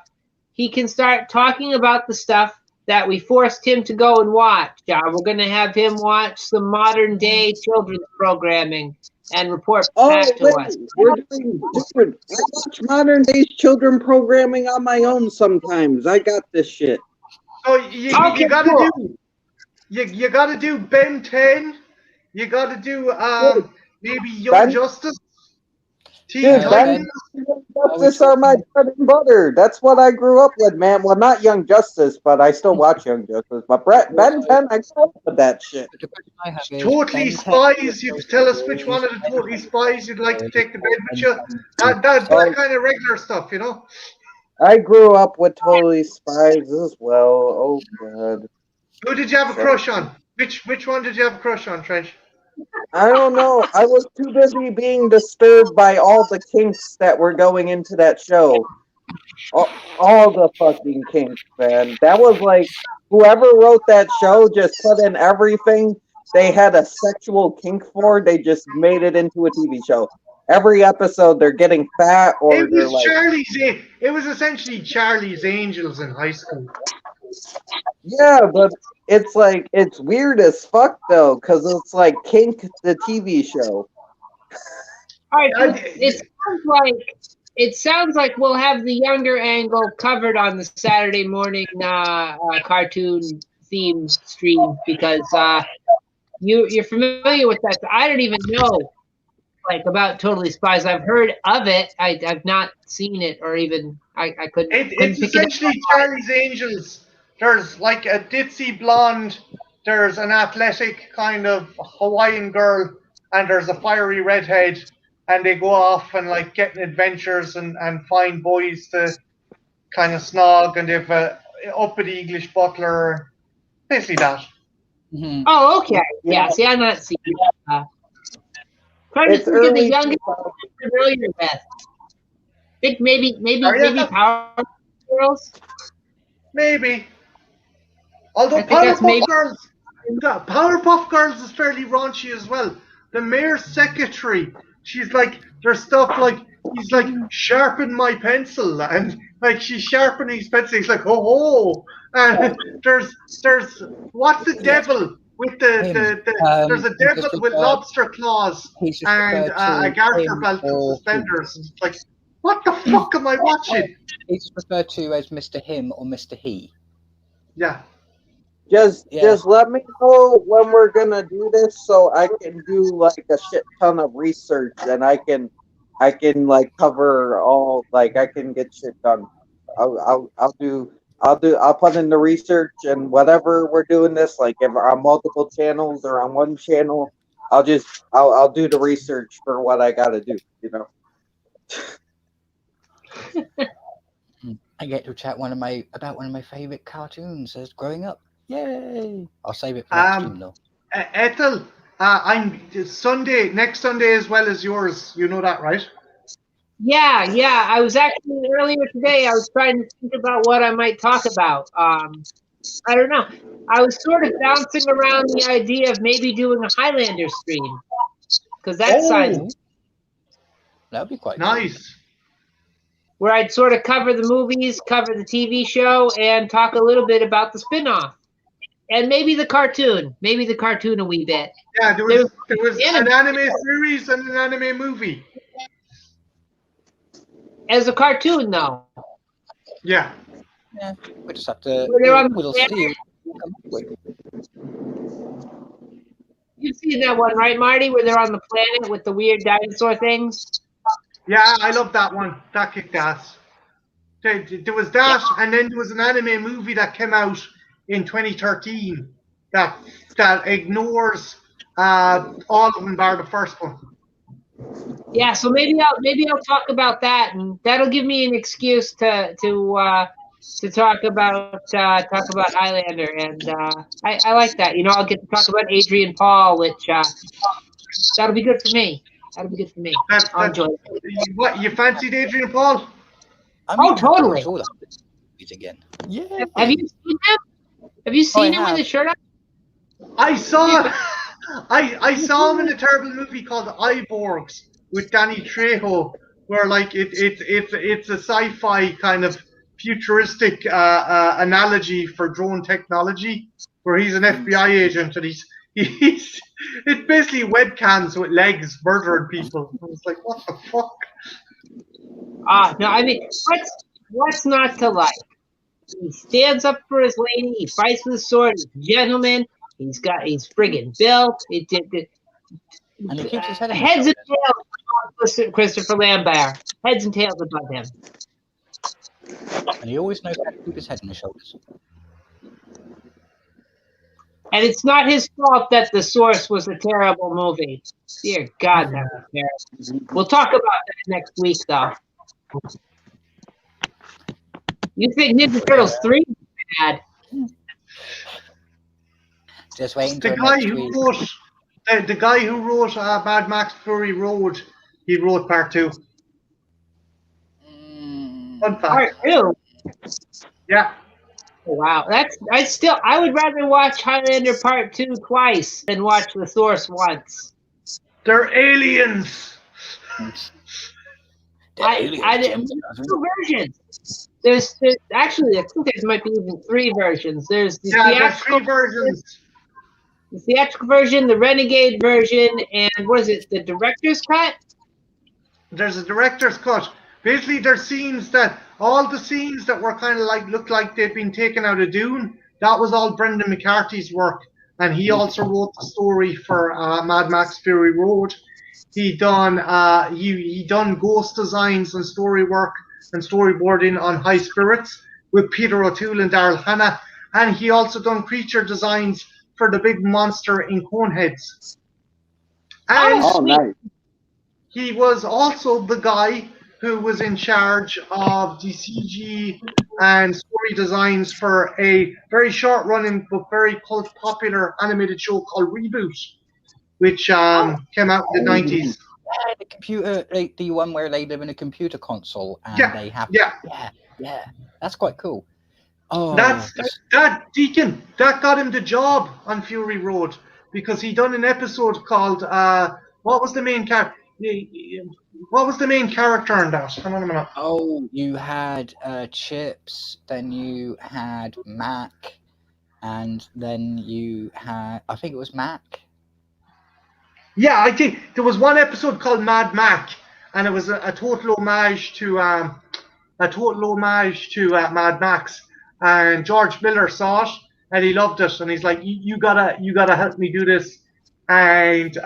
he can start talking about the stuff that we forced him to go and watch. We're going to have him watch some modern day children's programming and report back to us. We're doing different. I watch modern day children programming on my own sometimes. I got this shit. So you gotta do. You gotta do Ben 10. You gotta do maybe Young Justice. Dude, Ben Justice are my bread and butter. That's what I grew up with, man. Well, not Young Justice, but I still watch Young Justice. But Ben 10, I grew up with that shit. Totally Spies. You tell us which one of the Totally Spies you'd like to take the bed with you. That kind of regular stuff, you know. I grew up with Totally Spies as well. Oh god. Who did you have a crush on? Which one did you have a crush on, Trench? I don't know. I was too busy being disturbed by all the kinks that were going into that show. All the fucking kinks, man. That was like, whoever wrote that show just put in everything they had a sexual kink for. They just made it into a TV show. Every episode, they're getting fat or they're like. It was essentially Charlie's Angels in high school. Yeah, but it's like, it's weird as fuck though, because it's like Kink, the TV show. All right, it sounds like we'll have the younger angle covered on the Saturday morning cartoon theme stream, because you're familiar with that. I don't even know about Totally Spies. I've heard of it. I've not seen it, or even I couldn't. It's essentially Charlie's Angels. There's like a ditzy blonde, there's an athletic kind of Hawaiian girl, and there's a fiery redhead, and they go off and like get in adventures and find boys to kind of snog, and they've uppity English butler, basically that. Mm-hmm. Oh, okay. Yeah, see, I'm not seeing that. Trying to think of the youngest familiar with. Think maybe Power Girls? Maybe. Although Powerpuff Girls is fairly raunchy as well. The mayor's secretary, she's like, there's stuff like, he's like, sharpen my pencil, and like she's sharpening his pencil. He's like, oh, and there's what's the devil with there's a devil with lobster claws and a garter belt and suspenders. It's like, what the fuck am I watching? He's referred to as Mr. Him or Mr. He. Yeah. Just let me know when we're gonna do this, so I can do like a shit ton of research, and I can like cover all, like I can get shit done. I'll put in the research and whatever we're doing this, like if we're on multiple channels or on one channel, I'll do the research for what I gotta do, you know. I get to chat about one of my favorite cartoons as growing up. Yay! I'll save it for next stream though. Ethel, I'm next Sunday as well as yours. You know that, right? Yeah. I was actually earlier today. I was trying to think about what I might talk about. I don't know. I was sort of bouncing around the idea of maybe doing a Highlander stream because that sounds That'd be quite nice. cool. Where I'd sort of cover the movies, cover the TV show, and talk a little bit about the spin-off. And maybe the cartoon a wee bit. Yeah, there was an anime series and an anime movie. As a cartoon, though. Yeah. Yeah, we just have to. We'll see. You've seen that one, right, Marty? Where they're on the planet with the weird dinosaur things. Yeah, I love that one. That kicked ass. There was that, and then there was an anime movie that came out in 2013 that ignores all of them bar the first one. Yeah, so maybe I'll talk about that, and that'll give me an excuse to talk about Highlander, and I like that. You know, I'll get to talk about Adrian Paul, which that'll be good for me. I'll enjoy it. What, you fancied Adrian Paul? Totally. Again. Yeah. Have you seen him? Have you seen him with his shirt on? I saw I saw him in a terrible movie called Iborgs with Danny Trejo, where like it's a sci-fi kind of futuristic analogy for drone technology, where he's an FBI agent and he's it's basically webcams with legs murdering people. I was like, what the fuck? No, I mean, what's not to like? He stands up for his lady. He fights with a sword. He's a gentleman. He's friggin' built. And he keeps his head heads and tails. Christopher Lambert. Heads and tails above him. And he always knows how to keep his head on his shoulders. And it's not his fault that The Source was a terrible movie. Dear God, that was terrible. We'll talk about that next week, though. You think Ninja Turtles 3 is bad? Just waiting the guy who wrote Mad Max Fury Road, he wrote part 2. Fun fact. Part 2? Yeah. Oh, wow. I would rather watch Highlander Part 2 twice than watch The Source once. They're aliens. Two versions. There's actually, I think there might be even 3 versions. There's the there's 3 versions. The theatrical version, the Renegade version, and what is it? The director's cut. There's a director's cut. Basically, there's scenes all the scenes that were kind of like looked like they'd been taken out of Dune. That was all Brendan McCarthy's work, and he also wrote the story for Mad Max Fury Road. He done ghost designs and story work and storyboarding on High Spirits with Peter O'Toole and Daryl Hannah, and he also done creature designs for the big monster in Coneheads. And nice. He was also the guy who was in charge of the CG and story designs for a very short-running but very cult-popular animated show called Reboot, which came out in the 90s. Yeah, the computer, the one where they live in a computer console and they have. Yeah, that's quite cool. Oh, that Deacon that got him the job on Fury Road because he done an episode called what was the main character? What was the main character in that? Hang on a minute. Oh, you had Chips, then you had Mac, and then you had, I think it was Mac. Yeah, I think there was one episode called Mad Mac, and it was a total homage to Mad Max. And George Miller saw it, and he loved it, and he's like, "You gotta help me do this." And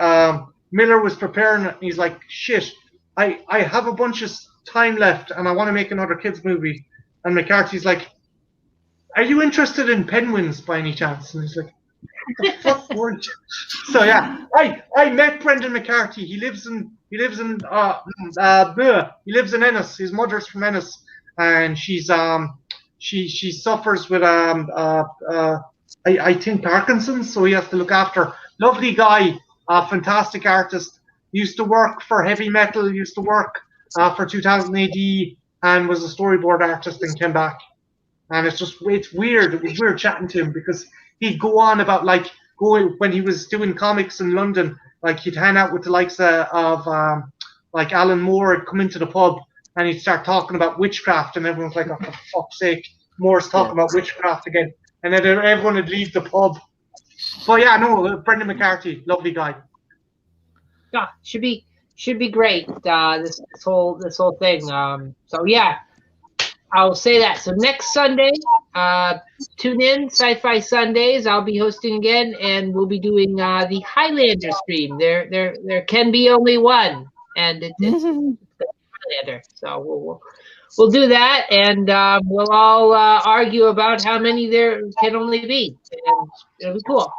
Miller was preparing it, and he's like, "Shit, I have a bunch of time left, and I want to make another kids movie." And McCarthy's like, "Are you interested in penguins by any chance?" And he's like, "What the fuck weren't you?" So yeah, I met Brendan McCarthy. He lives in Ennis. His mother's from Ennis, and she suffers with I think Parkinson's, so he has to look after. Lovely guy, fantastic artist. Used to work for heavy metal. Used to work for 2000 AD, and was a storyboard artist and came back. And it's weird. It was weird chatting to him because he'd go on about like going when he was doing comics in London. Like he'd hang out with the likes of like Alan Moore. He'd come into the pub and he'd start talking about witchcraft, and everyone's like, "Oh, for fuck's sake, Moore's talking about witchcraft again." And then everyone would leave the pub. But yeah, no, Brendan McCarthy, lovely guy. Yeah, should be great. This whole thing. So yeah, I'll say that. So next Sunday, tune in, Sci-Fi Sundays. I'll be hosting again, and we'll be doing the Highlander stream. There can be only one, and it's the Highlander. So we'll do that, and we'll all argue about how many there can only be, and it'll be cool.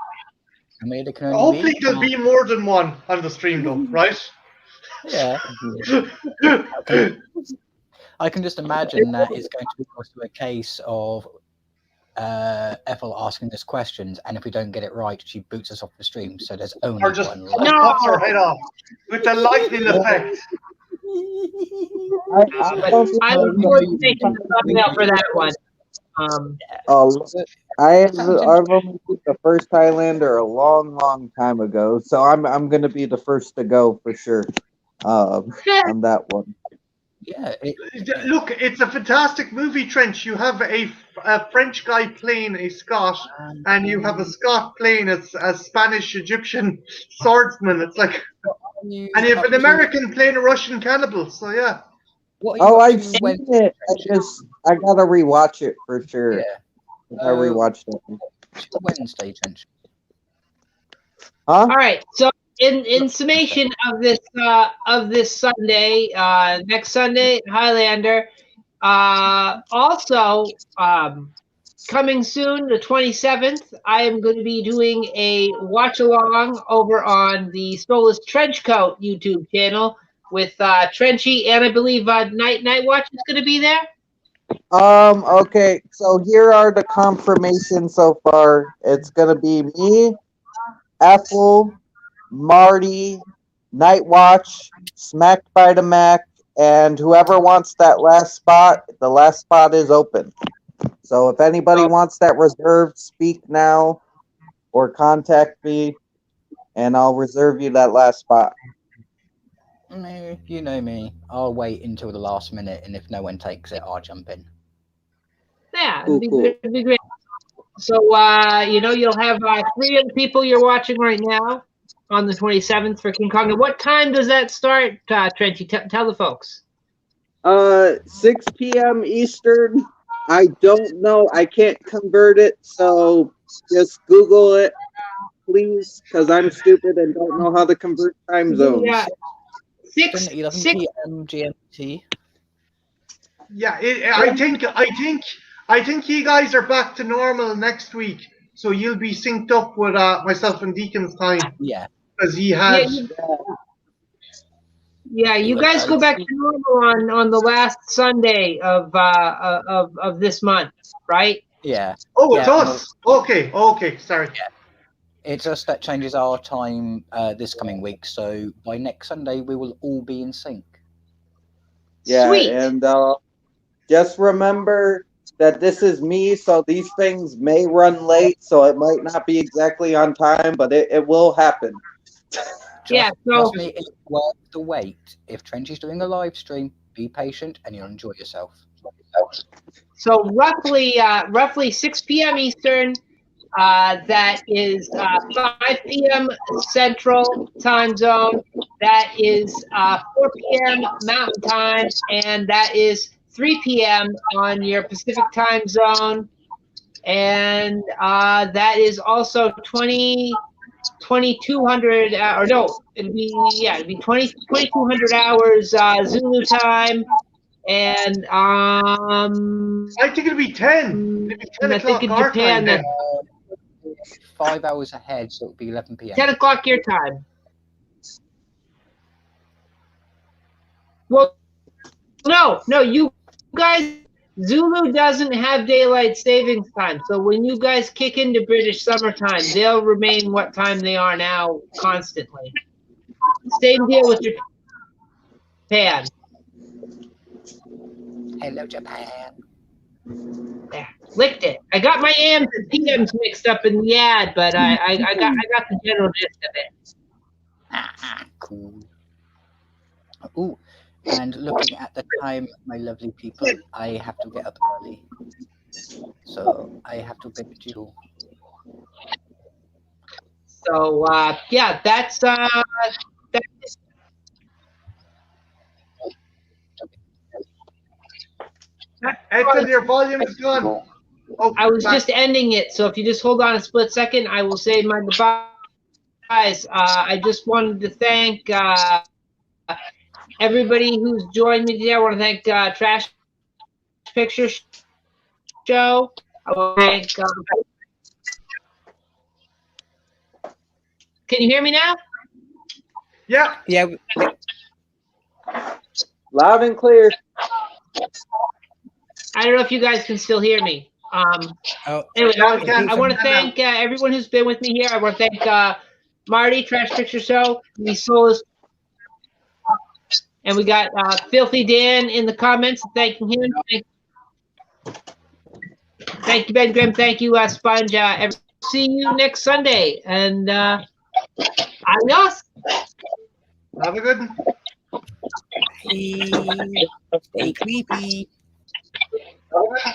How many there can only Hopefully be? there'll be more than one on the stream, though, right? Yeah. I can just imagine that it's going to be also a case of Ethel asking us questions, and if we don't get it right, she boots us off the stream. So there's only Or just one left. cuts her head off with the lightning effect. I look forward to making the thumbnail for that one. I've only seen the first Highlander a long time ago, so I'm gonna be the first to go for sure on that one. Yeah. Look, it's a fantastic movie, Trench. You have a French guy playing a Scot, and you have a Scot playing a Spanish-Egyptian swordsman. It's like, and you have an American playing a Russian cannibal. So yeah. I've seen it. I gotta rewatch it for sure. Yeah. I rewatched it. Wednesday, Trench. Huh? All right. So in summation of this Sunday, next Sunday, Highlander. Also, coming soon, the 27th, I am going to be doing a watch along over on the Soulless Trenchcoat YouTube channel with Trenchy, and I believe Night Watch is going to be there. Okay, so here are the confirmations so far. It's gonna be me, Ethel, Marty, Night Watch, Smacked by the Mac, and whoever wants that last spot, the last spot is open. So if anybody wants that reserved, speak now or contact me, and I'll reserve you that last spot. No, you know me. I'll wait until the last minute, and if no one takes it, I'll jump in. Yeah, Cool. it'd be great. So, you'll have 3 other people you're watching right now on the 27th for King Kong. And what time does that start, Trenchy? Tell the folks. 6 p.m. Eastern. I don't know. I can't convert it, so just Google it, please, because I'm stupid and don't know how to convert time zones. Yeah. 11 p.m. GMT. Yeah, I think you guys are back to normal next week, so you'll be synced up with myself and Deacon's time. Yeah, because he has. Yeah, you guys go back to normal on the last Sunday of this month, right? Yeah. Oh, it's us. Okay, sorry. Yeah. It's just that changes our time this coming week, so by next Sunday we will all be in sync. Yeah, Sweet. And just remember that this is me, so these things may run late, so it might not be exactly on time, but it will happen. Trust me, it's worth the wait. If Trenchy's doing a live stream, be patient and you'll enjoy yourself. So roughly 6 p.m. Eastern. That is 5 p.m. Central Time Zone. That is 4 p.m. Mountain Time, and that is 3 p.m. on your Pacific Time Zone, and that is also 2200 it'd be 2200 hours Zulu time, And I think it'll be 10. It'll be 10 I think o'clock in our Japan time then. 5 hours ahead, so it'll be 11 p.m. 10 o'clock your time. Well, no, you guys, Zulu doesn't have daylight savings time. So when you guys kick into British summertime, they'll remain what time they are now constantly. Same deal with Japan. Hello, Japan. There, licked it. I got my AMs and PMs mixed up in the ad, but I got the general gist of it. Cool. Ooh, and looking at the time, my lovely people, I have to get up early. So I have to bid you. So yeah, that's Ethel, your volume's gone. Oh, I was back. just ending it, so if you just hold on a split second, I will say my goodbyes. I just wanted to thank everybody who's joined me today. I want to thank Trash Picture Show. I want to thank. Can you hear me now? Yeah. Yeah. Loud and clear. I don't know if you guys can still hear me. Anyway, Yeah, I want to thank everyone who's been with me here. I want to thank Marty, Trash Picture Show, the Soulless, and we got Filthy Dan in the comments. Thanking him. Thank you, Ben Grimm. Thank you, Sponge. See you next Sunday. And adios. Have a good one. Stay creepy. Have a good one.